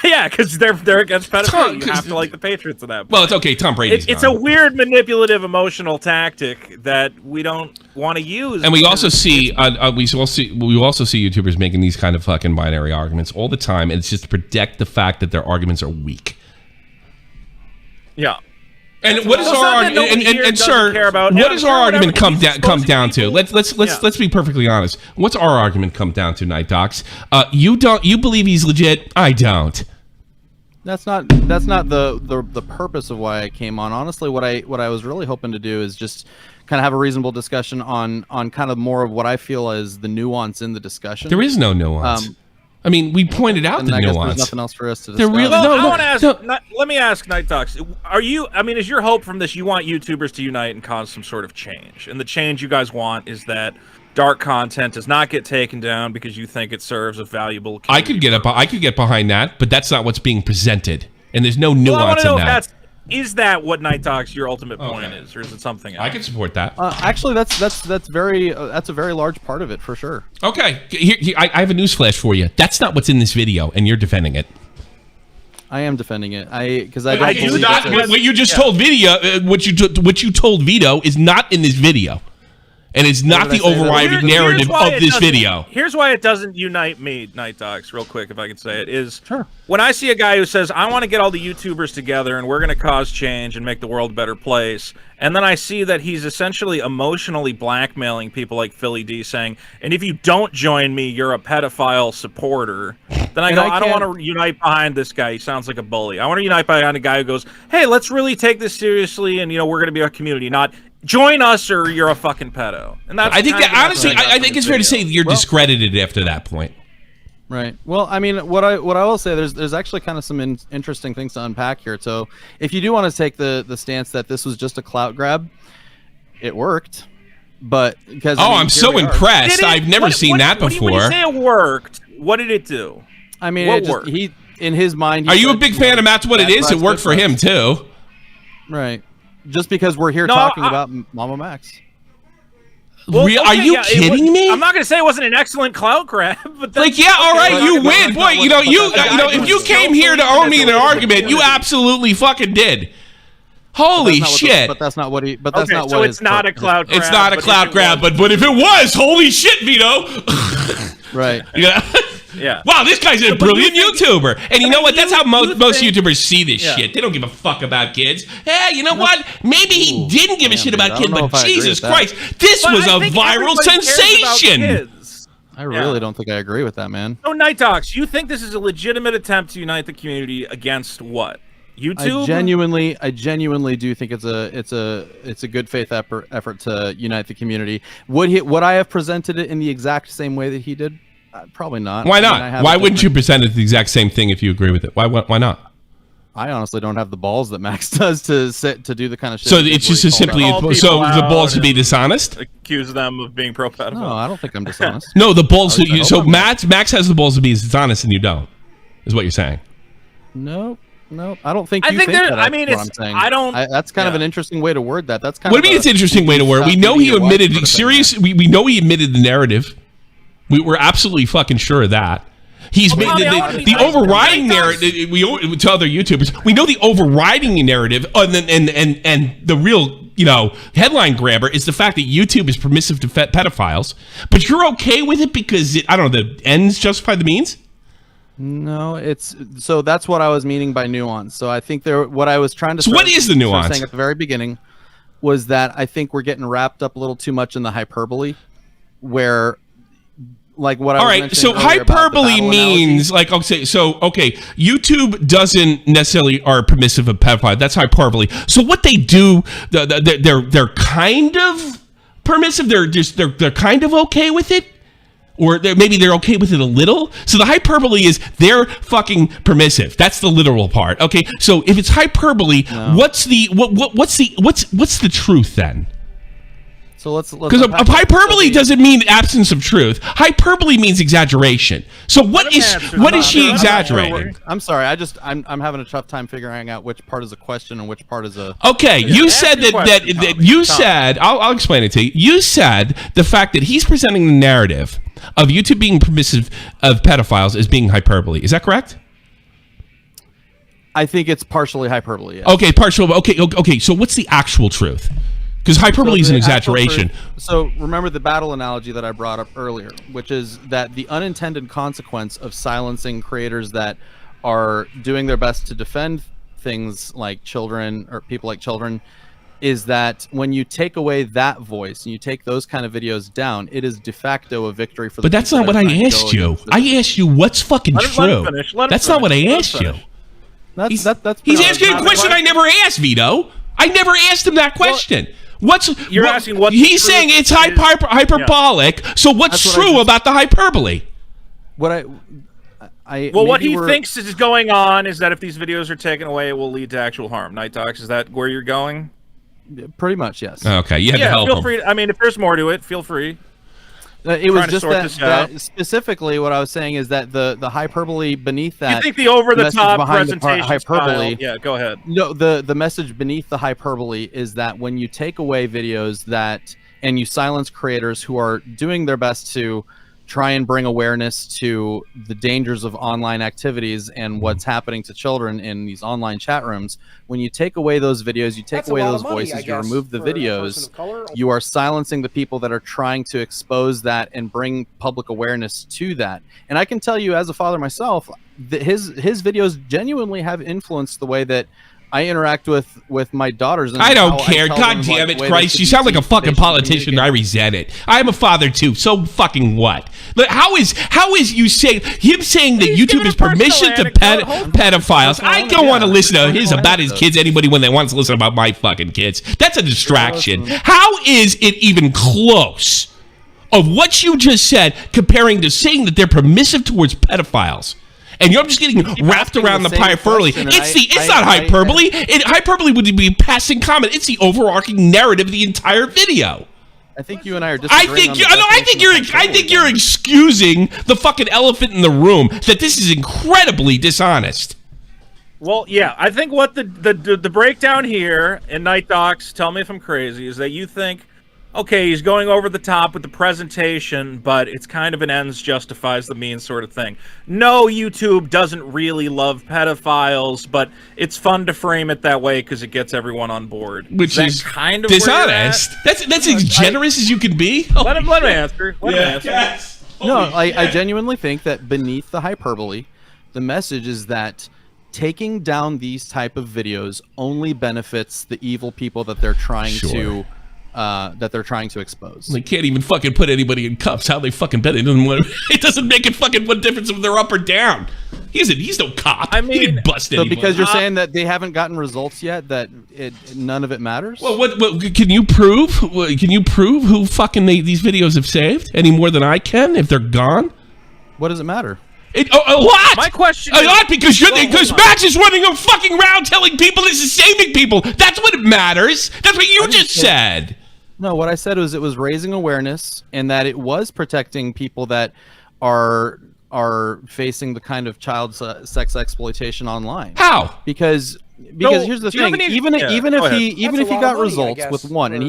Speaker 15: Yeah, because they're against pedophilia. You have to like the Patriots in that point.
Speaker 2: Well, it's okay. Tom Brady's
Speaker 15: It's
Speaker 2: gone.
Speaker 15: a weird, manipulative, emotional tactic that we don't want to use.
Speaker 2: And we also see we also see YouTubers making these kind of fucking binary arguments all the time, and it's just to protect the fact that their arguments are weak.
Speaker 15: Yeah.
Speaker 2: And what is our argument? And sir, what does our argument come down to? Let's be perfectly honest. What's our argument come down to, NightDocs? You believe he's legit. I don't.
Speaker 8: That's not the purpose of why I came on. Honestly, what I was really hoping to do is just kind of have a reasonable discussion on kind of more of what I feel is the nuance in the discussion.
Speaker 2: There is no nuance. I mean, we pointed out the
Speaker 8: I guess
Speaker 2: nuance.
Speaker 8: there's nothing else for us to discuss.
Speaker 15: Let me ask NightDocs. Is your hope from this you want YouTubers to unite and cause some sort of change? And the change you guys want is that dark content does not get taken down because you think it serves a valuable
Speaker 2: I could get behind that, but that's not what's being presented. And there's no nuance in that.
Speaker 15: Is that what NightDocs your ultimate point is, or is it something else?
Speaker 2: I can support that.
Speaker 8: Actually, that's a very large part of it for sure.
Speaker 2: Okay, I have a newsflash for you. That's not what's in this video, and you're defending it.
Speaker 8: I am defending it. Because I don't believe
Speaker 2: what you just told Vito. What you told Vito is not in this video, and it's not the overriding narrative of this video.
Speaker 15: Here's why it doesn't unite me, NightDocs, real quick, if I can say it, is when I see a guy who says, I want to get all the YouTubers together and we're going to cause change and make the world a better place, and then I see that he's essentially emotionally blackmailing people like Philly D saying, and if you don't join me, you're a pedophile supporter, then I don't want to unite behind this guy. He sounds like a bully. I want to unite behind a guy who goes, hey, let's really take this seriously, and we're going to be a community, not join us or you're a fucking pedo. And that's
Speaker 2: I think that honestly, I think it's fair to say you're discredited after that point.
Speaker 8: Right. Well, I mean, what I will say, there's actually kind of some interesting things to unpack here. So, if you do want to take the stance that this was just a clout grab, it worked. But because
Speaker 2: I'm so impressed. I've never seen that before.
Speaker 15: When you say it worked, what did it do?
Speaker 8: I mean, he in his mind.
Speaker 2: Are you a big fan of MattsWhatitis? It worked for him too.
Speaker 8: Right. Just because we're here talking about MamaMax.
Speaker 2: Well, are you kidding me?
Speaker 15: I'm not going to say it wasn't an excellent clout grab, but
Speaker 2: all right, you win, boy. If you came here to own me in an argument, you absolutely fucking did. Holy shit!
Speaker 8: But that's not what he. But that's not
Speaker 15: so
Speaker 8: what.
Speaker 15: It's not a clout grab.
Speaker 2: It's not a clout grab, but if it was, holy shit, Vito.
Speaker 8: Right.
Speaker 15: Yeah.
Speaker 2: Wow, this guy's a brilliant YouTuber. And you know what? That's how most YouTubers see this shit. They don't give a fuck about kids. Yeah, you know what? Maybe he didn't give a shit about kids, but Jesus Christ, this was a viral sensation.
Speaker 8: I really don't think I agree with that, man.
Speaker 15: So, NightDocs, you think this is a legitimate attempt to unite the community against what? YouTube?
Speaker 8: I genuinely do think it's a good faith effort to unite the community. Would I have presented it in the exact same way that he did? Probably not.
Speaker 2: Why not? Why wouldn't you present it the exact same thing if you agree with it? Why not?
Speaker 8: I honestly don't have the balls that Max does to do the kind of shit.
Speaker 2: So it's just simply the balls to be dishonest?
Speaker 15: Accuse them of being pro-pedophile.
Speaker 8: No, I don't think I'm dishonest.
Speaker 2: No, the balls. Max has the balls to be dishonest and you don't, is what you're saying.
Speaker 8: No, I don't think. I think that. I mean, it's. I don't. That's kind of an interesting way to word that. That's kind.
Speaker 2: What do you mean? It's an interesting way to word. We know he admitted we know he admitted the narrative. We're absolutely fucking sure of that. He's made the overriding narrative. To other YouTubers, we know the overriding narrative, and the real headline grabber is the fact that YouTube is permissive to pedophiles. But you're okay with it because the ends justify the means.
Speaker 8: No, so that's what I was meaning by nuance. So I think what I was trying to.
Speaker 2: So what is the nuance?
Speaker 8: Saying at the very beginning was that I think we're getting wrapped up a little too much in the hyperbole, where like what I
Speaker 2: All
Speaker 8: was
Speaker 2: right, so
Speaker 8: mentioning earlier about the
Speaker 2: hyperbole
Speaker 8: battle
Speaker 2: means like okay, YouTube doesn't necessarily are permissive of pedophiles. That's hyperbole. So what they do, they're kind of permissive. They're kind of okay with it, or maybe they're okay with it a little. So the hyperbole is they're fucking permissive. That's the literal part. Okay, so if it's hyperbole, what's the truth then?
Speaker 8: So let's
Speaker 2: because a hyperbole doesn't mean absence of truth. Hyperbole means exaggeration. So what is she exaggerating?
Speaker 8: I'm sorry. I'm having a tough time figuring out which part is a question and which part is a.
Speaker 2: Okay, you said that you said I'll explain it to you. You said the fact that he's presenting the narrative of YouTube being permissive of pedophiles as being hyperbole. Is that correct?
Speaker 8: I think it's partially hyperbole. Yes.
Speaker 2: Okay, partial. Okay. So what's the actual truth? Because hyperbole is an exaggeration.
Speaker 8: So remember the battle analogy that I brought up earlier, which is that the unintended consequence of silencing creators that are doing their best to defend things like children or people like children is that when you take away that voice and you take those kind of videos down, it is de facto a victory for the
Speaker 2: But that's not what I asked you. I asked you what's fucking true. That's not what I asked you. He's asking a question I never asked, Vito. I never asked him that question.
Speaker 15: Asking what
Speaker 2: he's saying it's hyperbolic. Yeah. So what's true about the hyperbole?
Speaker 8: What
Speaker 15: he thinks is going on is that if these videos are taken away, it will lead to actual harm. NightDocs, is that where you're going?
Speaker 8: Pretty much, yes.
Speaker 2: Okay, you had to help
Speaker 15: feel
Speaker 2: him.
Speaker 15: free. I mean, if there's more to it, feel free.
Speaker 8: It was just that specifically what I was saying is that the hyperbole beneath that.
Speaker 15: You think the over-the-top
Speaker 8: presentation
Speaker 15: hyperbole? Style. Yeah, go ahead.
Speaker 8: No, the message beneath the hyperbole is that when you take away videos and you silence creators who are doing their best to try and bring awareness to the dangers of online activities and what's happening to children in these online chat rooms, when you take away those videos, you take away those voices, you remove the videos, you are silencing the people that are trying to expose that and bring public awareness to that. And I can tell you as a father myself, that his videos genuinely have influenced the way that I interact with my daughters. And
Speaker 2: I don't care. God damn it, Christ. You sound like a fucking politician. I resent it. I'm a father too. So fucking what? But how is you saying that YouTube is permission to pedophiles? I don't want to listen to his about his kids. Anybody when they want to listen about my fucking kids. That's a distraction. How is it even close of what you just said comparing to saying that they're permissive towards pedophiles? And you're just getting wrapped around the hyperbole. It's not hyperbole. Hyperbole would be passing comment. It's the overarching narrative of the entire video.
Speaker 8: I think you and I are disagreeing.
Speaker 2: I think you're excusing the fucking elephant in the room that this is incredibly dishonest.
Speaker 15: Well, yeah, I think what the breakdown here in NightDocs, tell me if I'm crazy, is that you think, okay, he's going over the top with the presentation, but it's kind of an ends justifies the means sort of thing. No, YouTube doesn't really love pedophiles, but it's fun to frame it that way because it gets everyone on board.
Speaker 2: Which is
Speaker 15: kind of
Speaker 2: dishonest. That's as generous as you can be.
Speaker 15: Let him answer. Let him answer.
Speaker 2: Yes.
Speaker 8: No, I genuinely think that beneath the hyperbole, the message is that taking down these type of videos only benefits the evil people that they're trying to expose.
Speaker 2: They can't even fucking put anybody in cuffs. How they fucking bet it doesn't make it fucking what difference if they're up or down. He's no cop. I mean, he didn't bust anybody.
Speaker 8: So because you're saying that they haven't gotten results yet, that none of it matters.
Speaker 2: Well, what can you prove? Can you prove who fucking these videos have saved any more than I can if they're gone?
Speaker 8: What does it matter?
Speaker 2: A lot.
Speaker 15: My question
Speaker 2: a lot because Max is running a fucking round telling people this is saving people. That's what matters. That's what you just said.
Speaker 8: No, what I said was it was raising awareness and that it was protecting people that are facing the kind of child sex exploitation online.
Speaker 2: How?
Speaker 8: Because here's the thing. Even if he got results with one and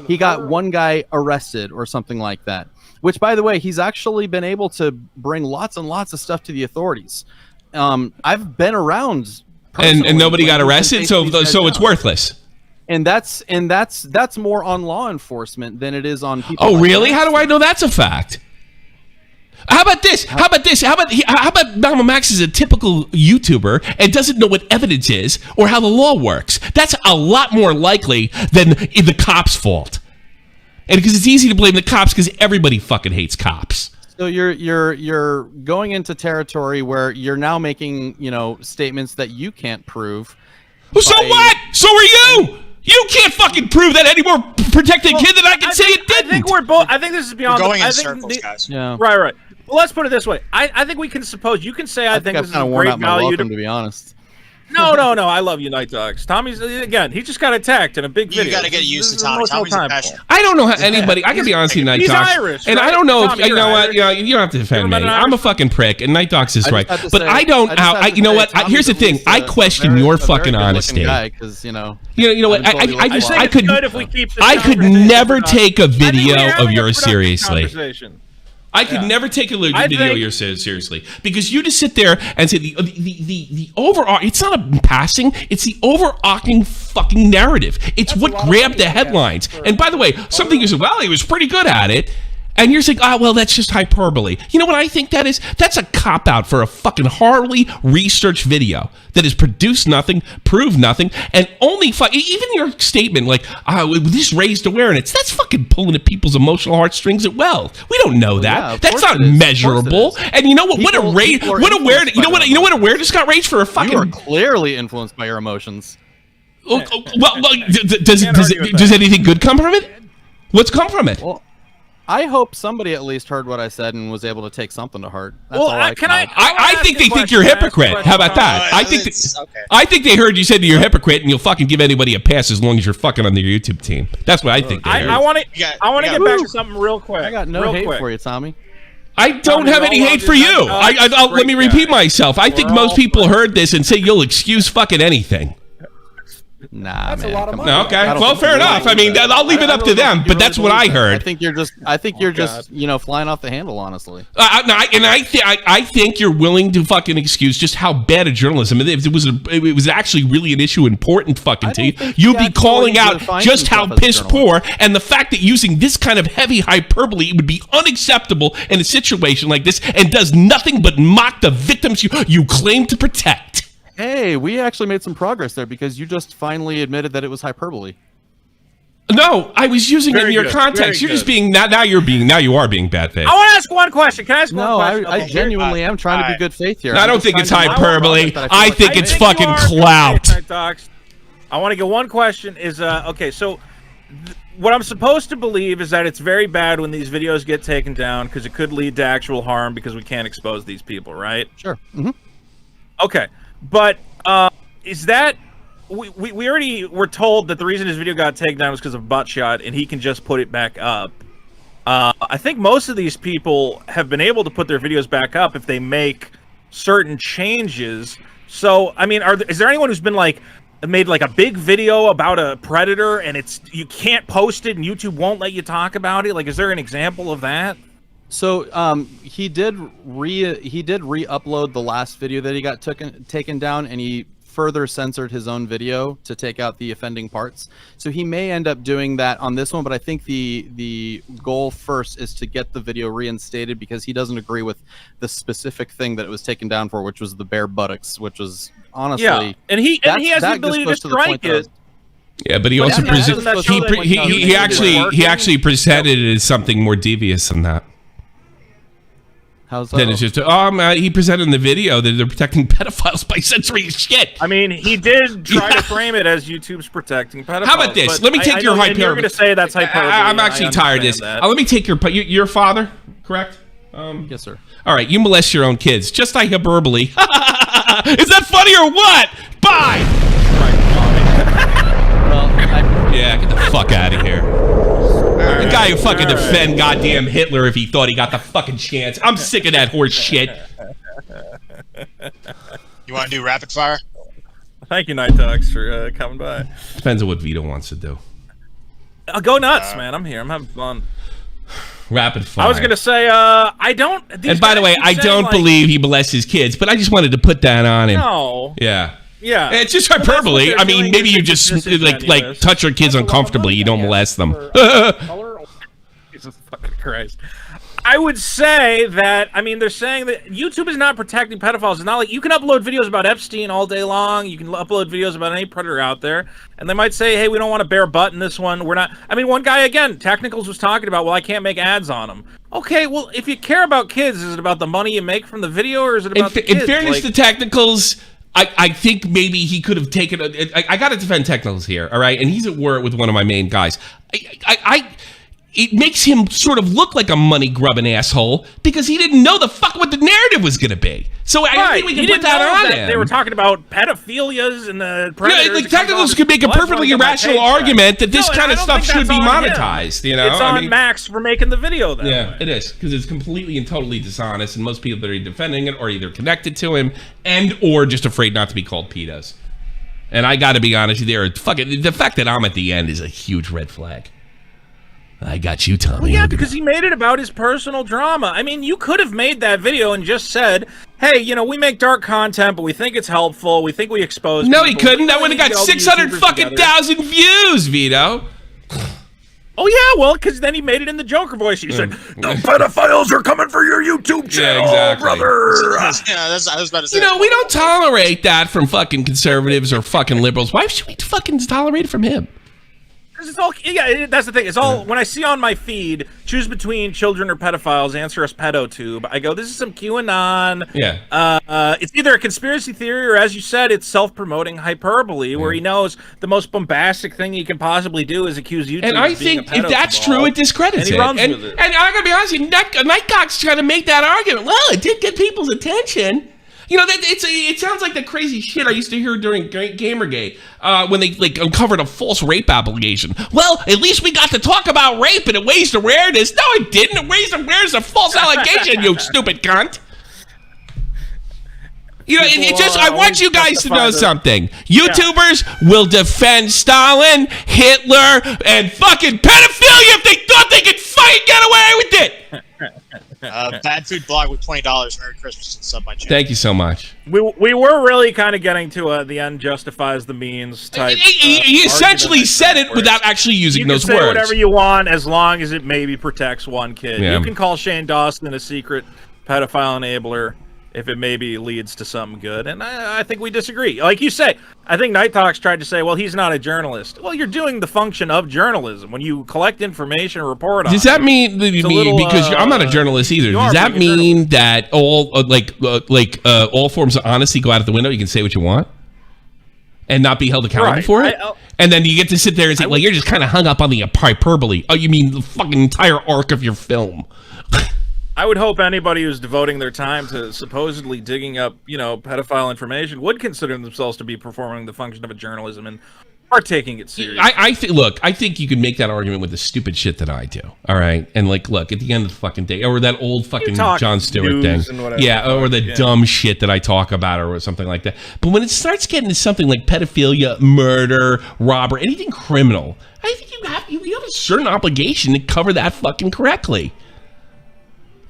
Speaker 8: he got one guy arrested or something like that, which by the way, he's actually been able to bring lots and lots of stuff to the authorities. I've been around
Speaker 2: and nobody got arrested, so it's worthless.
Speaker 8: And that's more on law enforcement than it is on people.
Speaker 2: Oh, really? How do I know that's a fact? How about this? How about MamaMax is a typical YouTuber and doesn't know what evidence is or how the law works? That's a lot more likely than the cops' fault. And because it's easy to blame the cops because everybody fucking hates cops.
Speaker 8: So you're going into territory where you're now making, you know, statements that you can't prove.
Speaker 2: Well, so what? So are you. You can't fucking prove that any more protected kid than I can say it didn't.
Speaker 3: I think we're both. I think this is beyond.
Speaker 15: We're going in
Speaker 3: circles, guys.
Speaker 8: Yeah.
Speaker 15: Right. Well, let's put it this way. I think we can suppose you can say I think
Speaker 8: I've
Speaker 15: this is
Speaker 8: kind
Speaker 15: a
Speaker 8: of worn
Speaker 15: great
Speaker 8: out my
Speaker 15: value
Speaker 8: welcome, to be honest.
Speaker 15: No. I love you, NightDocs. Tommy's again. He just got attacked in a big video.
Speaker 3: You got to get used to Tommy. Tommy's a passion.
Speaker 2: I don't know how anybody. I can be honest with you, NightDocs.
Speaker 15: He's Irish,
Speaker 2: and
Speaker 15: right?
Speaker 2: I don't know
Speaker 15: Tommy,
Speaker 2: if you know
Speaker 15: you're
Speaker 2: what.
Speaker 15: Irish.
Speaker 2: You don't have to defend me.
Speaker 15: You're an
Speaker 2: I'm a
Speaker 15: Irish-
Speaker 2: fucking prick, and NightDocs is right.
Speaker 8: just have to
Speaker 2: But
Speaker 8: say-
Speaker 2: I don't.
Speaker 8: I just have to
Speaker 2: You know
Speaker 8: say
Speaker 2: what?
Speaker 8: Tommy's
Speaker 2: Here's the
Speaker 8: at
Speaker 2: thing.
Speaker 8: least
Speaker 2: I
Speaker 8: a
Speaker 2: question
Speaker 8: very-
Speaker 2: your
Speaker 8: a very
Speaker 2: fucking
Speaker 8: good-looking
Speaker 2: honesty.
Speaker 8: guy, 'cause, you know,
Speaker 2: You know what?
Speaker 8: I've been told he looks
Speaker 2: I
Speaker 8: like
Speaker 2: could.
Speaker 15: Good if we keep this
Speaker 2: I could
Speaker 15: conversation
Speaker 2: never
Speaker 15: productive.
Speaker 2: take a
Speaker 15: I think
Speaker 2: video
Speaker 15: we're
Speaker 2: of
Speaker 15: having a
Speaker 2: yours
Speaker 15: productive
Speaker 2: seriously.
Speaker 15: conversation.
Speaker 2: I could never take a video of
Speaker 15: think-
Speaker 2: yours seriously because you just sit there and say the overall. It's not a passing. It's the overarching fucking narrative. It's what grabbed the headlines. And by the way, something you said, well, he was pretty good at it. And you're saying, well, that's just hyperbole. You know what I think that is? That's a cop-out for a fucking horribly researched video that has produced nothing, proved nothing, and only even your statement like, this raised awareness, that's fucking pulling at people's emotional heartstrings at will. We don't know that.
Speaker 8: yeah, of
Speaker 2: That's
Speaker 8: course
Speaker 2: not
Speaker 8: it is. Of course
Speaker 2: measurable.
Speaker 8: it is.
Speaker 2: And you know what?
Speaker 8: People are
Speaker 2: What awareness? You know
Speaker 8: influenced
Speaker 2: what awareness got raised for a fucking.
Speaker 8: You are clearly influenced by your emotions.
Speaker 2: Well, does anything good come from it? What's come from it?
Speaker 8: Well, I hope somebody at least heard what I said and was able to take something to heart. That's
Speaker 15: Well,
Speaker 8: all I
Speaker 15: can
Speaker 8: count.
Speaker 2: I think they think you're a hypocrite. How about that? I think they heard you said you're a hypocrite and you'll fucking give anybody a pass as long as you're fucking on their YouTube team. That's what I think. They heard.
Speaker 15: I want to get back to something real quick.
Speaker 8: I got no hate for you, Tommy.
Speaker 2: I don't have any hate for you. Let me repeat myself. I think most people heard this and say you'll excuse fucking anything.
Speaker 8: Nah,
Speaker 4: That's
Speaker 8: man.
Speaker 4: a lot of money.
Speaker 2: No, okay. Well, fair enough. I mean, I'll leave it up to them, but that's what I heard.
Speaker 8: I think you're just, you know, flying off the handle, honestly.
Speaker 2: I think you're willing to fucking excuse just how bad a journalism. If it was actually really an issue important fucking to you, you'd be calling out just how piss poor, and the fact that using this kind of heavy hyperbole would be unacceptable in a situation like this, and does nothing but mock the victims you claim to protect.
Speaker 8: Hey, we actually made some progress there because you just finally admitted that it was hyperbole.
Speaker 2: No, I was using it in your
Speaker 15: good,
Speaker 2: context.
Speaker 15: very
Speaker 2: You're just
Speaker 15: good.
Speaker 2: being now you are being bad faith.
Speaker 15: I want to ask one question. Can I ask one
Speaker 8: No,
Speaker 15: question?
Speaker 8: I genuinely am trying to be good faith here.
Speaker 2: I don't think it's hyperbole. I think it's fucking clout.
Speaker 15: I want to get one question. Is okay? So, what I'm supposed to believe is that it's very bad when these videos get taken down because it could lead to actual harm because we can't expose these people, right?
Speaker 8: Sure. Mm-hmm.
Speaker 15: Okay, but is that we already were told that the reason his video got taken down was because of butt shot, and he can just put it back up. I think most of these people have been able to put their videos back up if they make certain changes. So, I mean, is there anyone who's been made a big video about a predator and you can't post it and YouTube won't let you talk about it? Is there an example of that?
Speaker 8: So he did re-upload the last video that he got taken down, and he further censored his own video to take out the offending parts. So he may end up doing that on this one, but I think the goal first is to get the video reinstated because he doesn't agree with the specific thing that it was taken down for, which was the bare buttocks, which was honestly
Speaker 15: and he has the ability to strike it.
Speaker 2: Yeah, but he also he actually presented it as something more devious than that.
Speaker 8: How's that?
Speaker 2: Then it's just he presented in the video that they're protecting pedophiles by censoring his shit.
Speaker 15: I mean, he did try to frame it as YouTube's protecting pedophiles.
Speaker 2: How about this? Let me take your hyperbole.
Speaker 15: You're going to say that's hyperbole.
Speaker 2: I'm actually tired of this. Let me take your father, correct?
Speaker 8: Yes, sir.
Speaker 2: All right, you molest your own kids, just like hyperbole. Is that funny or what? Bye. Yeah, get the fuck out of here. The guy who fucking defend goddamn Hitler if he thought he got the fucking chance. I'm sick of that horse shit.
Speaker 3: You want to do rapid fire?
Speaker 15: Thank you, NightDocs, for coming by.
Speaker 2: Depends on what Vito wants to do.
Speaker 15: Go nuts, man. I'm here. I'm having fun.
Speaker 2: Rapid fire.
Speaker 15: I was going to say, I don't...
Speaker 2: And by the way, I don't believe he molests his kids, but I just wanted to put that on him.
Speaker 15: No.
Speaker 2: Yeah.
Speaker 15: Yeah.
Speaker 2: It's just hyperbole. I mean, maybe you just like touch your kids uncomfortably. You don't molest them.
Speaker 15: Jesus fucking Christ. I would say that, I mean, they're saying that YouTube is not protecting pedophiles. It's not like you can upload videos about Epstein all day long. You can upload videos about any predator out there. And they might say, hey, we don't want to bare butt in this one. We're not. I mean, one guy, again, Technicals was talking about, well, I can't make ads on them. Okay, well, if you care about kids, is it about the money you make from the video, or is it about the kids?
Speaker 2: In fairness to Technicals, I think maybe he could have taken I got to defend Technicals here, all right? And he's at war with one of my main guys. It makes him sort of look like a money-grubbing asshole because he didn't know the fuck what the narrative was going to be. So I think we can put that on him.
Speaker 15: They were talking about pedophilias and the predators.
Speaker 2: Yeah, like Technicals could make a perfectly irrational argument that this kind of stuff should be monetized. You know,
Speaker 15: it's on Max for making the video. That way.
Speaker 2: It is, because it's completely and totally dishonest, and most people that are defending it are either connected to him and or just afraid not to be called pedos. And I got to be honest, the fact that I'm at the end is a huge red flag. I got you, Tommy.
Speaker 15: Well, yeah, because he made it about his personal drama. I mean, you could have made that video and just said, hey, you know, we make dark content, but we think it's helpful. We think we expose
Speaker 2: No,
Speaker 15: people.
Speaker 2: he couldn't. That would have got 600,000 views, Vito.
Speaker 15: Oh, yeah, well, because then he made it in the Joker voice. He said, the pedophiles are coming for your YouTube channel, brother.
Speaker 3: Yeah, I was about to say.
Speaker 2: You know, we don't tolerate that from fucking conservatives or fucking liberals. Why should we fucking tolerate it from him?
Speaker 15: It's all, yeah, that's the thing. It's all, when I see on my feed, choose between children or pedophiles, answer us pedotube, I go, this is some QAnon.
Speaker 2: Yeah.
Speaker 15: It's either a conspiracy theory or, as you said, it's self-promoting hyperbole, where he knows the most bombastic thing he can possibly do is accuse YouTube
Speaker 2: and I think if that's true, it discredits
Speaker 15: and he runs
Speaker 2: it.
Speaker 15: with it.
Speaker 2: And I'm going to be honest with you, NightDocs trying to make that argument. Well, it did get people's attention. You know, it sounds like the crazy shit I used to hear during Gamergate when they uncovered a false rape allegation. Well, at least we got to talk about rape and it raised awareness. No, it didn't. It raised awareness of false allegation, you stupid cunt. You know, I want you guys to know something. YouTubers will defend Stalin, Hitler, and fucking pedophilia if they thought they could fight and get away with it.
Speaker 3: Bad Food Blog with $20. Merry Christmas and sub my channel.
Speaker 2: Thank you so much.
Speaker 15: We were really kind of getting to the end justifies the means type.
Speaker 2: He essentially said it without actually using those words.
Speaker 15: You can say whatever you want as long as it maybe protects one kid.
Speaker 2: Yeah.
Speaker 15: You can call Shane Dawson a secret pedophile enabler if it maybe leads to something good. And I think we disagree. Like you say, I think NightDocs tried to say, well, he's not a journalist. Well, you're doing the function of journalism. When you collect information and report on it.
Speaker 2: Does that mean, because I'm not a journalist either, does that mean that all all forms of honesty go out of the window? You can say what you want and not be held accountable for it? And then you get to sit there and say, well, you're just kind of hung up on the hyperbole. Oh, you mean the fucking entire arc of your film.
Speaker 15: I would hope anybody who's devoting their time to supposedly digging up, pedophile information would consider themselves to be performing the function of a journalism and are taking it seriously.
Speaker 2: I think you can make that argument with the stupid shit that I do. All right, and look, at the end of the fucking day, or that old fucking Jon Stewart thing, or the dumb shit that I talk about, or something like that. But when it starts getting to something like pedophilia, murder, robbery, anything criminal, I think you have a certain obligation to cover that fucking correctly.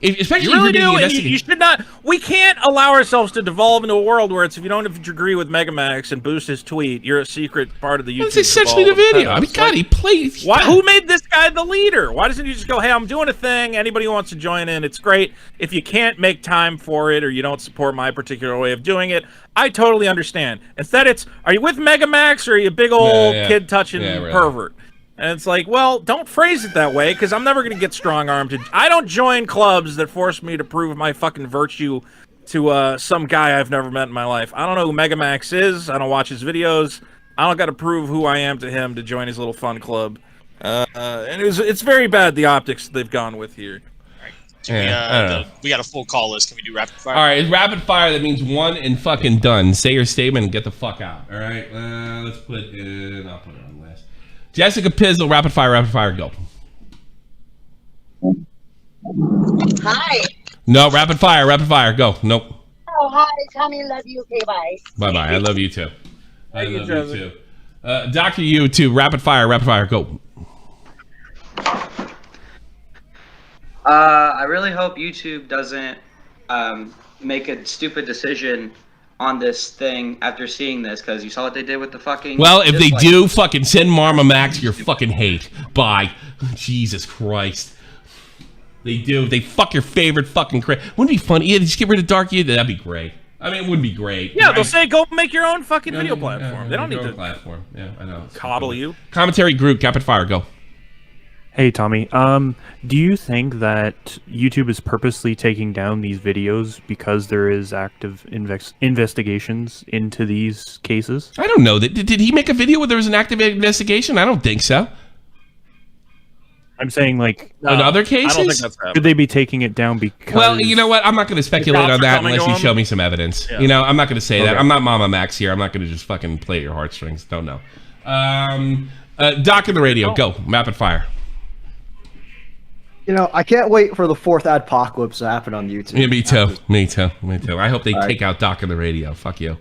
Speaker 2: Especially
Speaker 15: you really do, and you should not. We can't allow ourselves to devolve into a world where it's if you don't agree with MamaMax and boost his tweet, you're a secret part of the YouTube.
Speaker 2: That's essentially the video. I mean, God, he plays.
Speaker 15: Who made this guy the leader? Why doesn't he just go, hey, I'm doing a thing. Anybody who wants to join in, it's great. If you can't make time for it or you don't support my particular way of doing it, I totally understand. Instead, it's, are you with MamaMax or are you a big old kid-touching pervert? And it's like, well, don't phrase it that way, because I'm never going to get strong-armed. I don't join clubs that force me to prove my fucking virtue to some guy I've never met in my life. I don't know who MamaMax is. I don't watch his videos. I don't got to prove who I am to him to join his little fun club. And it's very bad, the optics they've gone with here.
Speaker 3: We got a full call list. Can we do rapid fire?
Speaker 2: All right, rapid fire. That means one and fucking done. Say your statement and get the fuck out. All right, let's put it. I'll put it on the list. Jessica Pizzle, rapid fire, go.
Speaker 9: Hi.
Speaker 2: No, rapid fire, go. Nope.
Speaker 9: Oh, hi, Tommy, love you. Okay, bye.
Speaker 2: Bye. I love you too. I love you too. Dr. You too, rapid fire, go.
Speaker 10: I really hope YouTube doesn't make a stupid decision on this thing after seeing this, because you saw what they did with the fucking...
Speaker 2: Well, if they do, fucking send MamaMax your fucking hate. Bye. Jesus Christ. They do. They fuck your favorite fucking creator. Wouldn't it be funny? Yeah, just get rid of Dark YouTube. That'd be great. I mean, it wouldn't be great.
Speaker 15: Yeah, they'll say go make your own fucking video platform. They don't need to
Speaker 2: platform. Yeah, I know.
Speaker 15: Coddle you.
Speaker 2: Commentary group, Captain Fire, go.
Speaker 11: Hey Tommy, do you think that YouTube is purposely taking down these videos because there is active investigations into these cases?
Speaker 2: I don't know. Did he make a video where there was an active investigation? I don't think so.
Speaker 11: I'm saying, like,
Speaker 2: in other cases?
Speaker 11: I don't think that's happening. Could they be taking it down because...
Speaker 2: Well, you know what? I'm not going to speculate on that unless you show me some evidence.
Speaker 11: Yeah.
Speaker 2: You know, I'm not going to say that.
Speaker 11: Okay.
Speaker 2: I'm not MamaMax here. I'm not going to just fucking play at your heartstrings. Don't know. Doc in the radio. Go. Rapid fire.
Speaker 12: You know, I can't wait for the 4th adpocalypse to happen on YouTube.
Speaker 2: Yeah, me too. Me too. Me too. I hope they take out Doc in the radio. Fuck you.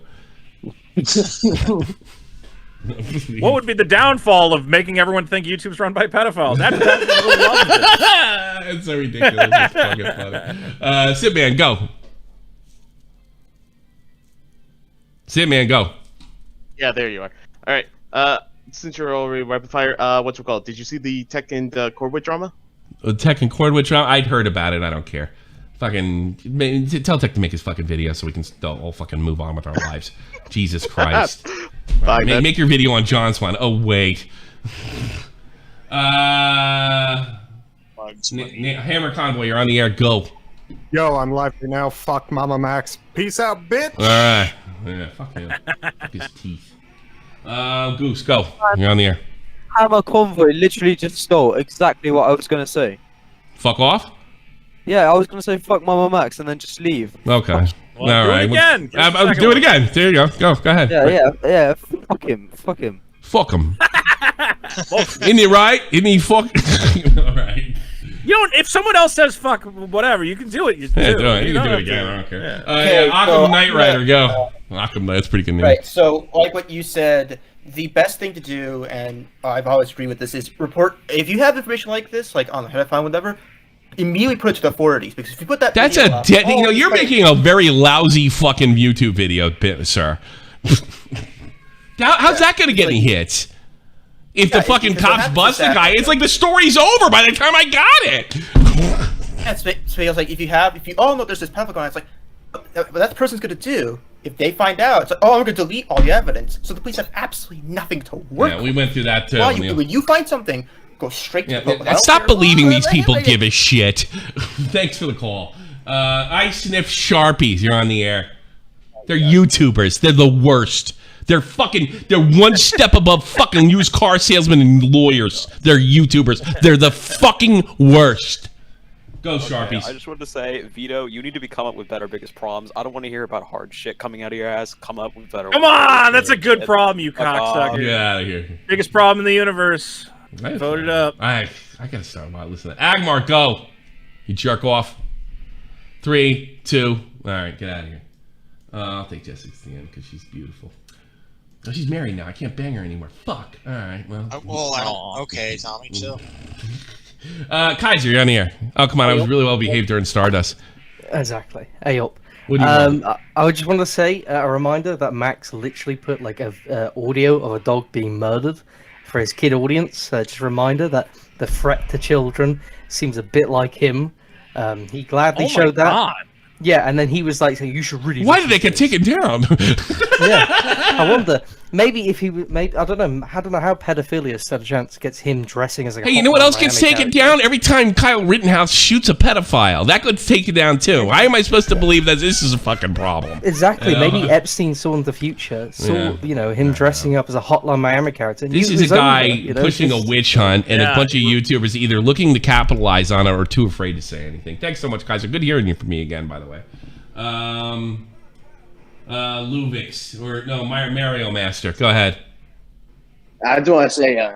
Speaker 15: What would be the downfall of making everyone think YouTube's run by pedophiles? That really loves it.
Speaker 2: It's so ridiculous. It's fucking funny. Sidman, go. Sidman, go.
Speaker 23: Yeah, there you are. All right. Since you're already rapid fire, what's it called? Did you see the Tech and Corwood drama?
Speaker 2: Tech and Cordwood trial? I'd heard about it. I don't care. Fucking tell Tech to make his fucking video so we can all fucking move on with our lives. Jesus Christ.
Speaker 23: Bye, man.
Speaker 2: Make your video on John's one. Oh, wait. Hammer Convoy, you're on the air. Go.
Speaker 24: Yo, I'm live right now. Fuck MamaMax. Peace out, bitch.
Speaker 2: All right. Yeah, fuck him. Fuck his teeth. Goose, go. You're on the air.
Speaker 25: Hammer Convoy literally just stole exactly what I was going to say.
Speaker 2: Fuck off?
Speaker 25: Yeah, I was going to say fuck MamaMax and then just leave.
Speaker 2: Okay.
Speaker 25: Well,
Speaker 2: all right.
Speaker 25: do it again.
Speaker 2: Do it again. There you go. Go ahead.
Speaker 25: Yeah. Fuck him. Fuck him.
Speaker 2: Fuck him. Isn't he right? Isn't he fuck? All right.
Speaker 15: You don't. If someone else says fuck whatever, you can do it. You
Speaker 2: Do it.
Speaker 15: You
Speaker 2: You
Speaker 15: don't
Speaker 2: can do it
Speaker 15: have
Speaker 2: again.
Speaker 15: to.
Speaker 2: I don't care.
Speaker 15: Yeah.
Speaker 26: Okay,
Speaker 2: Occam
Speaker 26: so
Speaker 2: Knight
Speaker 26: I'm
Speaker 2: Rider,
Speaker 26: gonna-
Speaker 2: go. Occam Knight, that's pretty good name.
Speaker 26: Right, so like what you said, the best thing to do, and I've always agreed with this, is report, if you have information like this, like on the pedophile, whatever, immediately put it to the authorities, because if you put that
Speaker 2: That's
Speaker 26: video
Speaker 2: a
Speaker 26: up,
Speaker 2: dead. You know, you're making a very lousy fucking YouTube video, sir. How's that going to get any hits? If the fucking cops bust the guy, it's like the story's over by the time I got it.
Speaker 26: Yeah, so it's like, if you all know there's this pedophile going on, it's like, what that person's going to do, if they find out, it's like, oh, I'm going to delete all the evidence. So the police have absolutely nothing to work
Speaker 2: Yeah, we went through that too.
Speaker 26: with. When you find something, go straight to the public. I don't
Speaker 2: Stop
Speaker 26: care.
Speaker 2: believing these people give a shit. Thanks for the call. I sniff Sharpies. You're on the air. They're YouTubers. They're the worst. They're one step above fucking used car salesmen and lawyers. They're YouTubers. They're the fucking worst. Go, Sharpies.
Speaker 27: I just wanted to say, Vito, you need to be coming up with better biggest problems. I don't want to hear about hard shit coming out of your ass. Come up with better.
Speaker 15: Come on, that's a good problem, you cocksucker.
Speaker 2: Get out of here.
Speaker 15: Biggest problem in the universe. Vote it up.
Speaker 2: I gotta start listening. Agmar, go. You jerk off. 3, 2. All right, get out of here. I'll take Jessica at the end because she's beautiful. Oh, she's married now. I can't bang her anymore. Fuck. All right. Well.
Speaker 3: I don't. Okay, Tommy, chill.
Speaker 2: Kaiser, you're on the air. Oh, come on. I was really well behaved during Stardust.
Speaker 28: Exactly. Hey up.
Speaker 2: What do you want?
Speaker 28: I would just want to say a reminder that Max literally put like a audio of a dog being murdered for his kid audience. Just a reminder that the threat to children seems a bit like him. He gladly showed that.
Speaker 15: God.
Speaker 28: Yeah, and then he was like, saying, "You should really."
Speaker 2: Why did they get taken down?
Speaker 28: Yeah, I wonder. Maybe if he, maybe I don't know. I don't know how pedophilia stood a chance gets him dressing as a.
Speaker 2: Hey, you know what else gets taken down? Every time Kyle Rittenhouse shoots a pedophile, that gets taken down too. Why am I supposed to believe that this is a fucking problem?
Speaker 28: Exactly.
Speaker 2: You know?
Speaker 28: Maybe Epstein saw in the future, saw him dressing up as a Hotline Miami character. And
Speaker 2: This
Speaker 28: used
Speaker 2: is a
Speaker 28: his own
Speaker 2: guy
Speaker 28: work, you know?
Speaker 2: pushing a witch hunt, and a bunch of YouTubers either looking to capitalize on it or too afraid to say anything. Thanks so much, Kaiser. Good hearing you from me again, by the way. Luvix, or no, Mario Master. Go ahead.
Speaker 29: I just want to say,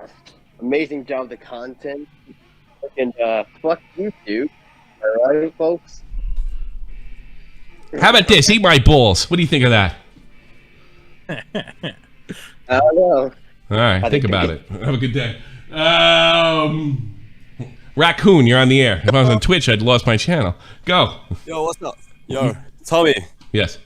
Speaker 29: amazing job with the content. And fuck YouTube. All right, folks.
Speaker 2: How about this? Eat my balls. What do you think of that?
Speaker 29: I don't know.
Speaker 2: All right, think about it. Have a good day. Raccoon, you're on the air. If I was on Twitch, I'd lost my channel. Go.
Speaker 30: Yo, what's up? Yo, Tommy.
Speaker 2: Yes.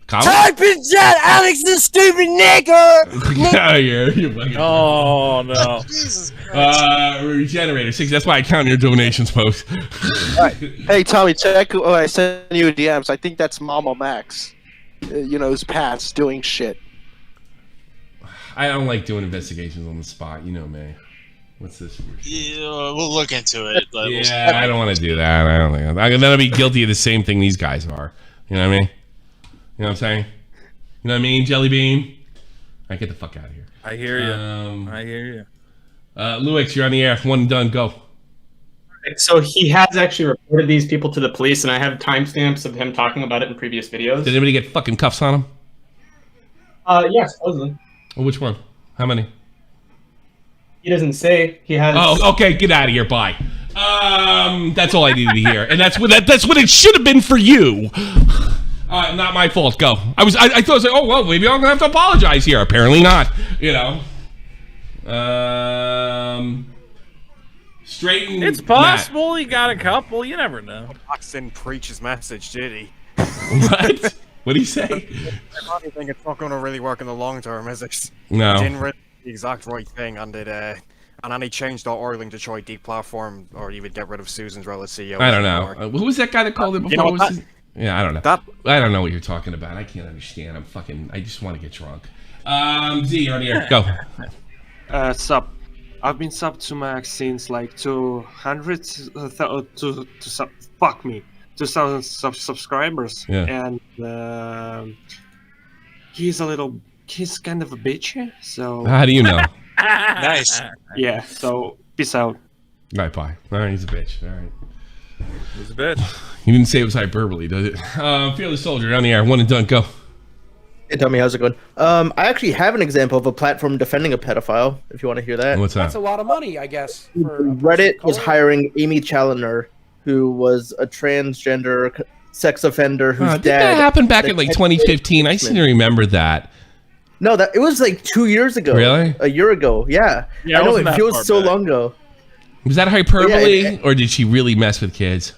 Speaker 13: Type in chat, Alex the stupid nigger!
Speaker 2: Yeah, you're fucking.
Speaker 15: Oh no.
Speaker 3: Jesus Christ.
Speaker 2: Regenerator 6. That's why I count your donations post.
Speaker 14: Right. Hey Tommy, check. Oh, I sent you DMs. I think that's MamaMax. You know, his Pat's doing shit.
Speaker 2: I don't like doing investigations on the spot. You know me. What's this?
Speaker 3: Yeah, we'll look into it. But
Speaker 2: Yeah, I don't want to do that. I don't think I'm gonna be guilty of the same thing these guys are. You know what I mean? You know what I'm saying? You know what I mean, Jelly Bean? Alright, get the fuck out of here.
Speaker 15: I hear you. I hear you.
Speaker 2: Luix, you're on the air. One and done. Go.
Speaker 16: So he has actually reported these people to the police, and I have timestamps of him talking about it in previous videos.
Speaker 2: Did anybody get fucking cuffs on him?
Speaker 16: Yes, supposedly.
Speaker 2: Well, which one? How many?
Speaker 16: He doesn't say. He has.
Speaker 2: Oh, okay. Get out of here. Bye. That's all I needed to hear, and that's what it should have been for you. Not my fault. Go. I thought I was like, oh well, maybe I'm gonna have to apologize here. Apparently not. You know. Straighten.
Speaker 15: It's possible he got a couple. You never know.
Speaker 24: Max didn't preach his message, did he?
Speaker 2: What? What did he say?
Speaker 24: I think it's not going to really work in the long term, is it?
Speaker 2: No.
Speaker 24: He didn't really do the exact right thing, and any change.org to try deplatform, or even get rid of Susan's role as CEO.
Speaker 2: I don't know. Who was that guy that called it before?
Speaker 24: You know what,
Speaker 2: Yeah, I don't know. I don't know what you're talking about. I can't understand. I just want to get drunk. Z, you're on the air. Go.
Speaker 17: Sup. I've been sub to Max since like 200 fuck me, 2,000 subscribers.
Speaker 2: Yeah.
Speaker 17: And he's kind of a bitch. So
Speaker 2: how do you know?
Speaker 3: Nice.
Speaker 17: Yeah. So peace out.
Speaker 2: All right, bye. All right, he's a bitch. All right.
Speaker 15: He's a bitch.
Speaker 2: He didn't say it was hyperbole, does it? Fearless Soldier, on the air. One and done. Go.
Speaker 26: Hey Tommy, how's it going? I actually have an example of a platform defending a pedophile, if you want to hear that.
Speaker 2: What's that?
Speaker 4: That's a lot of money, I guess.
Speaker 26: Reddit was hiring Amy Challoner, who was a transgender sex offender whose
Speaker 2: Did
Speaker 26: dad...
Speaker 2: that happen back in like 2015? I seem to remember that.
Speaker 26: No, it was like 2 years ago.
Speaker 2: Really?
Speaker 26: A year ago, yeah.
Speaker 15: Yeah,
Speaker 26: I know,
Speaker 15: wasn't
Speaker 26: it
Speaker 15: that
Speaker 26: feels
Speaker 15: far
Speaker 26: so
Speaker 15: back.
Speaker 26: long ago.
Speaker 2: Was that hyperbole,
Speaker 26: Yeah,
Speaker 2: or did she really mess with kids?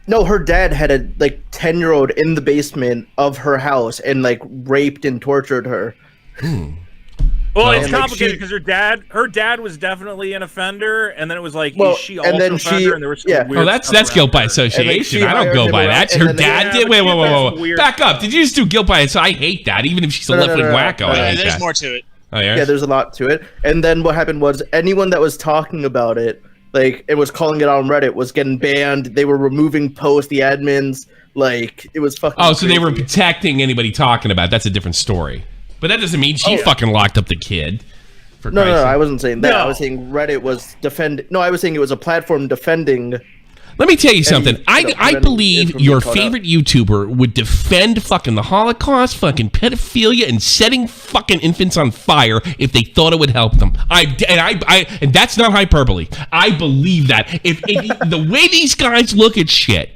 Speaker 26: No, her dad had a 10-year-old in the basement of her house and raped and tortured her.
Speaker 15: Well,
Speaker 26: And,
Speaker 15: it's complicated because her dad was definitely an offender, and then it was is she also an offender? And there was some weird
Speaker 2: that's guilt by association. I don't go by that. Her dad did. Wait. Back up. Did you just do guilt by association? I hate that. Even if she's a left-wing wacko, I hate
Speaker 3: there's
Speaker 2: that.
Speaker 3: more to it.
Speaker 2: Oh yeah.
Speaker 26: Yeah, there's a lot to it. And then what happened was anyone that was talking about it, it was calling it on Reddit, was getting banned. They were removing posts, the admins, it was fucking
Speaker 2: Oh, so
Speaker 26: crazy.
Speaker 2: they were protecting anybody talking about it. That's a different story. But that doesn't mean she fucking locked up the kid.
Speaker 26: No, I wasn't saying that. I was saying Reddit was I was saying it was a platform defending.
Speaker 2: Let me tell you something. I believe your favorite YouTuber would defend fucking the Holocaust, fucking pedophilia, and setting fucking infants on fire if they thought it would help them. And that's not hyperbole. I believe that. If the way these guys look at shit,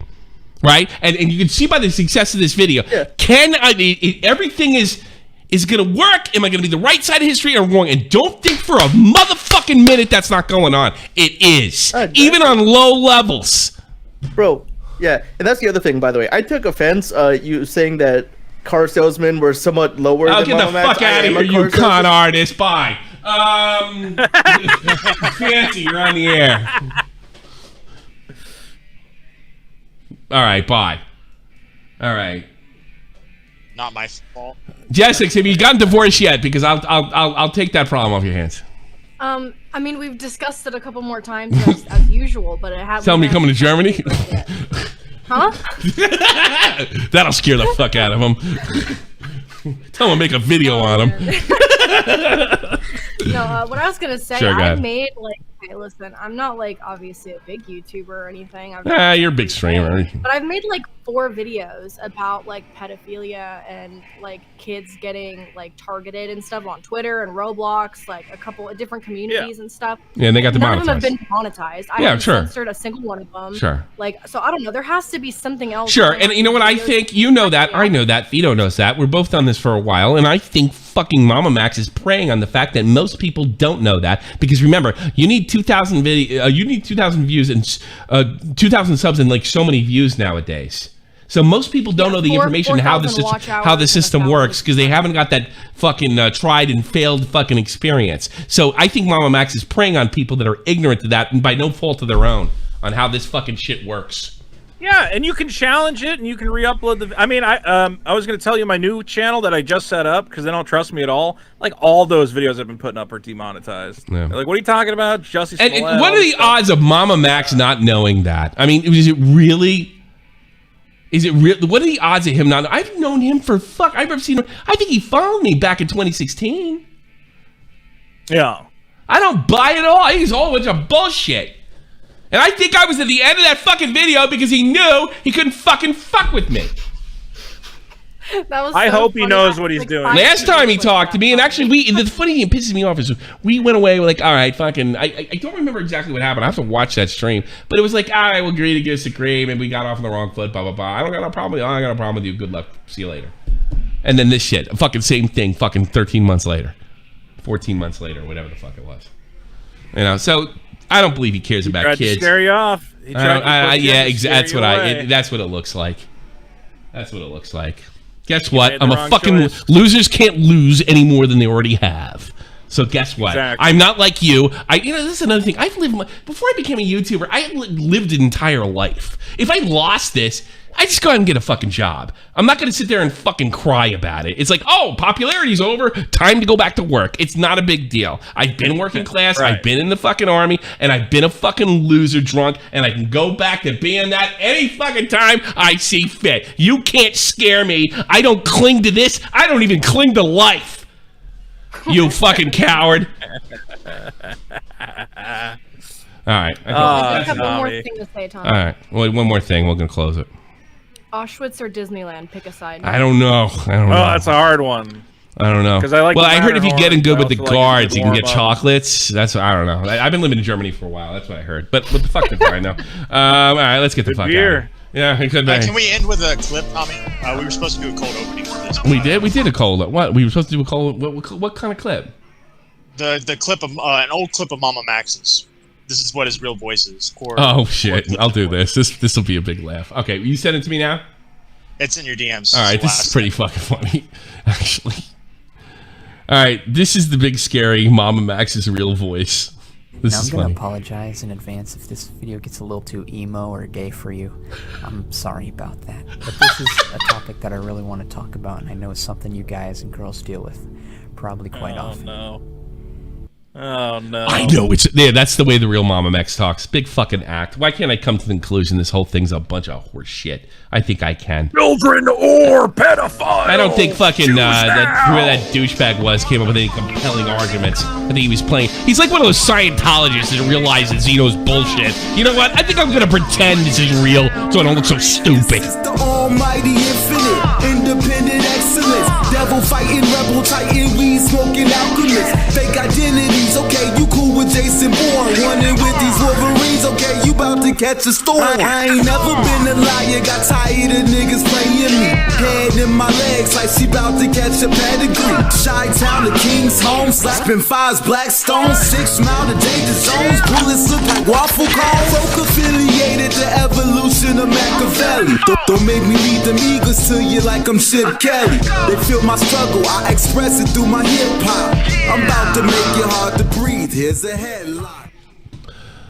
Speaker 2: right? And you can see by the success of this video, everything is gonna work? Am I gonna be the right side of history or wrong? And don't think for a motherfucking minute that's not going on. It is. Even on low levels.
Speaker 26: Bro, yeah. And that's the other thing, by the way. I took offense, you saying that car salesmen were somewhat lower than
Speaker 2: Get the
Speaker 26: MamaMax.
Speaker 2: fuck out of here, you con artist. Bye. Fancy, you're on the air. All right, bye. All right.
Speaker 3: Not my fault.
Speaker 2: Jessica, have you gotten divorced yet? Because I'll take that problem off your hands.
Speaker 18: I mean, we've discussed it a couple more times as usual, but it hasn't.
Speaker 2: Tell me coming to Germany?
Speaker 18: Huh?
Speaker 2: That'll scare the fuck out of him. Tell him to make a video on him.
Speaker 18: No, what I was gonna say,
Speaker 2: Sure, go
Speaker 18: I
Speaker 2: ahead.
Speaker 18: made hey, listen, I'm not obviously a big YouTuber or anything.
Speaker 2: You're a big streamer.
Speaker 18: But I've made 4 videos about pedophilia and kids getting targeted and stuff on Twitter and Roblox, a couple of different communities and stuff.
Speaker 2: Yeah, and they got
Speaker 18: None of them have
Speaker 2: demonetized.
Speaker 18: been demonetized. I
Speaker 2: Yeah,
Speaker 18: haven't
Speaker 2: sure.
Speaker 18: censored a single one of them.
Speaker 2: Sure.
Speaker 18: So I don't know. There has to be something else.
Speaker 2: Sure,
Speaker 18: going
Speaker 2: and
Speaker 18: on
Speaker 2: you know
Speaker 18: in
Speaker 2: what I
Speaker 18: videos.
Speaker 2: think? You know that. I know that. Vito knows that. We're both done this for a while, and I think fucking MamaMax is preying on the fact that most people don't know that. Because remember, you need 2,000 views and 2,000 subs and so many views nowadays. So most people don't know the information how the system works because they haven't got that fucking tried and failed fucking experience. So I think MamaMax is preying on people that are ignorant to that and by no fault of their own on how this fucking shit works.
Speaker 15: Yeah, and you can challenge it, and you can re-upload the. I mean, I was going to tell you my new channel that I just set up because they don't trust me at all. Like all those videos I've been putting up are demonetized. Yeah. Like, what are you talking about, Justice?
Speaker 2: And what are the odds of MamaMax not knowing that? I mean, is it really? Is it real? What are the odds of him not? I've known him for I've never seen him. I think he followed me back in 2016.
Speaker 15: Yeah.
Speaker 2: I don't buy it all. I think it's all a bunch of bullshit. And I think I was at the end of that fucking video because he knew he couldn't fucking fuck with me.
Speaker 18: That was
Speaker 15: I hope he knows what he's doing.
Speaker 2: Last time he talked to me, and actually, the funny thing that pisses me off is we went away like, all right, fucking, I don't remember exactly what happened. I have to watch that stream. But it was like, all right, we'll agree to disagree. Maybe we got off on the wrong foot, blah, blah, blah. I don't got no problem with you. Good luck. See you later. And then this shit, fucking same thing, fucking 13 months later. 14 months later, whatever the fuck it was. You know, so I don't believe he cares about
Speaker 15: tried
Speaker 2: kids.
Speaker 15: To scare you off.
Speaker 2: Yeah, exactly. That's what it looks like. That's what it looks like. Guess what? I'm a fucking losers can't lose any more than they already have. So guess what?
Speaker 15: Exactly.
Speaker 2: I'm not like you. This is another thing. I've lived before I became a YouTuber. I lived an entire life. If I lost this, I just go out and get a fucking job. I'm not going to sit there and fucking cry about it. It's like, oh, popularity's over. Time to go back to work. It's not a big deal. I've been working class. Right. I've been in the fucking army, and I've been a fucking loser drunk, and I can go back to being that any fucking time I see fit. You can't scare me. I don't cling to this. I don't even cling to life. You fucking coward. All right.
Speaker 18: I have one more thing to say, Tom.
Speaker 2: All right. Well, one more thing. We're going to close it.
Speaker 18: Auschwitz or Disneyland? Pick a side.
Speaker 2: I don't know.
Speaker 15: Oh, that's a hard one.
Speaker 2: I don't know.
Speaker 15: I like
Speaker 2: well, I heard if you get in good with the guards, you can get
Speaker 15: warm-up.
Speaker 2: chocolates. That's I don't know. I've been living in Germany for a while. That's what I heard. But what the fuck do I know? All right, let's get the fuck out of here. Yeah, it could be.
Speaker 3: Can we end with a clip, Tommy? We were supposed to do a cold opening for this.
Speaker 2: We did. We did a cold. What? We were supposed to do a cold. What kind of clip?
Speaker 3: The clip of an old clip of MamaMax's. This is what his real voice is.
Speaker 2: Oh shit! I'll do this. This will be a big laugh. Okay, you send it to me now.
Speaker 3: It's in your DMs.
Speaker 2: All right, this is pretty fucking funny, actually. All right, this is the big scary MamaMax's real voice. This is
Speaker 1: I'm gonna
Speaker 2: funny.
Speaker 1: apologize in advance if this video gets a little too emo or gay for you. I'm sorry about that. But this is a topic that I really want to talk about, and I know it's something you guys and girls deal with probably quite often.
Speaker 15: Oh no!
Speaker 2: I know it's there. That's the way the real MamaMax talks. Big fucking act. Why can't I come to the conclusion this whole thing's a bunch of horse shit? I think I can.
Speaker 5: Children or pedophiles.
Speaker 2: I don't think fucking whoever that douchebag was came up with any compelling arguments. I think he was playing. He's like one of those Scientologists that realizes Zeno's bullshit. You know what? I think I'm gonna pretend this is real so I don't look so stupid.
Speaker 6: The almighty infinite, independent excellence, devil fighting, rebel titan, weed smoking alchemist, fake identities. Okay, you cool with Jason Bourne, running with these Wolverines. Okay, you about to catch a storm. I ain't never been a liar, got tired of niggas playing me. Head in my legs like she about to catch a pedigree. Chi-town, the king's home, slapping fives, black stones, 6 mile to danger zones. Bullets look like waffle cones. Folk affiliated the evolution of Machiavelli. Don't make me lead them eagles to you like I'm Chip Kelly. They feel my struggle, I express it through my hip hop. I'm about to make it hard to breathe. Here's a headline.